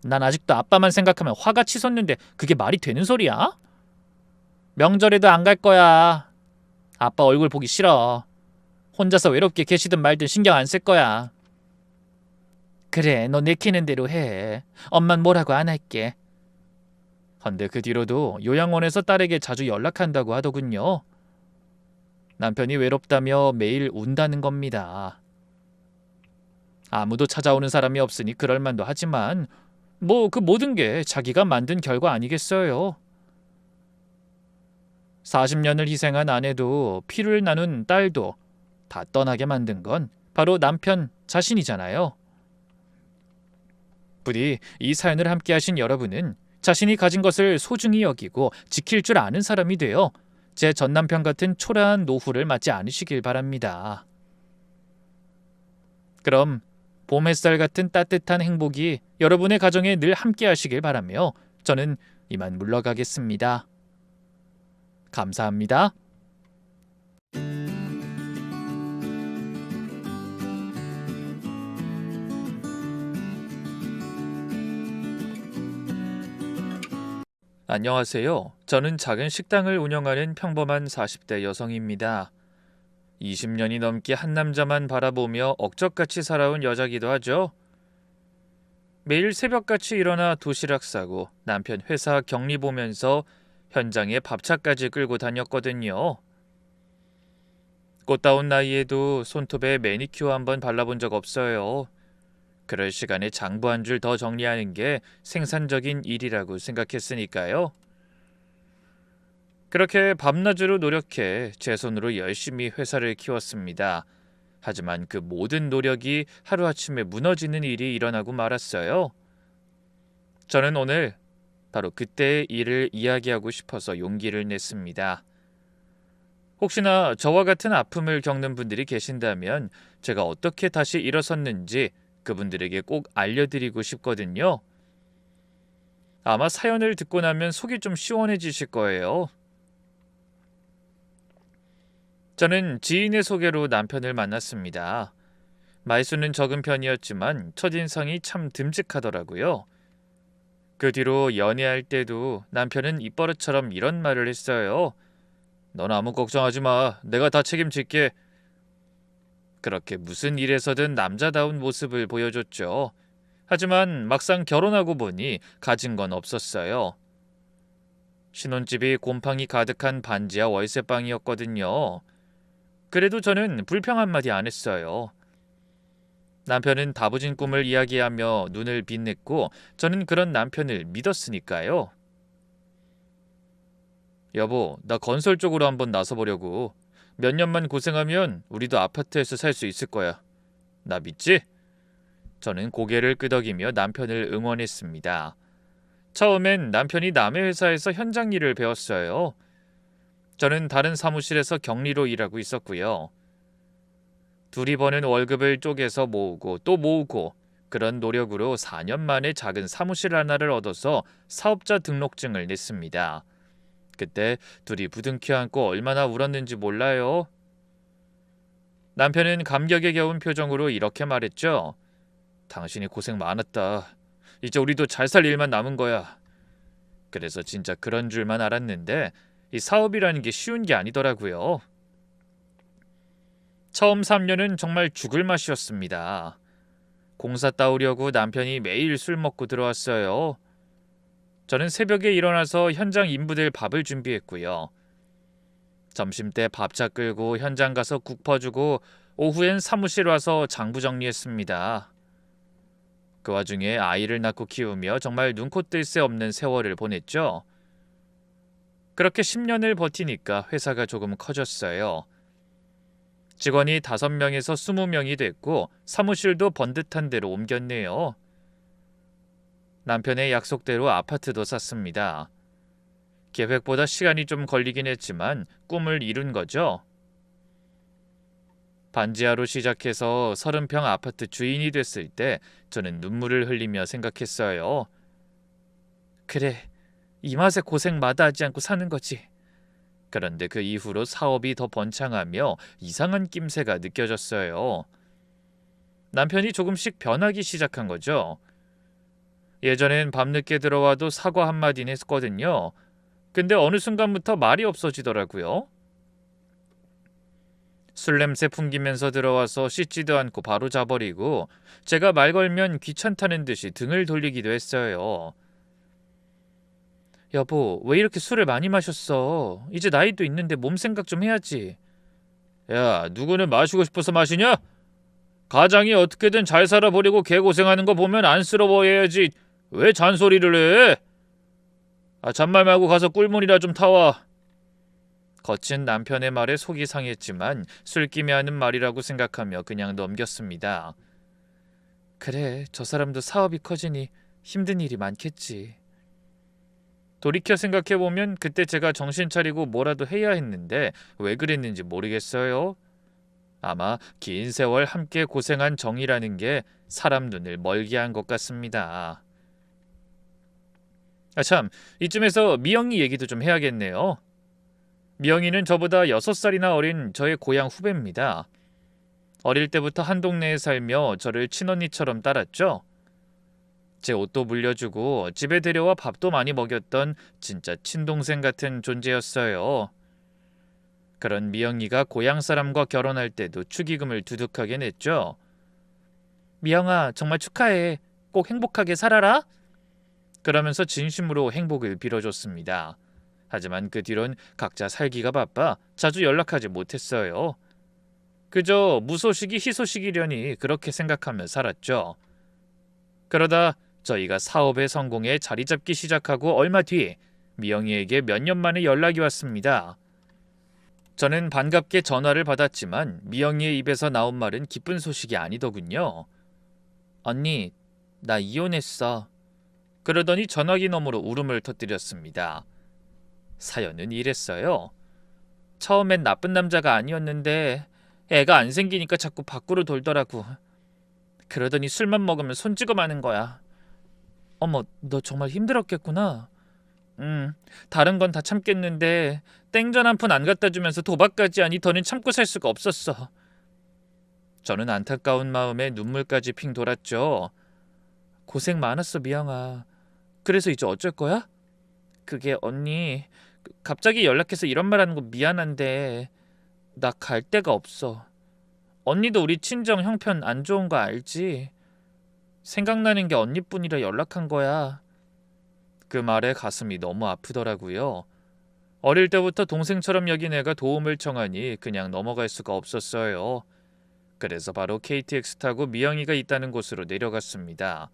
난 아직도 아빠만 생각하면 화가 치솟는데 그게 말이 되는 소리야? 명절에도 안 갈 거야. 아빠 얼굴 보기 싫어. 혼자서 외롭게 계시든 말든 신경 안 쓸 거야. 그래, 너 내키는 대로 해. 엄만 뭐라고 안 할게. 헌데 그 뒤로도 요양원에서 딸에게 자주 연락한다고 하더군요. 남편이 외롭다며 매일 운다는 겁니다. 아무도 찾아오는 사람이 없으니 그럴 만도 하지만 뭐 그 모든 게 자기가 만든 결과 아니겠어요. 40년을 희생한 아내도 피를 나눈 딸도 다 떠나게 만든 건 바로 남편 자신이잖아요. 부디 이 사연을 함께 하신 여러분은 자신이 가진 것을 소중히 여기고 지킬 줄 아는 사람이 되어 제 전남편 같은 초라한 노후를 맞지 않으시길 바랍니다. 그럼 봄 햇살 같은 따뜻한 행복이 여러분의 가정에 늘 함께 하시길 바라며 저는 이만 물러가겠습니다. 감사합니다. 안녕하세요. 저는 작은 식당을 운영하는 평범한 40대 여성입니다. 20년이 넘게 한 남자만 바라보며 억적같이 살아온 여자기도 하죠. 매일 새벽같이 일어나 도시락 싸고 남편 회사 격리 보면서 현장에 밥차까지 끌고 다녔거든요. 꽃다운 나이에도 손톱에 매니큐어 한번 발라본 적 없어요. 그럴 시간에 장부 한 줄 더 정리하는 게 생산적인 일이라고 생각했으니까요. 그렇게 밤낮으로 노력해 제 손으로 열심히 회사를 키웠습니다. 하지만 그 모든 노력이 하루아침에 무너지는 일이 일어나고 말았어요. 저는 오늘 바로 그때의 일을 이야기하고 싶어서 용기를 냈습니다. 혹시나 저와 같은 아픔을 겪는 분들이 계신다면 제가 어떻게 다시 일어섰는지 그분들에게 꼭 알려드리고 싶거든요. 아마 사연을 듣고 나면 속이 좀 시원해지실 거예요. 저는 지인의 소개로 남편을 만났습니다. 말수는 적은 편이었지만 첫인상이 참 듬직하더라고요. 그 뒤로 연애할 때도 남편은 입버릇처럼 이런 말을 했어요. 넌 아무 걱정하지 마. 내가 다 책임질게. 그렇게 무슨 일에서든 남자다운 모습을 보여줬죠. 하지만 막상 결혼하고 보니 가진 건 없었어요. 신혼집이 곰팡이 가득한 반지하 월세방이었거든요. 그래도 저는 불평 한마디 안 했어요. 남편은 다부진 꿈을 이야기하며 눈을 빛냈고 저는 그런 남편을 믿었으니까요. 여보, 나 건설 쪽으로 한번 나서보려고. 몇 년만 고생하면 우리도 아파트에서 살 수 있을 거야. 나 믿지? 저는 고개를 끄덕이며 남편을 응원했습니다. 처음엔 남편이 남의 회사에서 현장 일을 배웠어요. 저는 다른 사무실에서 격리로 일하고 있었고요. 둘이 버는 월급을 쪼개서 모으고 또 모으고 그런 노력으로 4년 만에 작은 사무실 하나를 얻어서 사업자 등록증을 냈습니다. 그때 둘이 부둥켜 안고 얼마나 울었는지 몰라요. 남편은 감격에 겨운 표정으로 이렇게 말했죠. 당신이 고생 많았다. 이제 우리도 잘 살 일만 남은 거야. 그래서 진짜 그런 줄만 알았는데 이 사업이라는 게 쉬운 게 아니더라고요. 처음 3년은 정말 죽을 맛이었습니다. 공사 따오려고 남편이 매일 술 먹고 들어왔어요. 저는 새벽에 일어나서 현장 인부들 밥을 준비했고요. 점심때 밥차 끌고 현장 가서 국 퍼주고 오후엔 사무실 와서 장부 정리했습니다. 그 와중에 아이를 낳고 키우며 정말 눈코 뜰 새 없는 세월을 보냈죠. 그렇게 10년을 버티니까 회사가 조금 커졌어요. 직원이 5명에서 20명이 됐고 사무실도 번듯한 데로 옮겼네요. 남편의 약속대로 아파트도 샀습니다. 계획보다 시간이 좀 걸리긴 했지만 꿈을 이룬 거죠. 반지하로 시작해서 30평 아파트 주인이 됐을 때 저는 눈물을 흘리며 생각했어요. 그래, 이 맛에 고생 마다하지 않고 사는 거지. 그런데 그 이후로 사업이 더 번창하며 이상한 낌새가 느껴졌어요. 남편이 조금씩 변하기 시작한 거죠. 예전엔 밤늦게 들어와도 사과 한마디는 했거든요. 근데 어느 순간부터 말이 없어지더라고요. 술 냄새 풍기면서 들어와서 씻지도 않고 바로 자버리고 제가 말 걸면 귀찮다는 듯이 등을 돌리기도 했어요. 여보, 왜 이렇게 술을 많이 마셨어? 이제 나이도 있는데 몸 생각 좀 해야지. 야, 누구는 마시고 싶어서 마시냐? 가장이 어떻게든 잘 살아보려고 개고생하는 거 보면 안쓰러워해야지. 왜 잔소리를 해? 잔말 말고 가서 꿀물이나 좀 타와. 거친 남편의 말에 속이 상했지만 술김에 하는 말이라고 생각하며 그냥 넘겼습니다. 그래, 저 사람도 사업이 커지니 힘든 일이 많겠지. 돌이켜 생각해보면 그때 제가 정신 차리고 뭐라도 해야 했는데 왜 그랬는지 모르겠어요. 아마 긴 세월 함께 고생한 정이라는 게 사람 눈을 멀게 한 것 같습니다. 참, 이쯤에서 미영이 얘기도 좀 해야겠네요. 미영이는 저보다 6살이나 어린 저의 고향 후배입니다. 어릴 때부터 한 동네에 살며 저를 친언니처럼 따랐죠. 제 옷도 물려주고 집에 데려와 밥도 많이 먹였던 진짜 친동생 같은 존재였어요. 그런 미영이가 고향 사람과 결혼할 때도 축의금을 두둑하게 냈죠. 미영아, 정말 축하해. 꼭 행복하게 살아라. 그러면서 진심으로 행복을 빌어줬습니다. 하지만 그 뒤론 각자 살기가 바빠 자주 연락하지 못했어요. 그저 무소식이 희소식이려니 그렇게 생각하며 살았죠. 그러다 저희가 사업에 성공해 자리 잡기 시작하고 얼마 뒤 미영이에게 몇 년 만에 연락이 왔습니다. 저는 반갑게 전화를 받았지만 미영이의 입에서 나온 말은 기쁜 소식이 아니더군요. 언니, 나 이혼했어. 그러더니 전화기 너머로 울음을 터뜨렸습니다. 사연은 이랬어요. 처음엔 나쁜 남자가 아니었는데 애가 안 생기니까 자꾸 밖으로 돌더라고. 그러더니 술만 먹으면 손찌검 하는 거야. 어머, 너 정말 힘들었겠구나. 다른 건 다 참겠는데 땡전 한 푼 안 갖다 주면서 도박까지 하니 더는 참고 살 수가 없었어. 저는 안타까운 마음에 눈물까지 핑 돌았죠. 고생 많았어, 미영아. 그래서 이제 어쩔 거야? 그게 언니, 갑자기 연락해서 이런 말 하는 거 미안한데 나 갈 데가 없어. 언니도 우리 친정 형편 안 좋은 거 알지? 생각나는 게 언니뿐이라 연락한 거야. 그 말에 가슴이 너무 아프더라고요. 어릴 때부터 동생처럼 여긴 애가 도움을 청하니 그냥 넘어갈 수가 없었어요. 그래서 바로 KTX 타고 미영이가 있다는 곳으로 내려갔습니다.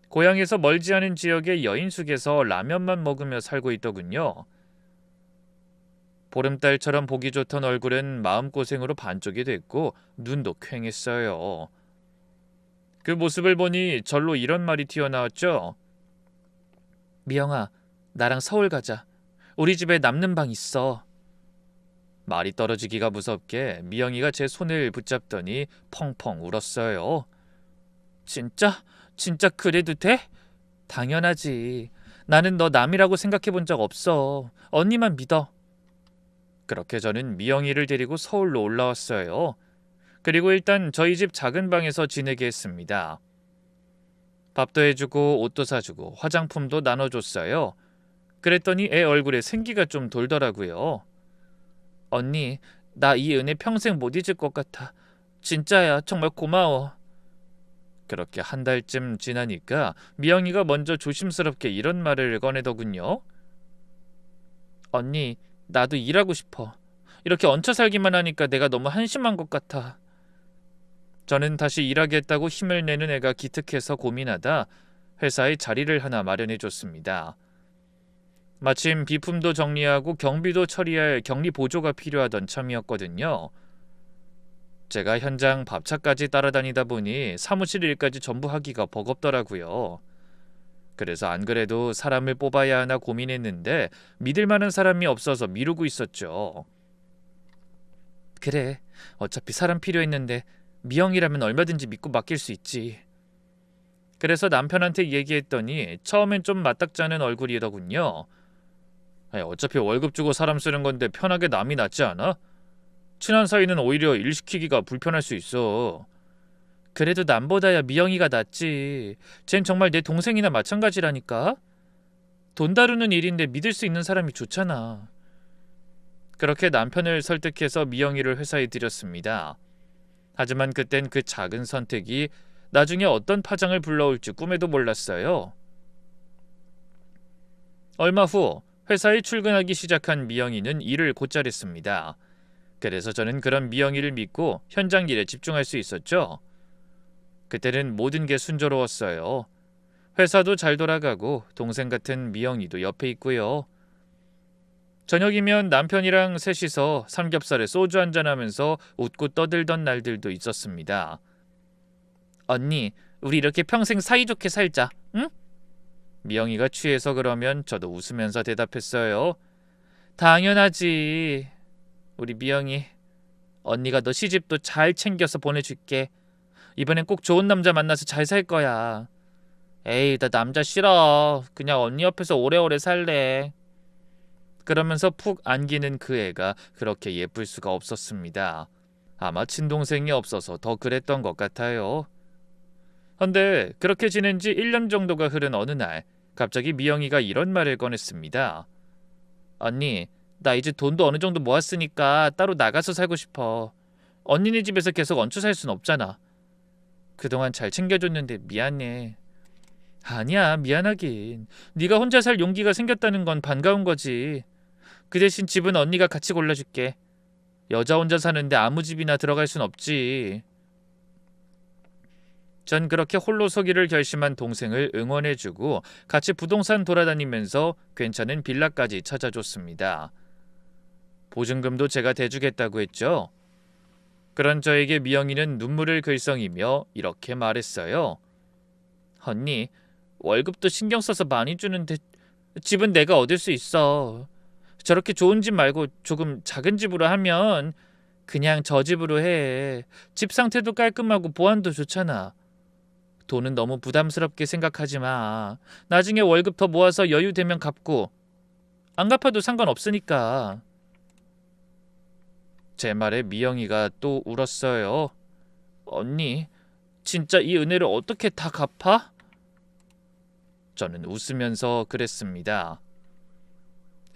고향에서 멀지 않은 지역의 여인숙에서 라면만 먹으며 살고 있더군요. 보름달처럼 보기 좋던 얼굴은 마음고생으로 반쪽이 됐고 눈도 퀭했어요. 그 모습을 보니 절로 이런 말이 튀어나왔죠. 미영아, 나랑 서울 가자. 우리 집에 남는 방 있어. 말이 떨어지기가 무섭게 미영이가 제 손을 붙잡더니 펑펑 울었어요. 진짜? 진짜 그래도 돼? 당연하지. 나는 너 남이라고 생각해 본 적 없어. 언니만 믿어. 그렇게 저는 미영이를 데리고 서울로 올라왔어요. 그리고 일단 저희 집 작은 방에서 지내게 했습니다. 밥도 해주고 옷도 사주고 화장품도 나눠줬어요. 그랬더니 애 얼굴에 생기가 좀 돌더라고요. 언니, 나 이 은혜 평생 못 잊을 것 같아. 진짜야, 정말 고마워. 그렇게 한 달쯤 지나니까 미영이가 먼저 조심스럽게 이런 말을 꺼내더군요. 언니, 나도 일하고 싶어. 이렇게 얹혀 살기만 하니까 내가 너무 한심한 것 같아. 저는 다시 일하겠다고 힘을 내는 애가 기특해서 고민하다 회사에 자리를 하나 마련해 줬습니다. 마침 비품도 정리하고 경비도 처리할 격리 보조가 필요하던 참이었거든요. 제가 현장 밥차까지 따라다니다 보니 사무실 일까지 전부 하기가 버겁더라고요. 그래서 안 그래도 사람을 뽑아야 하나 고민했는데 믿을 만한 사람이 없어서 미루고 있었죠. 그래, 어차피 사람 필요했는데 미영이라면 얼마든지 믿고 맡길 수 있지. 그래서 남편한테 얘기했더니 처음엔 좀 맞닥자는 얼굴이더군요. 어차피 월급 주고 사람 쓰는 건데 편하게 남이 낫지 않아? 친한 사이는 오히려 일 시키기가 불편할 수 있어. 그래도 남보다야 미영이가 낫지. 쟨 정말 내 동생이나 마찬가지라니까. 돈 다루는 일인데 믿을 수 있는 사람이 좋잖아. 그렇게 남편을 설득해서 미영이를 회사에 들였습니다. 하지만 그땐 그 작은 선택이 나중에 어떤 파장을 불러올지 꿈에도 몰랐어요. 얼마 후 회사에 출근하기 시작한 미영이는 일을 곧잘 했습니다. 그래서 저는 그런 미영이를 믿고 현장 일에 집중할 수 있었죠. 그때는 모든 게 순조로웠어요. 회사도 잘 돌아가고 동생 같은 미영이도 옆에 있고요. 저녁이면 남편이랑 셋이서 삼겹살에 소주 한잔하면서 웃고 떠들던 날들도 있었습니다. 언니, 우리 이렇게 평생 사이좋게 살자, 응? 미영이가 취해서 그러면 저도 웃으면서 대답했어요. 당연하지. 우리 미영이, 언니가 너 시집도 잘 챙겨서 보내줄게. 이번엔 꼭 좋은 남자 만나서 잘 살 거야. 에이, 나 남자 싫어. 그냥 언니 옆에서 오래오래 살래. 그러면서 푹 안기는 그 애가 그렇게 예쁠 수가 없었습니다. 아마 친동생이 없어서 더 그랬던 것 같아요. 헌데 그렇게 지낸 지 1년 정도가 흐른 어느 날 갑자기 미영이가 이런 말을 꺼냈습니다. 언니, 나 이제 돈도 어느 정도 모았으니까 따로 나가서 살고 싶어. 언니네 집에서 계속 얹혀 살 순 없잖아. 그동안 잘 챙겨줬는데 미안해. 아니야, 미안하긴. 네가 혼자 살 용기가 생겼다는 건 반가운 거지. 그 대신 집은 언니가 같이 골라줄게. 여자 혼자 사는데 아무 집이나 들어갈 순 없지. 전 그렇게 홀로 서기를 결심한 동생을 응원해주고 같이 부동산 돌아다니면서 괜찮은 빌라까지 찾아줬습니다. 보증금도 제가 대주겠다고 했죠. 그런 저에게 미영이는 눈물을 글썽이며 이렇게 말했어요. 언니, 월급도 신경 써서 많이 주는데 집은 내가 얻을 수 있어. 저렇게 좋은 집 말고 조금 작은 집으로 하면 그냥 저 집으로 해. 집 상태도 깔끔하고 보안도 좋잖아. 돈은 너무 부담스럽게 생각하지 마. 나중에 월급 더 모아서 여유 되면 갚고 안 갚아도 상관없으니까. 제 말에 미영이가 또 울었어요. 언니, 진짜 이 은혜를 어떻게 다 갚아? 저는 웃으면서 그랬습니다.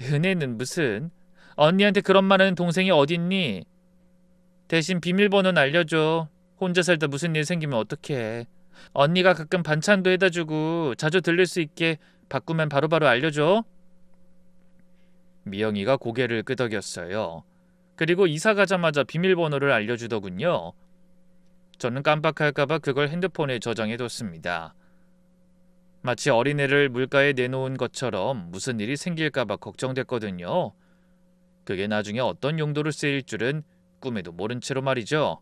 은혜는 무슨? 언니한테 그런 말하는 동생이 어딨니? 대신 비밀번호는 알려줘. 혼자 살다 무슨 일 생기면 어떡해. 언니가 가끔 반찬도 해다 주고 자주 들릴 수 있게 바꾸면 바로바로 알려줘. 미영이가 고개를 끄덕였어요. 그리고 이사 가자마자 비밀번호를 알려주더군요. 저는 깜빡할까봐 그걸 핸드폰에 저장해뒀습니다. 마치 어린애를 물가에 내놓은 것처럼 무슨 일이 생길까봐 걱정됐거든요. 그게 나중에 어떤 용도로 쓰일 줄은 꿈에도 모른 채로 말이죠.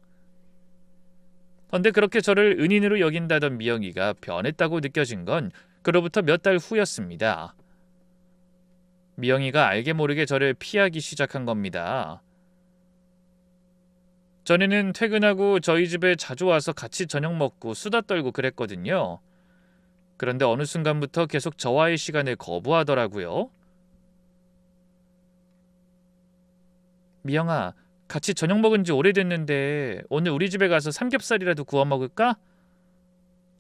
그런데 그렇게 저를 은인으로 여긴다던 미영이가 변했다고 느껴진 건 그로부터 몇 달 후였습니다. 미영이가 알게 모르게 저를 피하기 시작한 겁니다. 전에는 퇴근하고 저희 집에 자주 와서 같이 저녁 먹고 수다 떨고 그랬거든요. 그런데 어느 순간부터 계속 저와의 시간을 거부하더라고요. 미영아, 같이 저녁 먹은 지 오래됐는데 오늘 우리 집에 가서 삼겹살이라도 구워 먹을까?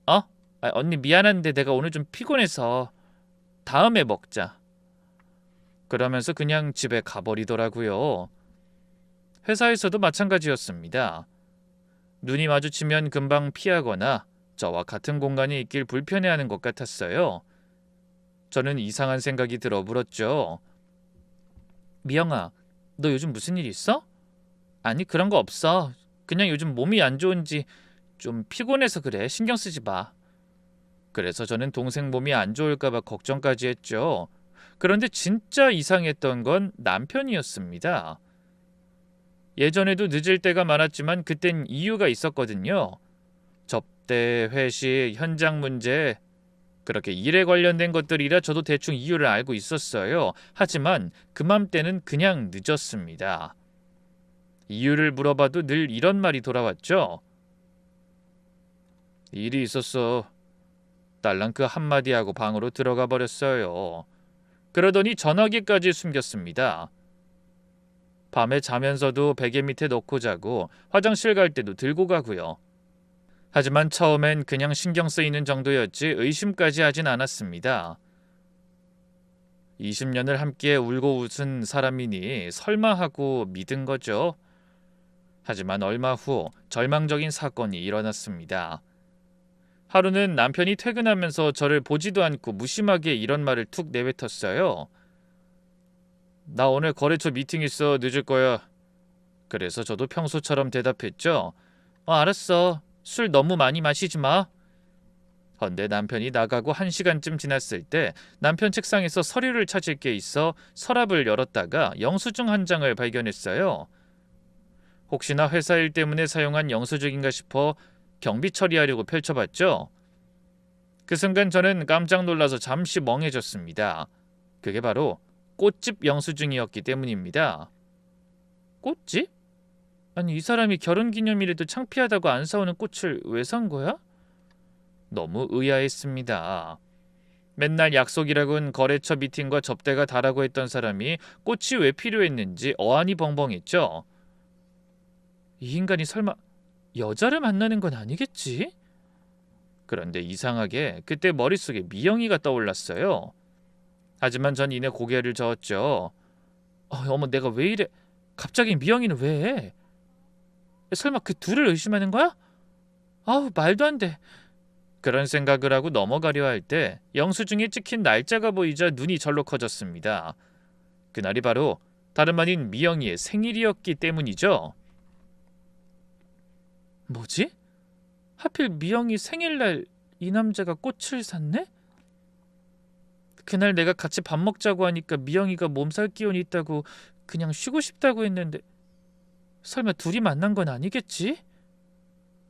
어? 언니 미안한데 내가 오늘 좀 피곤해서 다음에 먹자. 그러면서 그냥 집에 가버리더라고요. 회사에서도 마찬가지였습니다. 눈이 마주치면 금방 피하거나 저와 같은 공간에 있길 불편해하는 것 같았어요. 저는 이상한 생각이 들어 물었죠. 미영아, 너 요즘 무슨 일 있어? 아니, 그런 거 없어. 그냥 요즘 몸이 안 좋은지 좀 피곤해서 그래. 신경 쓰지 마. 그래서 저는 동생 몸이 안 좋을까봐 걱정까지 했죠. 그런데 진짜 이상했던 건 남편이었습니다. 예전에도 늦을 때가 많았지만 그땐 이유가 있었거든요. 접대, 회식, 현장 문제, 그렇게 일에 관련된 것들이라 저도 대충 이유를 알고 있었어요. 하지만 그맘때는 그냥 늦었습니다. 이유를 물어봐도 늘 이런 말이 돌아왔죠. 일이 있었어. 딸랑 그 한마디 하고 방으로 들어가 버렸어요. 그러더니 전화기까지 숨겼습니다. 밤에 자면서도 베개 밑에 넣고 자고 화장실 갈 때도 들고 가고요. 하지만 처음엔 그냥 신경 쓰이는 정도였지 의심까지 하진 않았습니다. 20년을 함께 울고 웃은 사람이니 설마 하고 믿은 거죠. 하지만 얼마 후 절망적인 사건이 일어났습니다. 하루는 남편이 퇴근하면서 저를 보지도 않고 무심하게 이런 말을 툭 내뱉었어요. 나 오늘 거래처 미팅 있어. 늦을 거야. 그래서 저도 평소처럼 대답했죠. 알았어. 술 너무 많이 마시지 마. 헌데 남편이 나가고 1시간쯤 지났을 때 남편 책상에서 서류를 찾을 게 있어 서랍을 열었다가 영수증 한 장을 발견했어요. 혹시나 회사 일 때문에 사용한 영수증인가 싶어 경비 처리하려고 펼쳐봤죠. 그 순간 저는 깜짝 놀라서 잠시 멍해졌습니다. 그게 바로 꽃집 영수증이었기 때문입니다. 꽃집? 아니, 이 사람이 결혼기념일에도 창피하다고 안 사오는 꽃을 왜 산 거야? 너무 의아했습니다. 맨날 약속이라곤 거래처 미팅과 접대가 다라고 했던 사람이 꽃이 왜 필요했는지 어안이 벙벙했죠. 이 인간이 설마 여자를 만나는 건 아니겠지? 그런데 이상하게 그때 머릿속에 미영이가 떠올랐어요. 하지만 전 이내 고개를 저었죠. 어머, 내가 왜 이래? 갑자기 미영이는 왜 해? 설마 그 둘을 의심하는 거야? 아우, 말도 안 돼. 그런 생각을 하고 넘어가려 할 때 영수증에 찍힌 날짜가 보이자 눈이 절로 커졌습니다. 그날이 바로 다름 아닌 미영이의 생일이었기 때문이죠. 뭐지? 하필 미영이 생일날 이 남자가 꽃을 샀네? 그날 내가 같이 밥 먹자고 하니까 미영이가 몸살 기운이 있다고 그냥 쉬고 싶다고 했는데 설마 둘이 만난 건 아니겠지?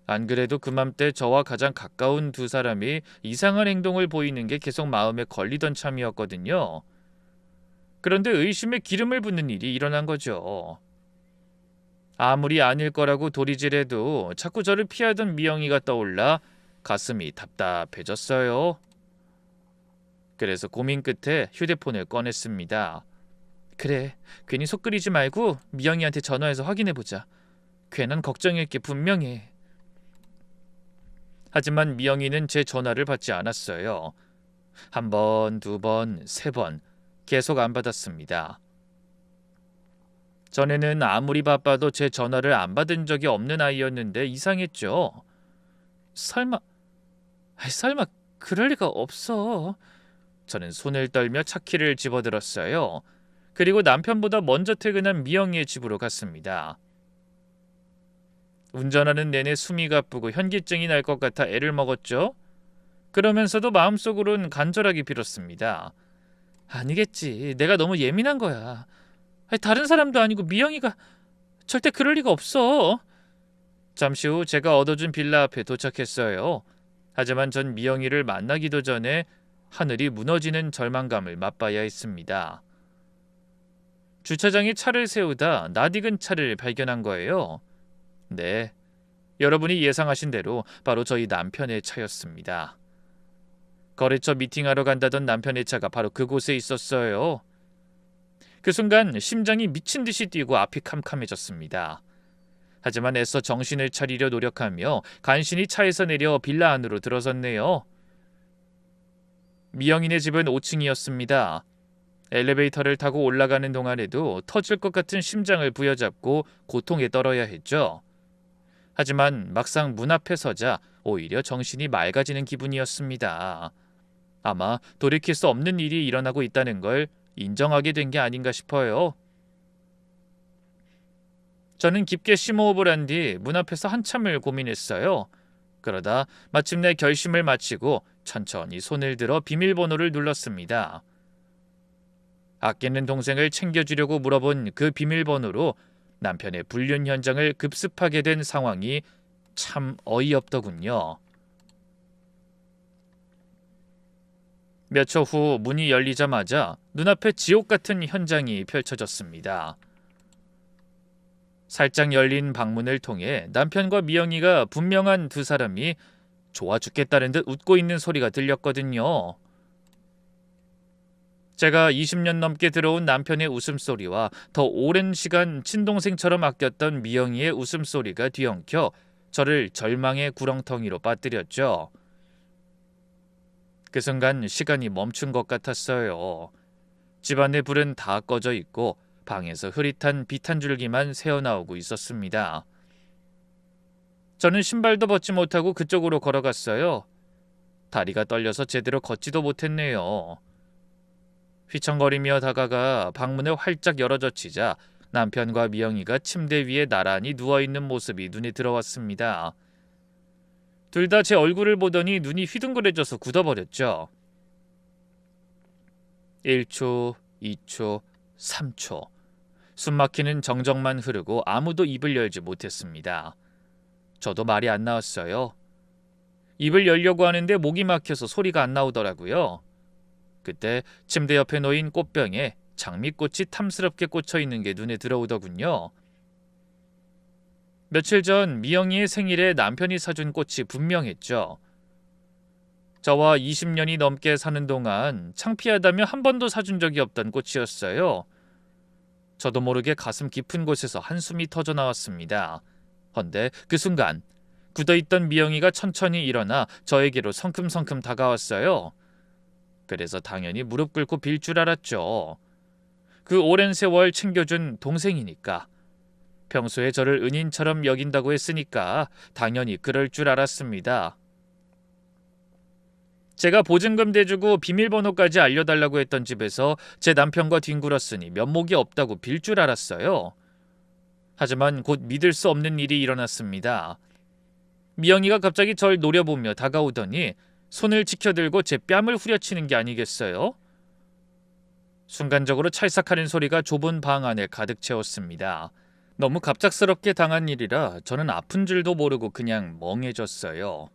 안 그래도 그맘때 저와 가장 가까운 두 사람이 이상한 행동을 보이는 게 계속 마음에 걸리던 참이었거든요. 그런데 의심에 기름을 붓는 일이 일어난 거죠. 아무리 아닐 거라고 도리질해도 자꾸 저를 피하던 미영이가 떠올라 가슴이 답답해졌어요. 그래서 고민 끝에 휴대폰을 꺼냈습니다. 그래, 괜히 속 끓이지 말고 미영이한테 전화해서 확인해보자. 괜한 걱정일 게 분명해. 하지만 미영이는 제 전화를 받지 않았어요. 한 번, 두 번, 세 번 계속 안 받았습니다. 전에는 아무리 바빠도 제 전화를 안 받은 적이 없는 아이였는데 이상했죠. 설마 그럴 리가 없어. 저는 손을 떨며 차키를 집어들었어요. 그리고 남편보다 먼저 퇴근한 미영이의 집으로 갔습니다. 운전하는 내내 숨이 가쁘고 현기증이 날 것 같아 애를 먹었죠. 그러면서도 마음속으론 간절하게 빌었습니다. 아니겠지. 내가 너무 예민한 거야. 다른 사람도 아니고 미영이가 절대 그럴 리가 없어. 잠시 후 제가 얻어준 빌라 앞에 도착했어요. 하지만 전 미영이를 만나기도 전에 하늘이 무너지는 절망감을 맛봐야 했습니다. 주차장에 차를 세우다 낯익은 차를 발견한 거예요. 네, 여러분이 예상하신 대로 바로 저희 남편의 차였습니다. 거래처 미팅하러 간다던 남편의 차가 바로 그곳에 있었어요. 그 순간 심장이 미친 듯이 뛰고 앞이 캄캄해졌습니다. 하지만 애써 정신을 차리려 노력하며 간신히 차에서 내려 빌라 안으로 들어섰네요. 미영이네 집은 5층이었습니다. 엘리베이터를 타고 올라가는 동안에도 터질 것 같은 심장을 부여잡고 고통에 떨어야 했죠. 하지만 막상 문 앞에 서자 오히려 정신이 맑아지는 기분이었습니다. 아마 돌이킬 수 없는 일이 일어나고 있다는 걸 인정하게 된 게 아닌가 싶어요. 저는 깊게 심호흡을 한 뒤 문 앞에서 한참을 고민했어요. 그러다 마침내 결심을 마치고 천천히 손을 들어 비밀번호를 눌렀습니다. 아끼는 동생을 챙겨주려고 물어본 그 비밀번호로 남편의 불륜 현장을 급습하게 된 상황이 참 어이없더군요. 몇 초 후 문이 열리자마자 눈앞에 지옥 같은 현장이 펼쳐졌습니다. 살짝 열린 방문을 통해 남편과 미영이가 분명한 두 사람이 좋아 죽겠다는 듯 웃고 있는 소리가 들렸거든요. 제가 20년 넘게 들어온 남편의 웃음소리와 더 오랜 시간 친동생처럼 아꼈던 미영이의 웃음소리가 뒤엉켜 저를 절망의 구렁텅이로 빠뜨렸죠. 그 순간 시간이 멈춘 것 같았어요. 집안의 불은 다 꺼져 있고 방에서 흐릿한 빛 한 줄기만 새어나오고 있었습니다. 저는 신발도 벗지 못하고 그쪽으로 걸어갔어요. 다리가 떨려서 제대로 걷지도 못했네요. 휘청거리며 다가가 방문을 활짝 열어젖히자 남편과 미영이가 침대 위에 나란히 누워있는 모습이 눈에 들어왔습니다. 둘 다 제 얼굴을 보더니 눈이 휘둥그레져서 굳어버렸죠. 1초, 2초, 3초. 숨막히는 정적만 흐르고 아무도 입을 열지 못했습니다. 저도 말이 안 나왔어요. 입을 열려고 하는데 목이 막혀서 소리가 안 나오더라고요. 그때 침대 옆에 놓인 꽃병에 장미꽃이 탐스럽게 꽂혀 있는 게 눈에 들어오더군요. 며칠 전 미영이의 생일에 남편이 사준 꽃이 분명했죠. 저와 20년이 넘게 사는 동안 창피하다며 한 번도 사준 적이 없던 꽃이었어요. 저도 모르게 가슴 깊은 곳에서 한숨이 터져 나왔습니다. 헌데 그 순간 굳어있던 미영이가 천천히 일어나 저에게로 성큼성큼 다가왔어요. 그래서 당연히 무릎 꿇고 빌 줄 알았죠. 그 오랜 세월 챙겨준 동생이니까. 평소에 저를 은인처럼 여긴다고 했으니까 당연히 그럴 줄 알았습니다. 제가 보증금 대주고 비밀번호까지 알려달라고 했던 집에서 제 남편과 뒹굴었으니 면목이 없다고 빌 줄 알았어요. 하지만 곧 믿을 수 없는 일이 일어났습니다. 미영이가 갑자기 절 노려보며 다가오더니 손을 지켜들고 제 뺨을 후려치는 게 아니겠어요? 순간적으로 찰싹하는 소리가 좁은 방 안에 가득 채웠습니다. 너무 갑작스럽게 당한 일이라 저는 아픈 줄도 모르고 그냥 멍해졌어요.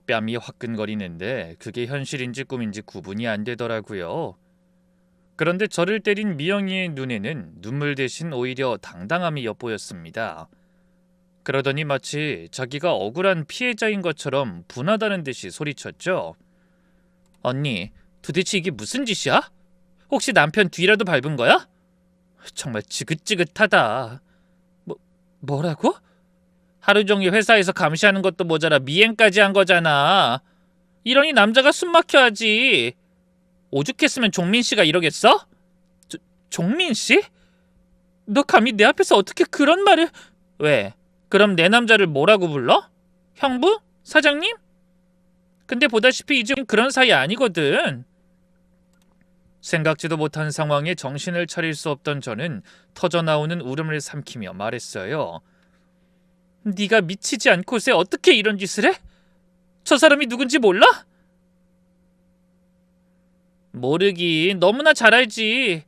뺨이 화끈거리는데 그게 현실인지 꿈인지 구분이 안 되더라고요. 그런데 저를 때린 미영이의 눈에는 눈물 대신 오히려 당당함이 엿보였습니다. 그러더니 마치 자기가 억울한 피해자인 것처럼 분하다는 듯이 소리쳤죠. 언니, 도대체 이게 무슨 짓이야? 혹시 남편 뒤라도 밟은 거야? 정말 지긋지긋하다. 뭐라고? 하루 종일 회사에서 감시하는 것도 모자라 미행까지 한 거잖아. 이러니 남자가 숨 막혀야지. 오죽했으면 종민 씨가 이러겠어? 종민 씨? 너 감히 내 앞에서 어떻게 그런 말을... 왜? 그럼 내 남자를 뭐라고 불러? 형부? 사장님? 근데 보다시피 이제 그런 사이 아니거든. 생각지도 못한 상황에 정신을 차릴 수 없던 저는 터져나오는 울음을 삼키며 말했어요. 네가 미치지 않고서 어떻게 이런 짓을 해? 저 사람이 누군지 몰라? 모르긴 너무나 잘 알지.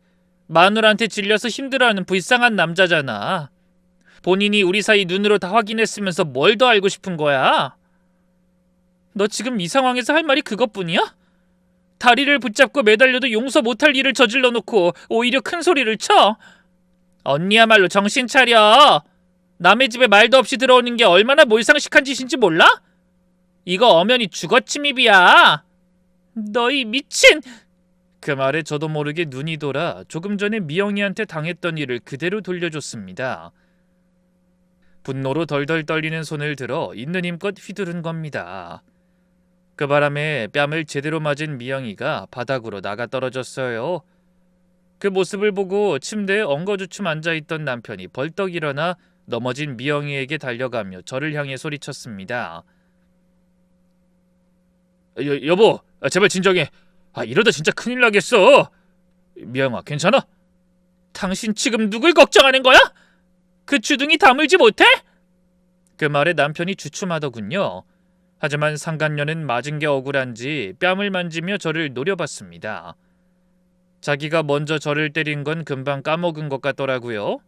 마누라한테 질려서 힘들어하는 불쌍한 남자잖아. 본인이 우리 사이 눈으로 다 확인했으면서 뭘 더 알고 싶은 거야? 너 지금 이 상황에서 할 말이 그것뿐이야? 다리를 붙잡고 매달려도 용서 못할 일을 저질러 놓고 오히려 큰 소리를 쳐? 언니야말로 정신 차려. 남의 집에 말도 없이 들어오는 게 얼마나 몰상식한 짓인지 몰라? 이거 엄연히 주거침입이야. 너희 미친... 그 말에 저도 모르게 눈이 돌아 조금 전에 미영이한테 당했던 일을 그대로 돌려줬습니다. 분노로 덜덜 떨리는 손을 들어 있는 힘껏 휘두른 겁니다. 그 바람에 뺨을 제대로 맞은 미영이가 바닥으로 나가 떨어졌어요. 그 모습을 보고 침대에 엉거주춤 앉아있던 남편이 벌떡 일어나 넘어진 미영이에게 달려가며 저를 향해 소리쳤습니다. 여보, 제발 진정해. 이러다 진짜 큰일 나겠어. 미영아, 괜찮아? 당신 지금 누굴 걱정하는 거야? 그 주둥이 다물지 못해? 그 말에 남편이 주춤하더군요. 하지만 상간녀는 맞은 게 억울한지 뺨을 만지며 저를 노려봤습니다. 자기가 먼저 저를 때린 건 금방 까먹은 것 같더라고요.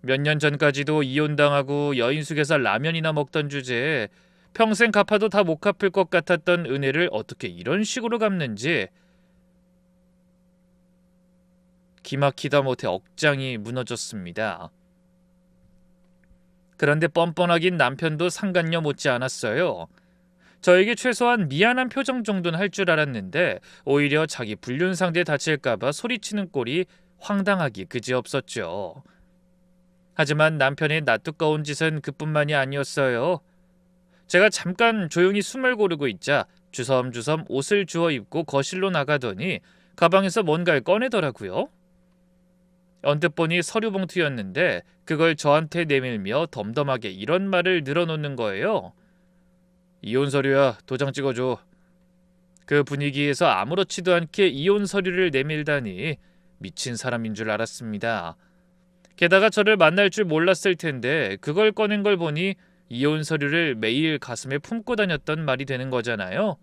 몇 년 전까지도 이혼당하고 여인숙에서 라면이나 먹던 주제에 평생 갚아도 다 못 갚을 것 같았던 은혜를 어떻게 이런 식으로 갚는지 기막히다 못해 억장이 무너졌습니다. 그런데 뻔뻔하긴 남편도 상간녀 못지 않았어요. 저에게 최소한 미안한 표정 정도는 할 줄 알았는데 오히려 자기 불륜 상대 다칠까봐 소리치는 꼴이 황당하기 그지없었죠. 하지만 남편의 낯두꺼운 짓은 그뿐만이 아니었어요. 제가 잠깐 조용히 숨을 고르고 있자 주섬주섬 옷을 주워 입고 거실로 나가더니 가방에서 뭔가를 꺼내더라고요. 언뜻 보니 서류 봉투였는데 그걸 저한테 내밀며 덤덤하게 이런 말을 늘어놓는 거예요. 이혼 서류야, 도장 찍어줘. 그 분위기에서 아무렇지도 않게 이혼 서류를 내밀다니 미친 사람인 줄 알았습니다. 게다가 저를 만날 줄 몰랐을 텐데 그걸 꺼낸 걸 보니 이혼 서류를 매일 가슴에 품고 다녔던 말이 되는 거잖아요.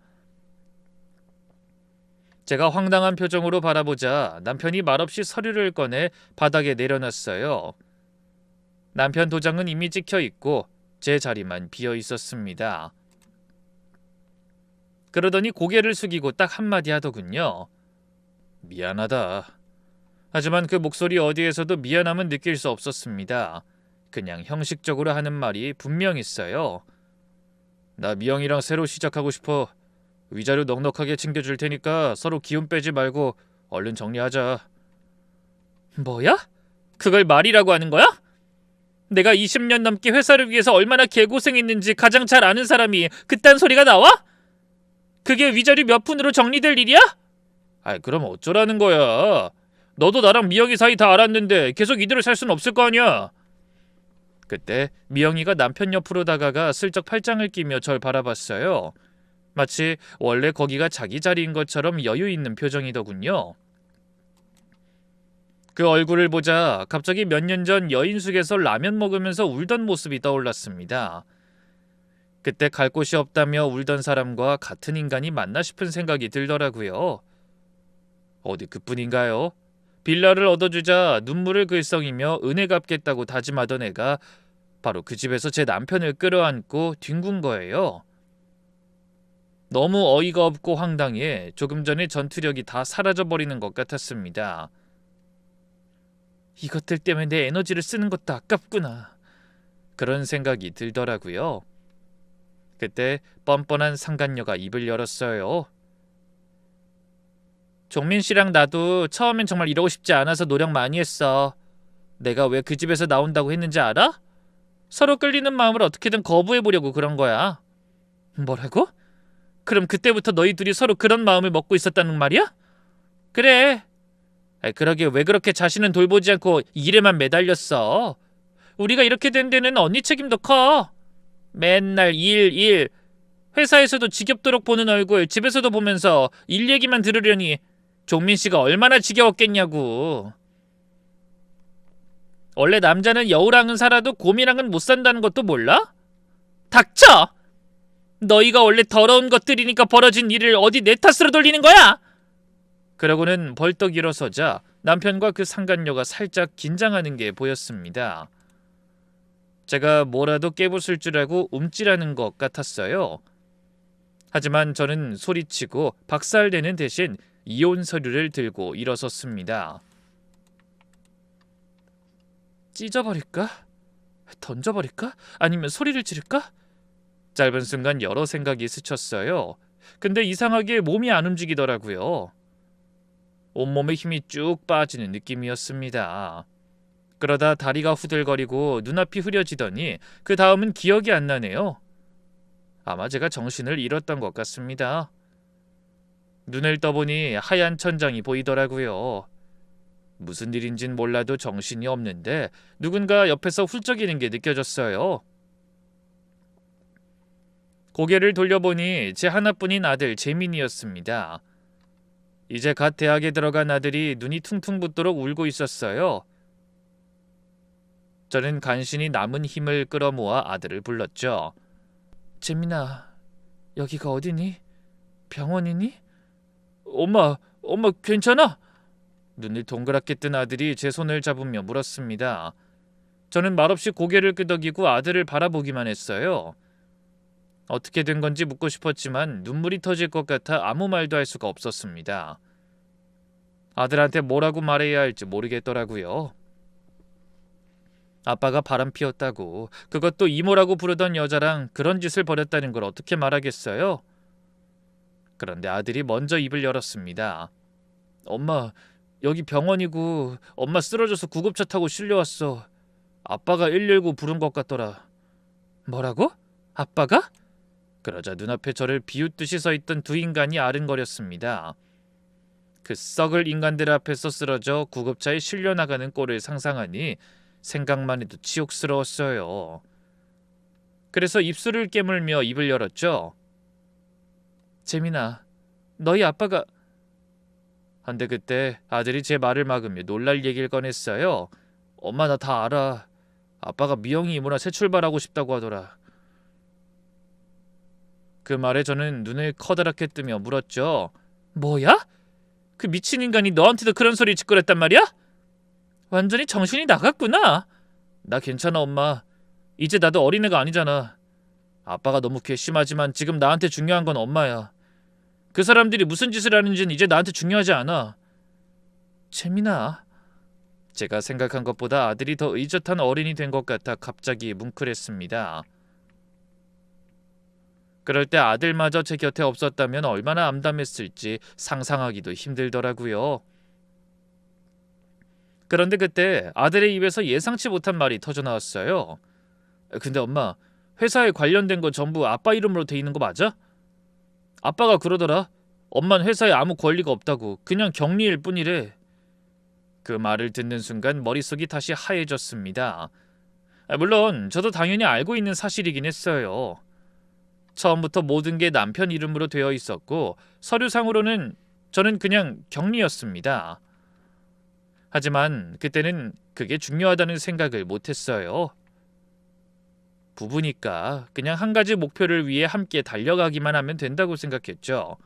제가 황당한 표정으로 바라보자 남편이 말없이 서류를 꺼내 바닥에 내려놨어요. 남편 도장은 이미 찍혀 있고 제 자리만 비어 있었습니다. 그러더니 고개를 숙이고 딱 한마디 하더군요. 미안하다. 하지만 그 목소리 어디에서도 미안함은 느낄 수 없었습니다. 그냥 형식적으로 하는 말이 분명했어요. 나 미영이랑 새로 시작하고 싶어. 위자료 넉넉하게 챙겨줄 테니까 서로 기운 빼지 말고 얼른 정리하자. 뭐야? 그걸 말이라고 하는 거야? 내가 20년 넘게 회사를 위해서 얼마나 개고생했는지 가장 잘 아는 사람이 그딴 소리가 나와? 그게 위자료 몇 푼으로 정리될 일이야? 아이, 그럼 어쩌라는 거야. 너도 나랑 미영이 사이 다 알았는데 계속 이대로 살 순 없을 거 아니야. 그때 미영이가 남편 옆으로 다가가 슬쩍 팔짱을 끼며 절 바라봤어요. 마치 원래 거기가 자기 자리인 것처럼 여유 있는 표정이더군요. 그 얼굴을 보자 갑자기 몇 년 전 여인숙에서 라면 먹으면서 울던 모습이 떠올랐습니다. 그때 갈 곳이 없다며 울던 사람과 같은 인간이 맞나 싶은 생각이 들더라고요. 어디 그뿐인가요? 빌라를 얻어주자 눈물을 글썽이며 은혜 갚겠다고 다짐하던 애가 바로 그 집에서 제 남편을 끌어안고 뒹군 거예요. 너무 어이가 없고 황당해 조금 전에 전투력이 다 사라져버리는 것 같았습니다. 이것들 때문에 내 에너지를 쓰는 것도 아깝구나. 그런 생각이 들더라고요. 그때 뻔뻔한 상간녀가 입을 열었어요. 종민 씨랑 나도 처음엔 정말 이러고 싶지 않아서 노력 많이 했어. 내가 왜 그 집에서 나온다고 했는지 알아? 서로 끌리는 마음을 어떻게든 거부해보려고 그런 거야. 뭐라고? 그럼 그때부터 너희 둘이 서로 그런 마음을 먹고 있었다는 말이야? 그래. 그러게 왜 그렇게 자신은 돌보지 않고 일에만 매달렸어? 우리가 이렇게 된 데는 언니 책임도 커. 맨날 일. 회사에서도 지겹도록 보는 얼굴 집에서도 보면서 일 얘기만 들으려니 종민 씨가 얼마나 지겨웠겠냐고. 원래 남자는 여우랑은 살아도 곰이랑은 못 산다는 것도 몰라? 닥쳐! 너희가 원래 더러운 것들이니까 벌어진 일을 어디 내 탓으로 돌리는 거야? 그러고는 벌떡 일어서자 남편과 그 상간녀가 살짝 긴장하는 게 보였습니다. 제가 뭐라도 깨부술 줄 알고 움찔하는 것 같았어요. 하지만 저는 소리치고 박살내는 대신 이혼 서류를 들고 일어섰습니다. 찢어버릴까? 던져버릴까? 아니면 소리를 지를까? 짧은 순간 여러 생각이 스쳤어요. 근데 이상하게 몸이 안 움직이더라고요. 온몸에 힘이 쭉 빠지는 느낌이었습니다. 그러다 다리가 후들거리고 눈앞이 흐려지더니 그 다음은 기억이 안 나네요. 아마 제가 정신을 잃었던 것 같습니다. 눈을 떠보니 하얀 천장이 보이더라고요. 무슨 일인진 몰라도 정신이 없는데 누군가 옆에서 훌쩍이는 게 느껴졌어요. 고개를 돌려보니 제 하나뿐인 아들 재민이었습니다. 이제 갓 대학에 들어간 아들이 눈이 퉁퉁 붓도록 울고 있었어요. 저는 간신히 남은 힘을 끌어모아 아들을 불렀죠. 재민아, 여기가 어디니? 병원이니? 엄마 괜찮아? 눈을 동그랗게 뜬 아들이 제 손을 잡으며 물었습니다. 저는 말없이 고개를 끄덕이고 아들을 바라보기만 했어요. 어떻게 된 건지 묻고 싶었지만 눈물이 터질 것 같아 아무 말도 할 수가 없었습니다. 아들한테 뭐라고 말해야 할지 모르겠더라고요. 아빠가 바람 피웠다고, 그것도 이모라고 부르던 여자랑 그런 짓을 벌였다는 걸 어떻게 말하겠어요? 그런데 아들이 먼저 입을 열었습니다. 엄마, 여기 병원이고 엄마 쓰러져서 구급차 타고 실려왔어. 아빠가 119 부른 것 같더라. 뭐라고? 아빠가? 그러자 눈앞에 저를 비웃듯이 서있던 두 인간이 아른거렸습니다. 그 썩을 인간들 앞에서 쓰러져 구급차에 실려나가는 꼴을 상상하니 생각만 해도 치욕스러웠어요. 그래서 입술을 깨물며 입을 열었죠. 재민아, 너희 아빠가... 한데 그때 아들이 제 말을 막으며 놀랄 얘기를 꺼냈어요. 엄마, 나 다 알아. 아빠가 미영이 이모랑 새 출발하고 싶다고 하더라. 그 말에 저는 눈을 커다랗게 뜨며 물었죠. 뭐야? 그 미친 인간이 너한테도 그런 소리 짓거렸단 말이야? 완전히 정신이 나갔구나. 나 괜찮아, 엄마. 이제 나도 어린애가 아니잖아. 아빠가 너무 괘씸하지만 지금 나한테 중요한 건 엄마야. 그 사람들이 무슨 짓을 하는지는 이제 나한테 중요하지 않아. 재민아. 제가 생각한 것보다 아들이 더 의젓한 어린이 된 것 같아 갑자기 뭉클했습니다. 그럴 때 아들마저 제 곁에 없었다면 얼마나 암담했을지 상상하기도 힘들더라고요. 그런데 그때 아들의 입에서 예상치 못한 말이 터져 나왔어요. 근데 엄마, 회사에 관련된 거 전부 아빠 이름으로 돼 있는 거 맞아? 아빠가 그러더라. 엄만 회사에 아무 권리가 없다고. 그냥 격리일 뿐이래. 그 말을 듣는 순간 머릿속이 다시 하얘졌습니다. 물론 저도 당연히 알고 있는 사실이긴 했어요. 처음부터 모든 게 남편 이름으로 되어 있었고 서류상으로는 저는 그냥 격리였습니다. 하지만 그때는 그게 중요하다는 생각을 못했어요. 부부니까 그냥 한 가지 목표를 위해 함께 달려가기만 하면 된다고 생각했죠.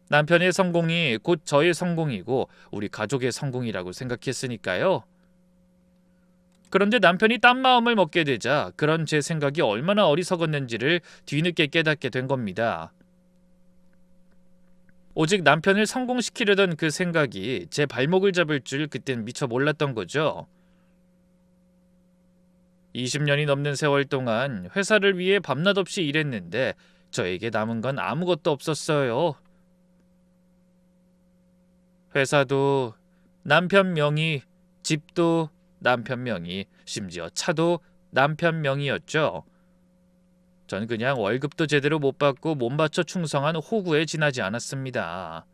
남편의 성공이 곧 저의 성공이고 우리 가족의 성공이라고 생각했으니까요. 그런데 남편이 딴 마음을 먹게 되자 그런 제 생각이 얼마나 어리석었는지를 뒤늦게 깨닫게 된 겁니다. 오직 남편을 성공시키려던 그 생각이 제 발목을 잡을 줄 그땐 미처 몰랐던 거죠. 20년이 넘는 세월 동안 회사를 위해 밤낮 없이 일했는데 저에게 남은 건 아무것도 없었어요. 회사도 남편 명의, 집도 남편 명의, 심지어 차도 남편 명의였죠. 전 그냥 월급도 제대로 못 받고 몸바쳐 충성한 호구에 지나지 않았습니다.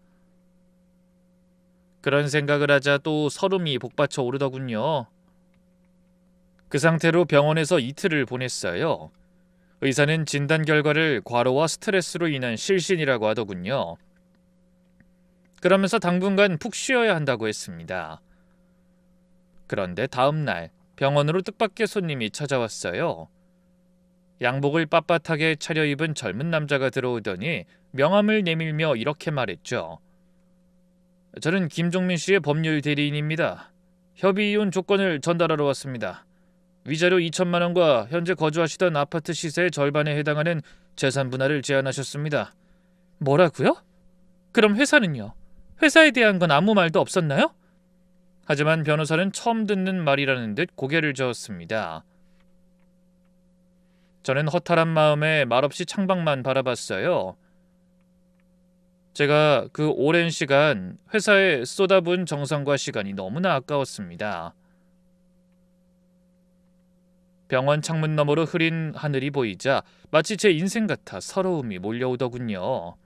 그런 생각을 하자 또 서름이 복받쳐 오르더군요. 그 상태로 병원에서 이틀을 보냈어요. 의사는 진단 결과를 과로와 스트레스로 인한 실신이라고 하더군요. 그러면서 당분간 푹 쉬어야 한다고 했습니다. 그런데 다음 날 병원으로 뜻밖의 손님이 찾아왔어요. 양복을 빳빳하게 차려입은 젊은 남자가 들어오더니 명함을 내밀며 이렇게 말했죠. 저는 김종민 씨의 법률 대리인입니다. 협의 이혼 조건을 전달하러 왔습니다. 위자료 2천만 원과 현재 거주하시던 아파트 시세의 절반에 해당하는 재산 분할을 제안하셨습니다. 뭐라고요? 그럼 회사는요? 회사에 대한 건 아무 말도 없었나요? 하지만 변호사는 처음 듣는 말이라는 듯 고개를 저었습니다. 저는 허탈한 마음에 말없이 창밖만 바라봤어요. 제가 그 오랜 시간 회사에 쏟아부은 정성과 시간이 너무나 아까웠습니다. 병원 창문 너머로 흐린 하늘이 보이자 마치 제 인생 같아 서러움이 몰려오더군요.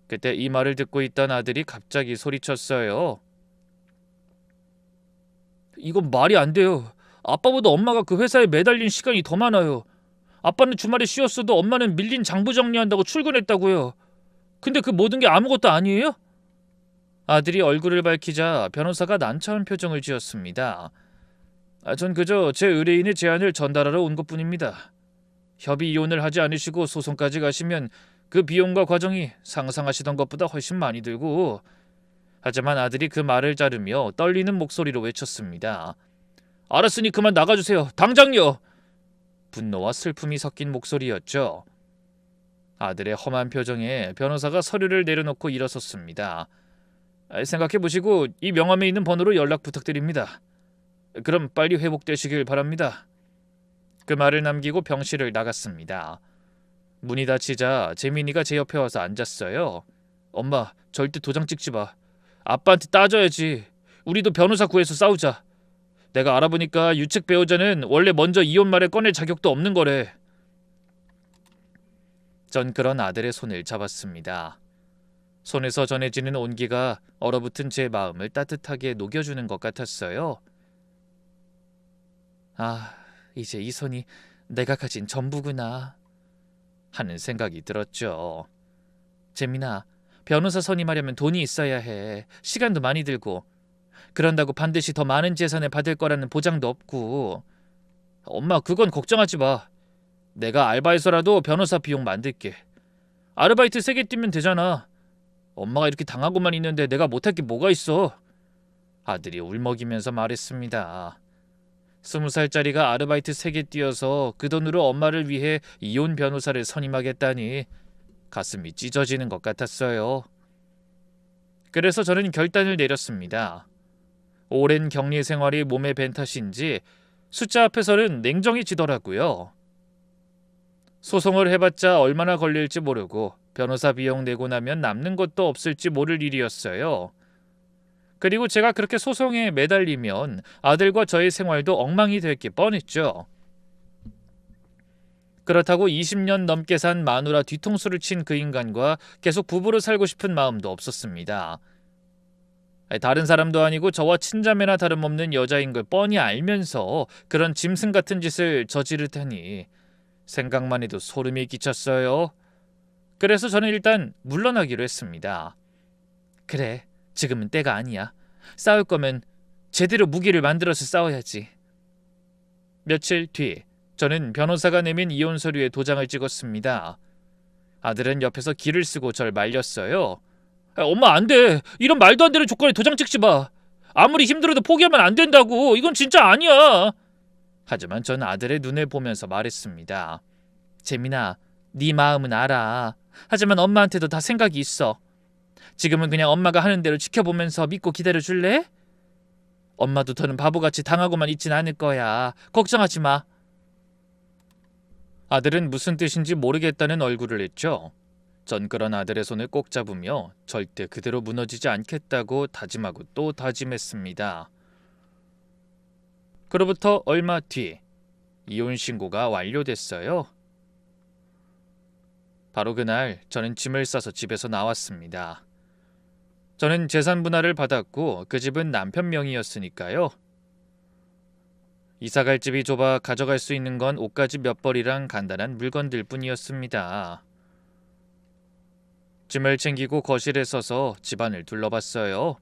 그때 이 말을 듣고 있던 아들이 갑자기 소리쳤어요. 이건 말이 안 돼요. 아빠보다 엄마가 그 회사에 매달린 시간이 더 많아요. 아빠는 주말에 쉬었어도 엄마는 밀린 장부 정리한다고 출근했다고요. 근데 그 모든 게 아무것도 아니에요? 아들이 얼굴을 밝히자 변호사가 난처한 표정을 지었습니다. 전 그저 제 의뢰인의 제안을 전달하러 온 것뿐입니다. 협의 이혼을 하지 않으시고 소송까지 가시면 그 비용과 과정이 상상하시던 것보다 훨씬 많이 들고. 하지만 아들이 그 말을 자르며 떨리는 목소리로 외쳤습니다. 알았으니 그만 나가주세요. 당장요. 분노와 슬픔이 섞인 목소리였죠. 아들의 험한 표정에 변호사가 서류를 내려놓고 일어섰습니다. 생각해보시고 이 명함에 있는 번호로 연락 부탁드립니다. 그럼 빨리 회복되시길 바랍니다. 그 말을 남기고 병실을 나갔습니다. 문이 닫히자 재민이가 제 옆에 와서 앉았어요. 엄마, 절대 도장 찍지 마. 아빠한테 따져야지. 우리도 변호사 구해서 싸우자. 내가 알아보니까 유책 배우자는 원래 먼저 이혼 말에 꺼낼 자격도 없는 거래. 전 그런 아들의 손을 잡았습니다. 손에서 전해지는 온기가 얼어붙은 제 마음을 따뜻하게 녹여주는 것 같았어요. 이제 이 손이 내가 가진 전부구나 하는 생각이 들었죠. 재민아, 변호사 선임하려면 돈이 있어야 해. 시간도 많이 들고. 그런다고 반드시 더 많은 재산을 받을 거라는 보장도 없고. 엄마, 그건 걱정하지 마. 내가 알바해서라도 변호사 비용 만들게. 아르바이트 3개 뛰면 되잖아. 엄마가 이렇게 당하고만 있는데 내가 못할 게 뭐가 있어. 아들이 울먹이면서 말했습니다. 20살짜리가 아르바이트 3개 뛰어서 그 돈으로 엄마를 위해 이혼 변호사를 선임하겠다니 가슴이 찢어지는 것 같았어요. 그래서 저는 결단을 내렸습니다. 오랜 격리 생활이 몸에 밴 탓인지 숫자 앞에서는 냉정해지더라고요. 소송을 해봤자 얼마나 걸릴지 모르고 변호사 비용 내고 나면 남는 것도 없을지 모를 일이었어요. 그리고 제가 그렇게 소송에 매달리면 아들과 저의 생활도 엉망이 될 게 뻔했죠. 그렇다고 20년 넘게 산 마누라 뒤통수를 친 그 인간과 계속 부부로 살고 싶은 마음도 없었습니다. 다른 사람도 아니고 저와 친자매나 다름없는 여자인 걸 뻔히 알면서 그런 짐승 같은 짓을 저지르다니 생각만 해도 소름이 끼쳤어요. 그래서 저는 일단 물러나기로 했습니다. 그래, 지금은 때가 아니야. 싸울 거면 제대로 무기를 만들어서 싸워야지. 며칠 뒤 저는 변호사가 내민 이혼 서류에 도장을 찍었습니다. 아들은 옆에서 기를 쓰고 절 말렸어요. 엄마 안 돼. 이런 말도 안 되는 조건에 도장 찍지 마. 아무리 힘들어도 포기하면 안 된다고. 이건 진짜 아니야. 하지만 전 아들의 눈을 보면서 말했습니다. 재민아, 네 마음은 알아. 하지만 엄마한테도 다 생각이 있어. 지금은 그냥 엄마가 하는 대로 지켜보면서 믿고 기다려줄래? 엄마도 더는 바보같이 당하고만 있진 않을 거야. 걱정하지 마. 아들은 무슨 뜻인지 모르겠다는 얼굴을 했죠. 전 그런 아들의 손을 꼭 잡으며 절대 그대로 무너지지 않겠다고 다짐하고 또 다짐했습니다. 그로부터 얼마 뒤 이혼 신고가 완료됐어요. 바로 그날 저는 짐을 싸서 집에서 나왔습니다. 저는 재산 분할을 받았고 그 집은 남편 명의였으니까요. 이사갈 집이 좁아 가져갈 수 있는 건 옷가지 몇 벌이랑 간단한 물건들 뿐이었습니다. 짐을 챙기고 거실에 서서 집안을 둘러봤어요.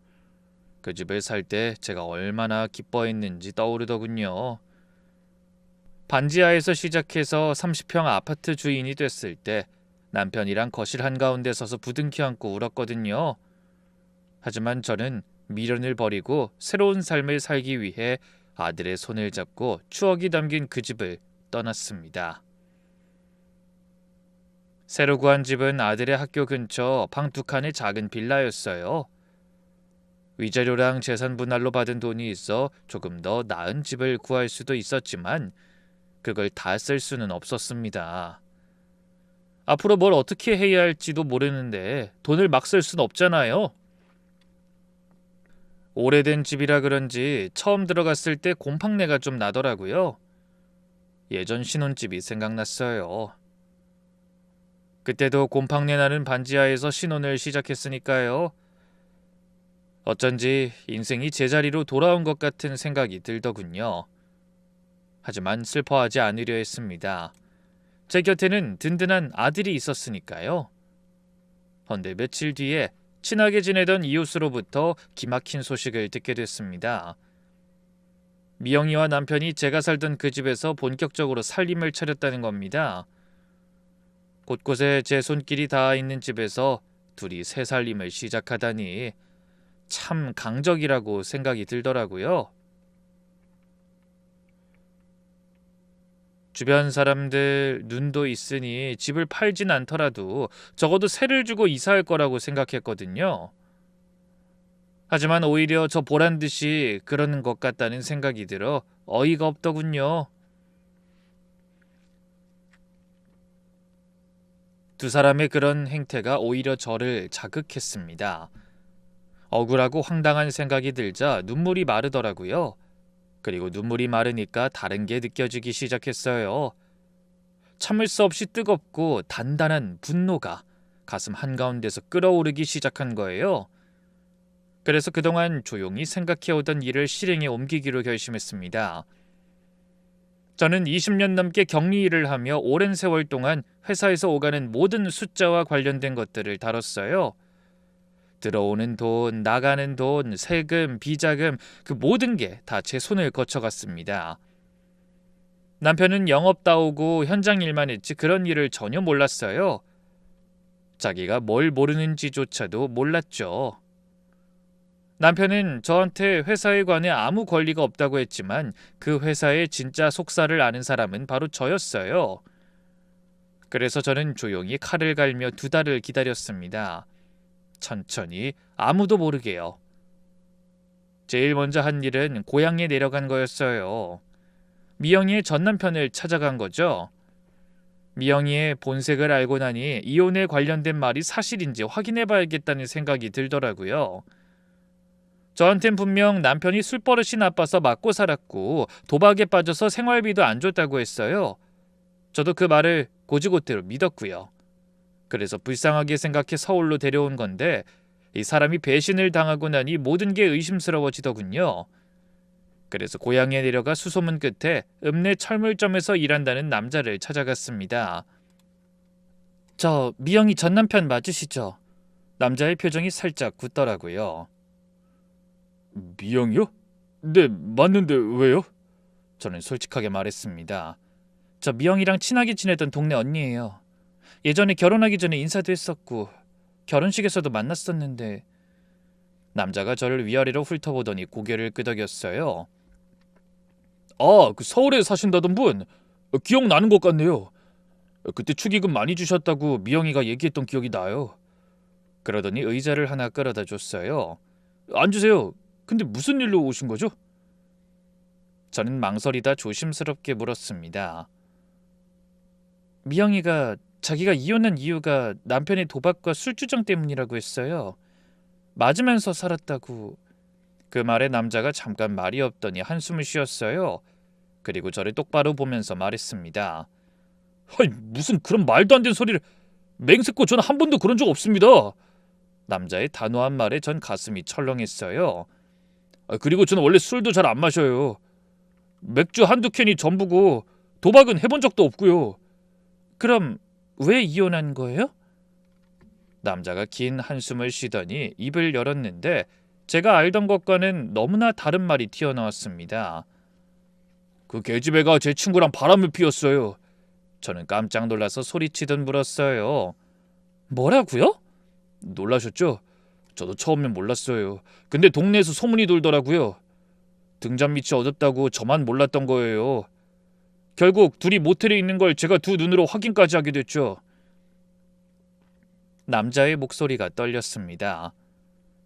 그 집을 살 때 제가 얼마나 기뻐했는지 떠오르더군요. 반지하에서 시작해서 30평 아파트 주인이 됐을 때 남편이랑 거실 한가운데 서서 부둥켜 안고 울었거든요. 하지만 저는 미련을 버리고 새로운 삶을 살기 위해 아들의 손을 잡고 추억이 담긴 그 집을 떠났습니다. 새로 구한 집은 아들의 학교 근처 방 2칸의 작은 빌라였어요. 위자료랑 재산 분할로 받은 돈이 있어 조금 더 나은 집을 구할 수도 있었지만 그걸 다 쓸 수는 없었습니다. 앞으로 뭘 어떻게 해야 할지도 모르는데 돈을 막 쓸 수는 없잖아요. 오래된 집이라 그런지 처음 들어갔을 때 곰팡내가 좀 나더라고요. 예전 신혼집이 생각났어요. 그때도 곰팡내 나는 반지하에서 신혼을 시작했으니까요. 어쩐지 인생이 제자리로 돌아온 것 같은 생각이 들더군요. 하지만 슬퍼하지 않으려 했습니다. 제 곁에는 든든한 아들이 있었으니까요. 헌데 며칠 뒤에 친하게 지내던 이웃으로부터 기막힌 소식을 듣게 됐습니다. 미영이와 남편이 제가 살던 그 집에서 본격적으로 살림을 차렸다는 겁니다. 곳곳에 제 손길이 닿아 있는 집에서 둘이 새 살림을 시작하다니 참 강적이라고 생각이 들더라고요. 주변 사람들 눈도 있으니 집을 팔진 않더라도 적어도 세를 주고 이사할 거라고 생각했거든요. 하지만 오히려 저 보란 듯이 그러는 것 같다는 생각이 들어 어이가 없더군요. 두 사람의 그런 행태가 오히려 저를 자극했습니다. 억울하고 황당한 생각이 들자 눈물이 마르더라고요. 그리고 눈물이 마르니까 다른 게 느껴지기 시작했어요. 참을 수 없이 뜨겁고 단단한 분노가 가슴 한가운데서 끓어오르기 시작한 거예요. 그래서 그동안 조용히 생각해오던 일을 실행에 옮기기로 결심했습니다. 저는 20년 넘게 격리 일을 하며 오랜 세월 동안 회사에서 오가는 모든 숫자와 관련된 것들을 다뤘어요. 들어오는 돈, 나가는 돈, 세금, 비자금 그 모든 게 다 제 손을 거쳐갔습니다. 남편은 영업 따오고 현장 일만 했지 그런 일을 전혀 몰랐어요. 자기가 뭘 모르는지조차도 몰랐죠. 남편은 저한테 회사에 관해 아무 권리가 없다고 했지만 그 회사의 진짜 속살을 아는 사람은 바로 저였어요. 그래서 저는 조용히 칼을 갈며 2달을 기다렸습니다. 천천히 아무도 모르게요. 제일 먼저 한 일은 고향에 내려간 거였어요. 미영이의 전 남편을 찾아간 거죠. 미영이의 본색을 알고 나니 이혼에 관련된 말이 사실인지 확인해봐야겠다는 생각이 들더라고요. 저한텐 분명 남편이 술버릇이 나빠서 맞고 살았고 도박에 빠져서 생활비도 안 줬다고 했어요. 저도 그 말을 곧이곧대로 믿었고요. 그래서 불쌍하게 생각해 서울로 데려온 건데 이 사람이 배신을 당하고 나니 모든 게 의심스러워지더군요. 그래서 고향에 내려가 수소문 끝에 읍내 철물점에서 일한다는 남자를 찾아갔습니다. 저 미영이 전 남편 맞으시죠? 남자의 표정이 살짝 굳더라고요. 미영이요? 네, 맞는데 왜요? 저는 솔직하게 말했습니다. 저 미영이랑 친하게 지내던 동네 언니예요. 예전에 결혼하기 전에 인사도 했었고 결혼식에서도 만났었는데. 남자가 저를 위아래로 훑어보더니 고개를 끄덕였어요. 아, 그 서울에 사신다던 분? 기억나는 것 같네요. 그때 축의금 많이 주셨다고 미영이가 얘기했던 기억이 나요. 그러더니 의자를 하나 끌어다 줬어요. 앉으세요. 근데 무슨 일로 오신 거죠? 저는 망설이다 조심스럽게 물었습니다. 미영이가 자기가 이혼한 이유가 남편의 도박과 술주정 때문이라고 했어요. 맞으면서 살았다고. 그 말에 남자가 잠깐 말이 없더니 한숨을 쉬었어요. 그리고 저를 똑바로 보면서 말했습니다. 아니, 무슨 그런 말도 안 되는 소리를. 맹세코 저는 한 번도 그런 적 없습니다. 남자의 단호한 말에 전 가슴이 철렁했어요. 그리고 저는 원래 술도 잘 안 마셔요. 맥주 한두 캔이 전부고 도박은 해본 적도 없고요. 그럼 왜 이혼한 거예요? 남자가 긴 한숨을 쉬더니 입을 열었는데 제가 알던 것과는 너무나 다른 말이 튀어나왔습니다. 그 계집애가 제 친구랑 바람을 피웠어요. 저는 깜짝 놀라서 소리치듯 물었어요. 뭐라고요? 놀라셨죠? 저도 처음엔 몰랐어요. 근데 동네에서 소문이 돌더라고요. 등잔 밑이 어둡다고 저만 몰랐던 거예요. 결국 둘이 모텔에 있는 걸 제가 두 눈으로 확인까지 하게 됐죠. 남자의 목소리가 떨렸습니다.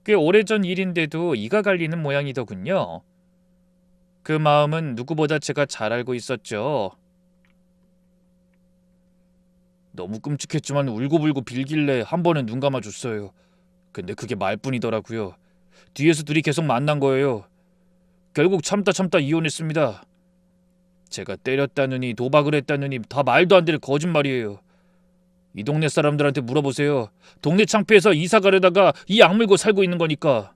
꽤 오래전 일인데도 이가 갈리는 모양이더군요. 그 마음은 누구보다 제가 잘 알고 있었죠. 너무 끔찍했지만 울고불고 빌길래 한 번은 눈 감아줬어요. 근데 그게 말뿐이더라고요. 뒤에서 둘이 계속 만난 거예요. 결국 참다 이혼했습니다. 제가 때렸다느니 도박을 했다느니 다 말도 안 되는 거짓말이에요. 이 동네 사람들한테 물어보세요. 동네 창피해서 이사 가려다가 이 악물고 살고 있는 거니까.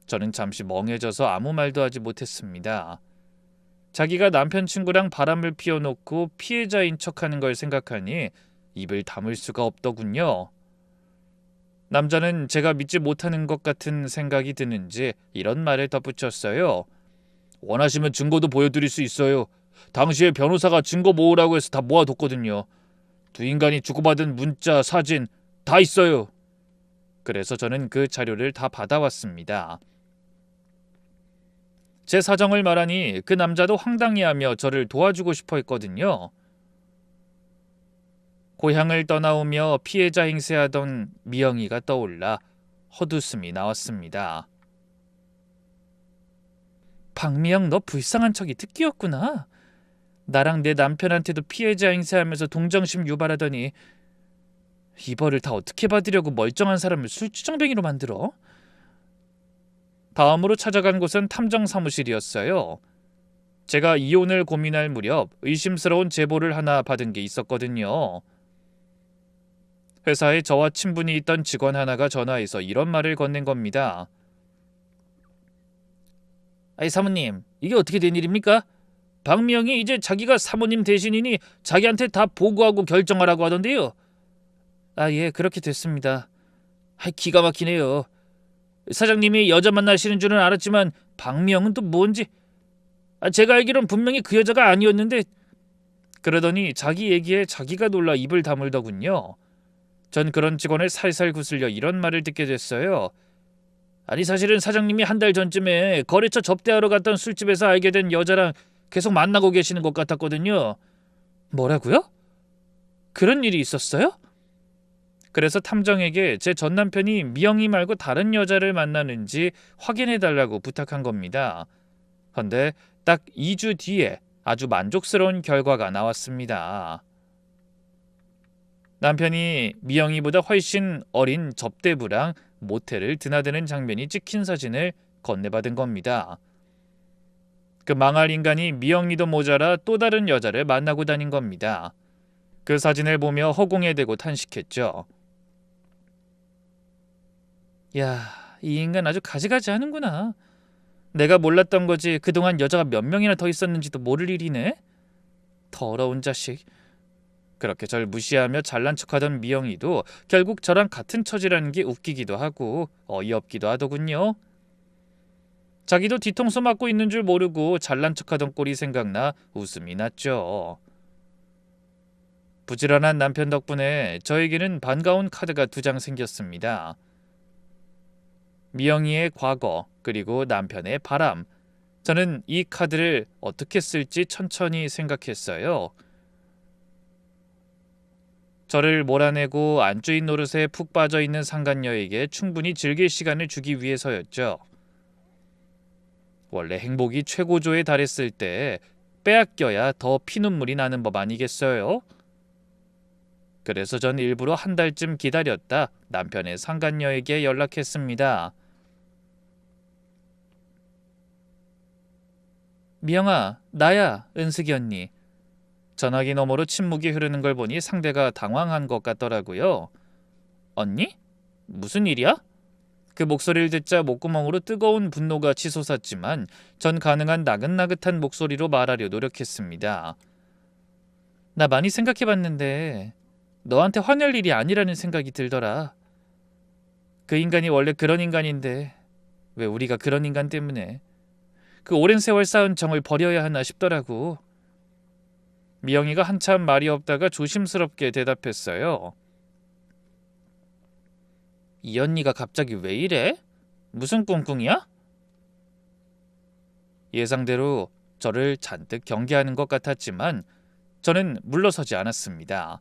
저는 잠시 멍해져서 아무 말도 하지 못했습니다. 자기가 남편 친구랑 바람을 피워놓고 피해자인 척하는 걸 생각하니 입을 다물 수가 없더군요. 남자는 제가 믿지 못하는 것 같은 생각이 드는지 이런 말을 덧붙였어요. 원하시면 증거도 보여드릴 수 있어요. 당시에 변호사가 증거 모으라고 해서 다 모아뒀거든요. 두 인간이 주고받은 문자, 사진 다 있어요. 그래서 저는 그 자료를 다 받아왔습니다. 제 사정을 말하니 그 남자도 황당해하며 저를 도와주고 싶어 했거든요. 고향을 떠나오며 피해자 행세하던 미영이가 떠올라 헛웃음이 나왔습니다. 박미영, 너 불쌍한 척이 특기였구나. 나랑 내 남편한테도 피해자 행세하면서 동정심 유발하더니 이 벌을 다 어떻게 받으려고 멀쩡한 사람을 술주정뱅이로 만들어? 다음으로 찾아간 곳은 탐정 사무실이었어요. 제가 이혼을 고민할 무렵 의심스러운 제보를 하나 받은 게 있었거든요. 회사에 저와 친분이 있던 직원 하나가 전화해서 이런 말을 건넨 겁니다. 아이 사모님, 이게 어떻게 된 일입니까? 박미영이 이제 자기가 사모님 대신이니 자기한테 다 보고하고 결정하라고 하던데요. 아, 예, 그렇게 됐습니다. 기가 막히네요. 사장님이 여자 만나시는 줄은 알았지만 박미영은 또 뭔지. 제가 알기론 분명히 그 여자가 아니었는데. 그러더니 자기 얘기에 자기가 놀라 입을 다물더군요. 전 그런 직원을 살살 구슬려 이런 말을 듣게 됐어요. 아니, 사실은 사장님이 한 달 전쯤에 거래처 접대하러 갔던 술집에서 알게 된 여자랑 계속 만나고 계시는 것 같았거든요. 뭐라고요? 그런 일이 있었어요? 그래서 탐정에게 제 전남편이 미영이 말고 다른 여자를 만나는지 확인해달라고 부탁한 겁니다. 그런데 딱 2주 뒤에 아주 만족스러운 결과가 나왔습니다. 남편이 미영이보다 훨씬 어린 접대부랑 모텔을 드나드는 장면이 찍힌 사진을 건네받은 겁니다. 그 망할 인간이 미영이도 모자라 또 다른 여자를 만나고 다닌 겁니다. 그 사진을 보며 허공에 대고 탄식했죠. 야, 이 인간 아주 가지가지 하는구나. 내가 몰랐던 거지 그동안 여자가 몇 명이나 더 있었는지도 모를 일이네. 더러운 자식. 그렇게 절 무시하며 잘난 척하던 미영이도 결국 저랑 같은 처지라는 게 웃기기도 하고 어이없기도 하더군요. 자기도 뒤통수 맞고 있는 줄 모르고 잘난 척하던 꼴이 생각나 웃음이 났죠. 부지런한 남편 덕분에 저에게는 반가운 카드가 2장 생겼습니다. 미영이의 과거 그리고 남편의 바람. 저는 이 카드를 어떻게 쓸지 천천히 생각했어요. 저를 몰아내고 안주인 노릇에 푹 빠져있는 상간녀에게 충분히 즐길 시간을 주기 위해서였죠. 원래 행복이 최고조에 달했을 때 빼앗겨야 더 피눈물이 나는 법 아니겠어요? 그래서 전 일부러 한 달쯤 기다렸다 남편의 상간녀에게 연락했습니다. 미영아, 나야, 은숙이 언니. 전화기 너머로 침묵이 흐르는 걸 보니 상대가 당황한 것 같더라고요. 언니? 무슨 일이야? 그 목소리를 듣자 목구멍으로 뜨거운 분노가 치솟았지만 전 가능한 나긋나긋한 목소리로 말하려 노력했습니다. 나 많이 생각해봤는데 너한테 화낼 일이 아니라는 생각이 들더라. 그 인간이 원래 그런 인간인데 왜 우리가 그런 인간 때문에 그 오랜 세월 쌓은 정을 버려야 하나 싶더라고. 미영이가 한참 말이 없다가 조심스럽게 대답했어요. 이 언니가 갑자기 왜 이래? 무슨 꿍꿍이야? 예상대로 저를 잔뜩 경계하는 것 같았지만 저는 물러서지 않았습니다.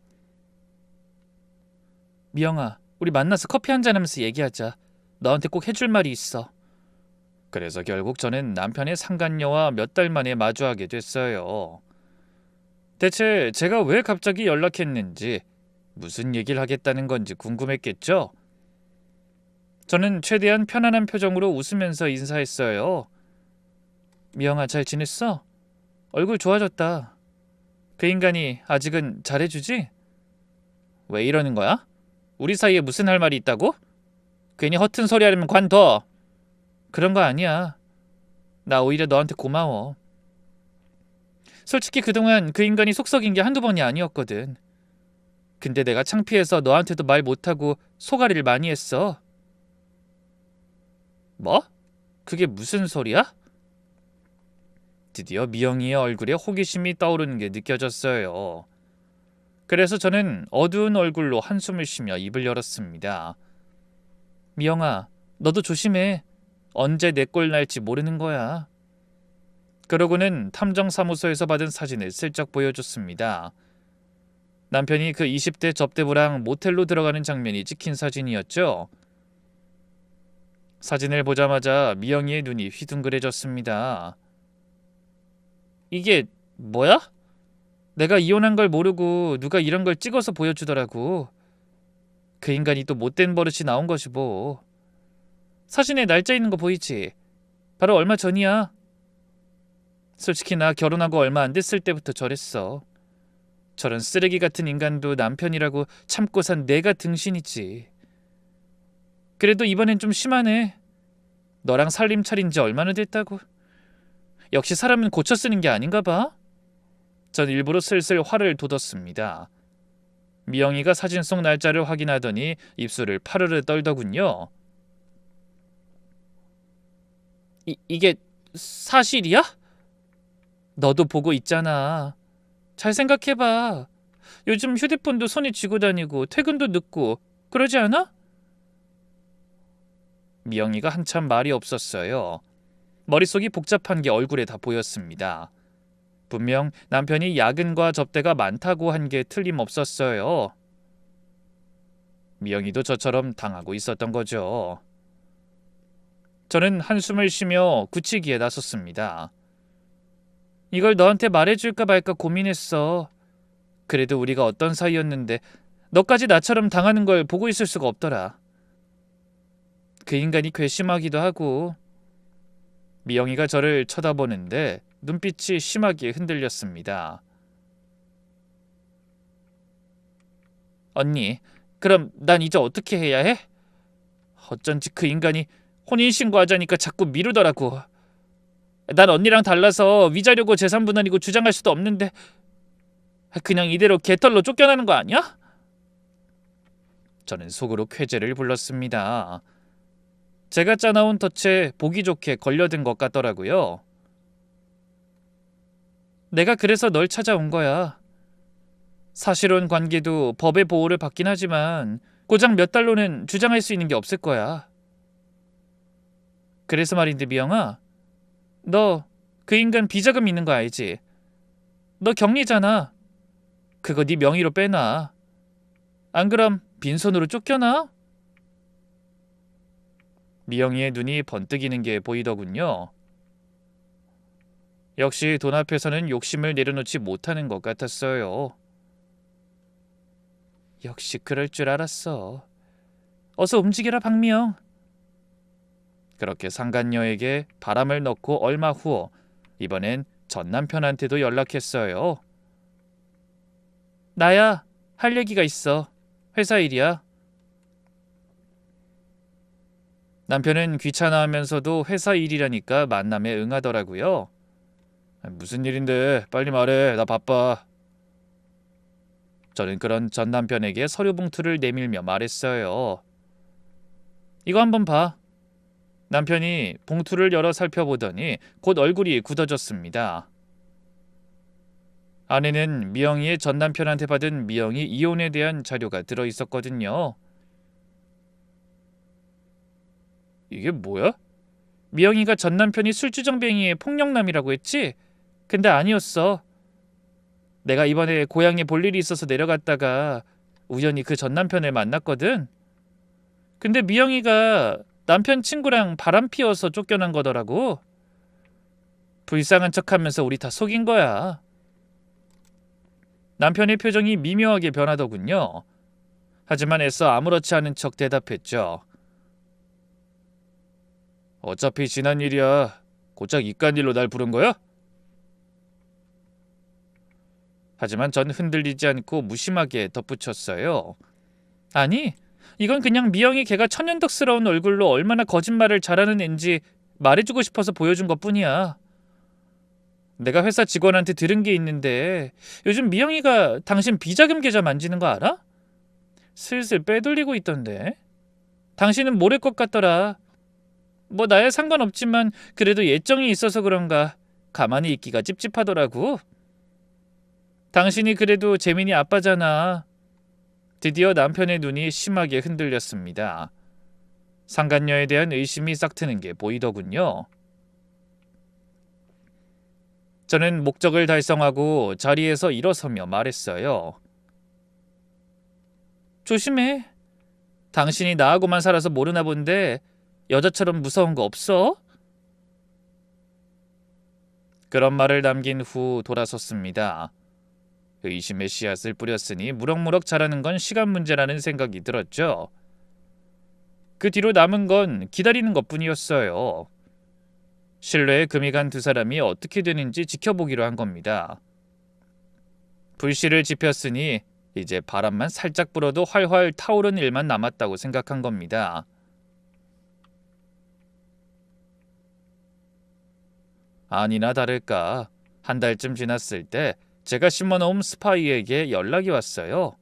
미영아, 우리 만나서 커피 한잔하면서 얘기하자. 너한테 꼭 해줄 말이 있어. 그래서 결국 저는 남편의 상간녀와 몇 달 만에 마주하게 됐어요. 대체 제가 왜 갑자기 연락했는지, 무슨 얘기를 하겠다는 건지 궁금했겠죠? 저는 최대한 편안한 표정으로 웃으면서 인사했어요. 미영아, 잘 지냈어? 얼굴 좋아졌다. 그 인간이 아직은 잘해주지? 왜 이러는 거야? 우리 사이에 무슨 할 말이 있다고? 괜히 허튼 소리 하려면 관둬. 그런 거 아니야. 나 오히려 너한테 고마워. 솔직히 그동안 그 인간이 속썩인 게 한두 번이 아니었거든. 근데 내가 창피해서 너한테도 말 못하고 속앓이를 많이 했어. 뭐? 그게 무슨 소리야? 드디어 미영이의 얼굴에 호기심이 떠오르는 게 느껴졌어요. 그래서 저는 어두운 얼굴로 한숨을 쉬며 입을 열었습니다. 미영아, 너도 조심해. 언제 내 꼴 날지 모르는 거야. 그러고는 탐정사무소에서 받은 사진을 슬쩍 보여줬습니다. 남편이 그 20대 접대부랑 모텔로 들어가는 장면이 찍힌 사진이었죠. 사진을 보자마자 미영이의 눈이 휘둥그레졌습니다. 이게 뭐야? 내가 이혼한 걸 모르고 누가 이런 걸 찍어서 보여주더라고. 그 인간이 또 못된 버릇이 나온 것이 뭐. 사진에 날짜 있는 거 보이지? 바로 얼마 전이야. 솔직히 나 결혼하고 얼마 안 됐을 때부터 저랬어. 저런 쓰레기 같은 인간도 남편이라고 참고 산 내가 등신이지. 그래도 이번엔 좀 심하네. 너랑 살림 차린 지 얼마나 됐다고. 역시 사람은 고쳐 쓰는 게 아닌가 봐. 전 일부러 슬슬 화를 돋웠습니다. 미영이가 사진 속 날짜를 확인하더니 입술을 파르르 떨더군요. 이게 사실이야? 너도 보고 있잖아. 잘 생각해봐. 요즘 휴대폰도 손에 쥐고 다니고 퇴근도 늦고 그러지 않아? 미영이가 한참 말이 없었어요. 머릿속이 복잡한 게 얼굴에 다 보였습니다. 분명 남편이 야근과 접대가 많다고 한 게 틀림없었어요. 미영이도 저처럼 당하고 있었던 거죠. 저는 한숨을 쉬며 굳히기에 나섰습니다. 이걸 너한테 말해줄까 말까 고민했어. 그래도 우리가 어떤 사이였는데 너까지 나처럼 당하는 걸 보고 있을 수가 없더라. 그 인간이 괘씸하기도 하고. 미영이가 저를 쳐다보는데 눈빛이 심하게 흔들렸습니다. 언니, 그럼 난 이제 어떻게 해야 해? 어쩐지 그 인간이 혼인신고하자니까 자꾸 미루더라고. 난 언니랑 달라서 위자료고 재산분할이고 주장할 수도 없는데 그냥 이대로 개털로 쫓겨나는 거 아니야? 저는 속으로 쾌재를 불렀습니다. 제가 짜나온 덫에 보기 좋게 걸려든 것 같더라고요. 내가 그래서 널 찾아온 거야. 사실혼 관계도 법의 보호를 받긴 하지만 고작 몇 달로는 주장할 수 있는 게 없을 거야. 그래서 말인데 미영아, 너 그 인간 비자금 있는 거 알지? 너 격리잖아. 그거 네 명의로 빼놔. 안 그럼 빈손으로 쫓겨나? 미영이의 눈이 번뜩이는 게 보이더군요. 역시 돈 앞에서는 욕심을 내려놓지 못하는 것 같았어요. 역시 그럴 줄 알았어. 어서 움직여라 박미영. 그렇게 상간녀에게 바람을 넣고 얼마 후 이번엔 전 남편한테도 연락했어요. 나야, 할 얘기가 있어. 회사 일이야. 남편은 귀찮아하면서도 회사 일이라니까 만남에 응하더라고요. 무슨 일인데 빨리 말해. 나 바빠. 저는 그런 전 남편에게 서류 봉투를 내밀며 말했어요. 이거 한번 봐. 남편이 봉투를 열어 살펴보더니 곧 얼굴이 굳어졌습니다. 안에는 미영이의 전 남편한테 받은 미영이 이혼에 대한 자료가 들어 있었거든요. 이게 뭐야? 미영이가 전 남편이 술주정뱅이의 폭력남이라고 했지? 근데 아니었어. 내가 이번에 고향에 볼 일이 있어서 내려갔다가 우연히 그 전 남편을 만났거든. 근데 미영이가 남편 친구랑 바람 피워서 쫓겨난 거더라고. 불쌍한 척하면서 우리 다 속인 거야. 남편의 표정이 미묘하게 변하더군요. 하지만 애써 아무렇지 않은 척 대답했죠. 어차피 지난 일이야. 고작 이깟 일로 날 부른 거야? 하지만 전 흔들리지 않고 무심하게 덧붙였어요. 아니, 이건 그냥 미영이 걔가 천연덕스러운 얼굴로 얼마나 거짓말을 잘하는 앤지 말해주고 싶어서 보여준 것뿐이야. 내가 회사 직원한테 들은 게 있는데 요즘 미영이가 당신 비자금 계좌 만지는 거 알아? 슬슬 빼돌리고 있던데. 당신은 모를 것 같더라. 뭐 나야 상관없지만 그래도 예정이 있어서 그런가 가만히 있기가 찝찝하더라고. 당신이 그래도 재민이 아빠잖아. 드디어 남편의 눈이 심하게 흔들렸습니다. 상간녀에 대한 의심이 싹트는 게 보이더군요. 저는 목적을 달성하고 자리에서 일어서며 말했어요. 조심해. 당신이 나하고만 살아서 모르나 본데 여자처럼 무서운 거 없어? 그런 말을 남긴 후 돌아섰습니다. 의심의 씨앗을 뿌렸으니 무럭무럭 자라는 건 시간 문제라는 생각이 들었죠. 그 뒤로 남은 건 기다리는 것뿐이었어요. 신뢰에 금이 간 두 사람이 어떻게 되는지 지켜보기로 한 겁니다. 불씨를 지폈으니 이제 바람만 살짝 불어도 활활 타오른 일만 남았다고 생각한 겁니다. 아니나 다를까 한 달쯤 지났을 때 제가 심어놓은 스파이에게 연락이 왔어요.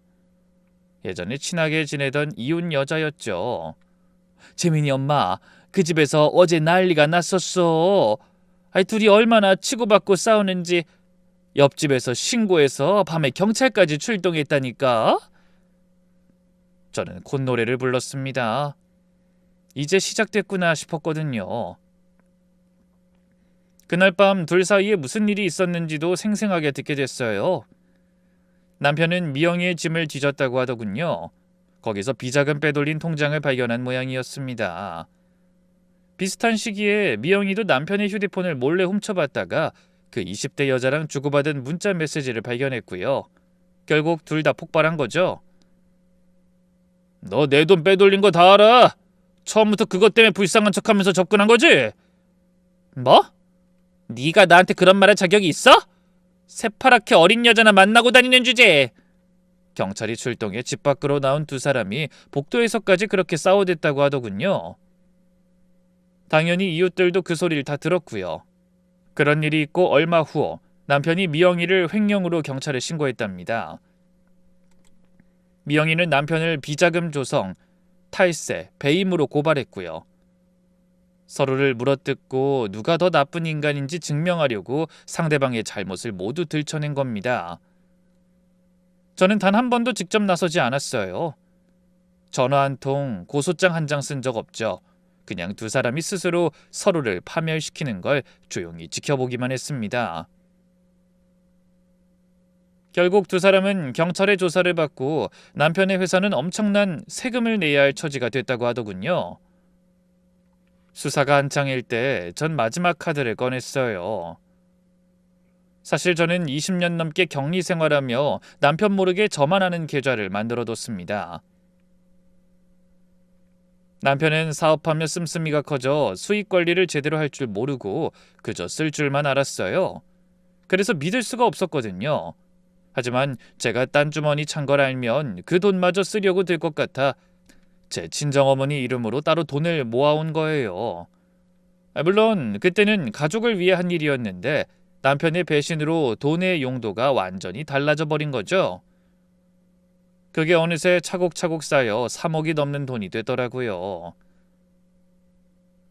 예전에 친하게 지내던 이웃 여자였죠. 재민이 엄마, 그 집에서 어제 난리가 났었어. 둘이 얼마나 치고받고 싸우는지 옆집에서 신고해서 밤에 경찰까지 출동했다니까. 저는 콧노래를 불렀습니다. 이제 시작됐구나 싶었거든요. 그날 밤 둘 사이에 무슨 일이 있었는지도 생생하게 듣게 됐어요. 남편은 미영이의 짐을 뒤졌다고 하더군요. 거기서 비자금 빼돌린 통장을 발견한 모양이었습니다. 비슷한 시기에 미영이도 남편의 휴대폰을 몰래 훔쳐봤다가 그 20대 여자랑 주고받은 문자 메시지를 발견했고요. 결국 둘 다 폭발한 거죠. 너 내 돈 빼돌린 거 다 알아. 처음부터 그것 때문에 불쌍한 척하면서 접근한 거지? 뭐? 네가 나한테 그런 말할 자격이 있어? 새파랗게 어린 여자나 만나고 다니는 주제에. 경찰이 출동해 집 밖으로 나온 두 사람이 복도에서까지 그렇게 싸워댔다고 하더군요. 당연히 이웃들도 그 소리를 다 들었고요. 그런 일이 있고 얼마 후 남편이 미영이를 횡령으로 경찰에 신고했답니다. 미영이는 남편을 비자금 조성, 탈세, 배임으로 고발했고요. 서로를 물어뜯고 누가 더 나쁜 인간인지 증명하려고 상대방의 잘못을 모두 들춰낸 겁니다. 저는 단 한 번도 직접 나서지 않았어요. 전화 한 통, 고소장 한 장 쓴 적 없죠. 그냥 두 사람이 스스로 서로를 파멸시키는 걸 조용히 지켜보기만 했습니다. 결국 두 사람은 경찰의 조사를 받고 남편의 회사는 엄청난 세금을 내야 할 처지가 됐다고 하더군요. 수사가 한창일 때 전 마지막 카드를 꺼냈어요. 사실 저는 20년 넘게 격리 생활하며 남편 모르게 저만 아는 계좌를 만들어뒀습니다. 남편은 사업하며 씀씀이가 커져 수익 관리를 제대로 할 줄 모르고 그저 쓸 줄만 알았어요. 그래서 믿을 수가 없었거든요. 하지만 제가 딴 주머니 찬 걸 알면 그 돈마저 쓰려고 들 것 같아 제 친정어머니 이름으로 따로 돈을 모아온 거예요. 물론 그때는 가족을 위해 한 일이었는데 남편의 배신으로 돈의 용도가 완전히 달라져 버린 거죠. 그게 어느새 차곡차곡 쌓여 3억이 넘는 돈이 되더라고요.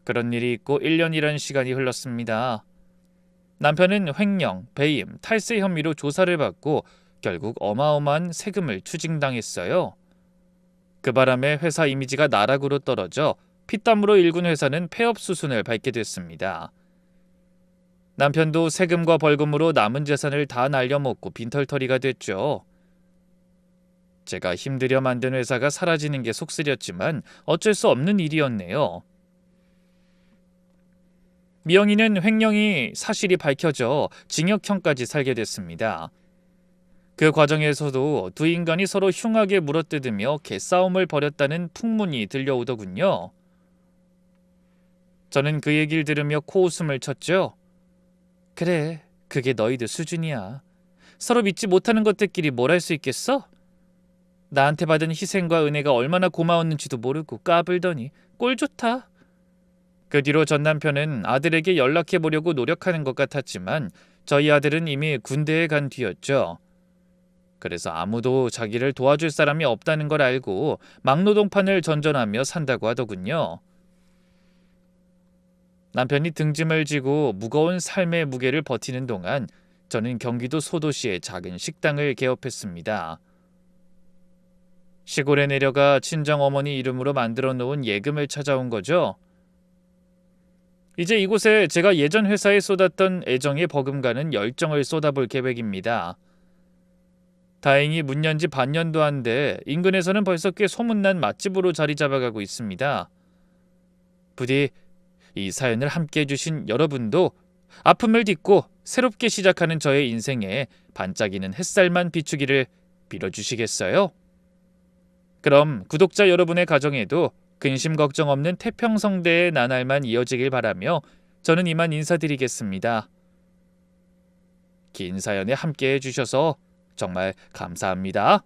그런 일이 있고 1년이라는 시간이 흘렀습니다. 남편은 횡령, 배임, 탈세 혐의로 조사를 받고 결국 어마어마한 세금을 추징당했어요. 그 바람에 회사 이미지가 나락으로 떨어져 피땀으로 일군 회사는 폐업 수순을 밟게 됐습니다. 남편도 세금과 벌금으로 남은 재산을 다 날려먹고 빈털터리가 됐죠. 제가 힘들여 만든 회사가 사라지는 게 속쓰렸지만 어쩔 수 없는 일이었네요. 미영이는 횡령이 사실이 밝혀져 징역형까지 살게 됐습니다. 그 과정에서도 두 인간이 서로 흉하게 물어뜯으며 개싸움을 벌였다는 풍문이 들려오더군요. 저는 그 얘기를 들으며 코웃음을 쳤죠. 그래, 그게 너희들 수준이야. 서로 믿지 못하는 것들끼리 뭘 할 수 있겠어? 나한테 받은 희생과 은혜가 얼마나 고마웠는지도 모르고 까불더니 꼴 좋다. 그 뒤로 전 남편은 아들에게 연락해 보려고 노력하는 것 같았지만 저희 아들은 이미 군대에 간 뒤였죠. 그래서 아무도 자기를 도와줄 사람이 없다는 걸 알고 막노동판을 전전하며 산다고 하더군요. 남편이 등짐을 지고 무거운 삶의 무게를 버티는 동안 저는 경기도 소도시의 작은 식당을 개업했습니다. 시골에 내려가 친정어머니 이름으로 만들어 놓은 예금을 찾아온 거죠. 이제 이곳에 제가 예전 회사에 쏟았던 애정의 버금가는 열정을 쏟아볼 계획입니다. 다행히 문 연 지 반년도 안 돼 인근에서는 벌써 꽤 소문난 맛집으로 자리 잡아가고 있습니다. 부디 이 사연을 함께 해주신 여러분도 아픔을 딛고 새롭게 시작하는 저의 인생에 반짝이는 햇살만 비추기를 빌어주시겠어요? 그럼 구독자 여러분의 가정에도 근심 걱정 없는 태평성대의 나날만 이어지길 바라며 저는 이만 인사드리겠습니다. 긴 사연에 함께 해주셔서 정말 감사합니다.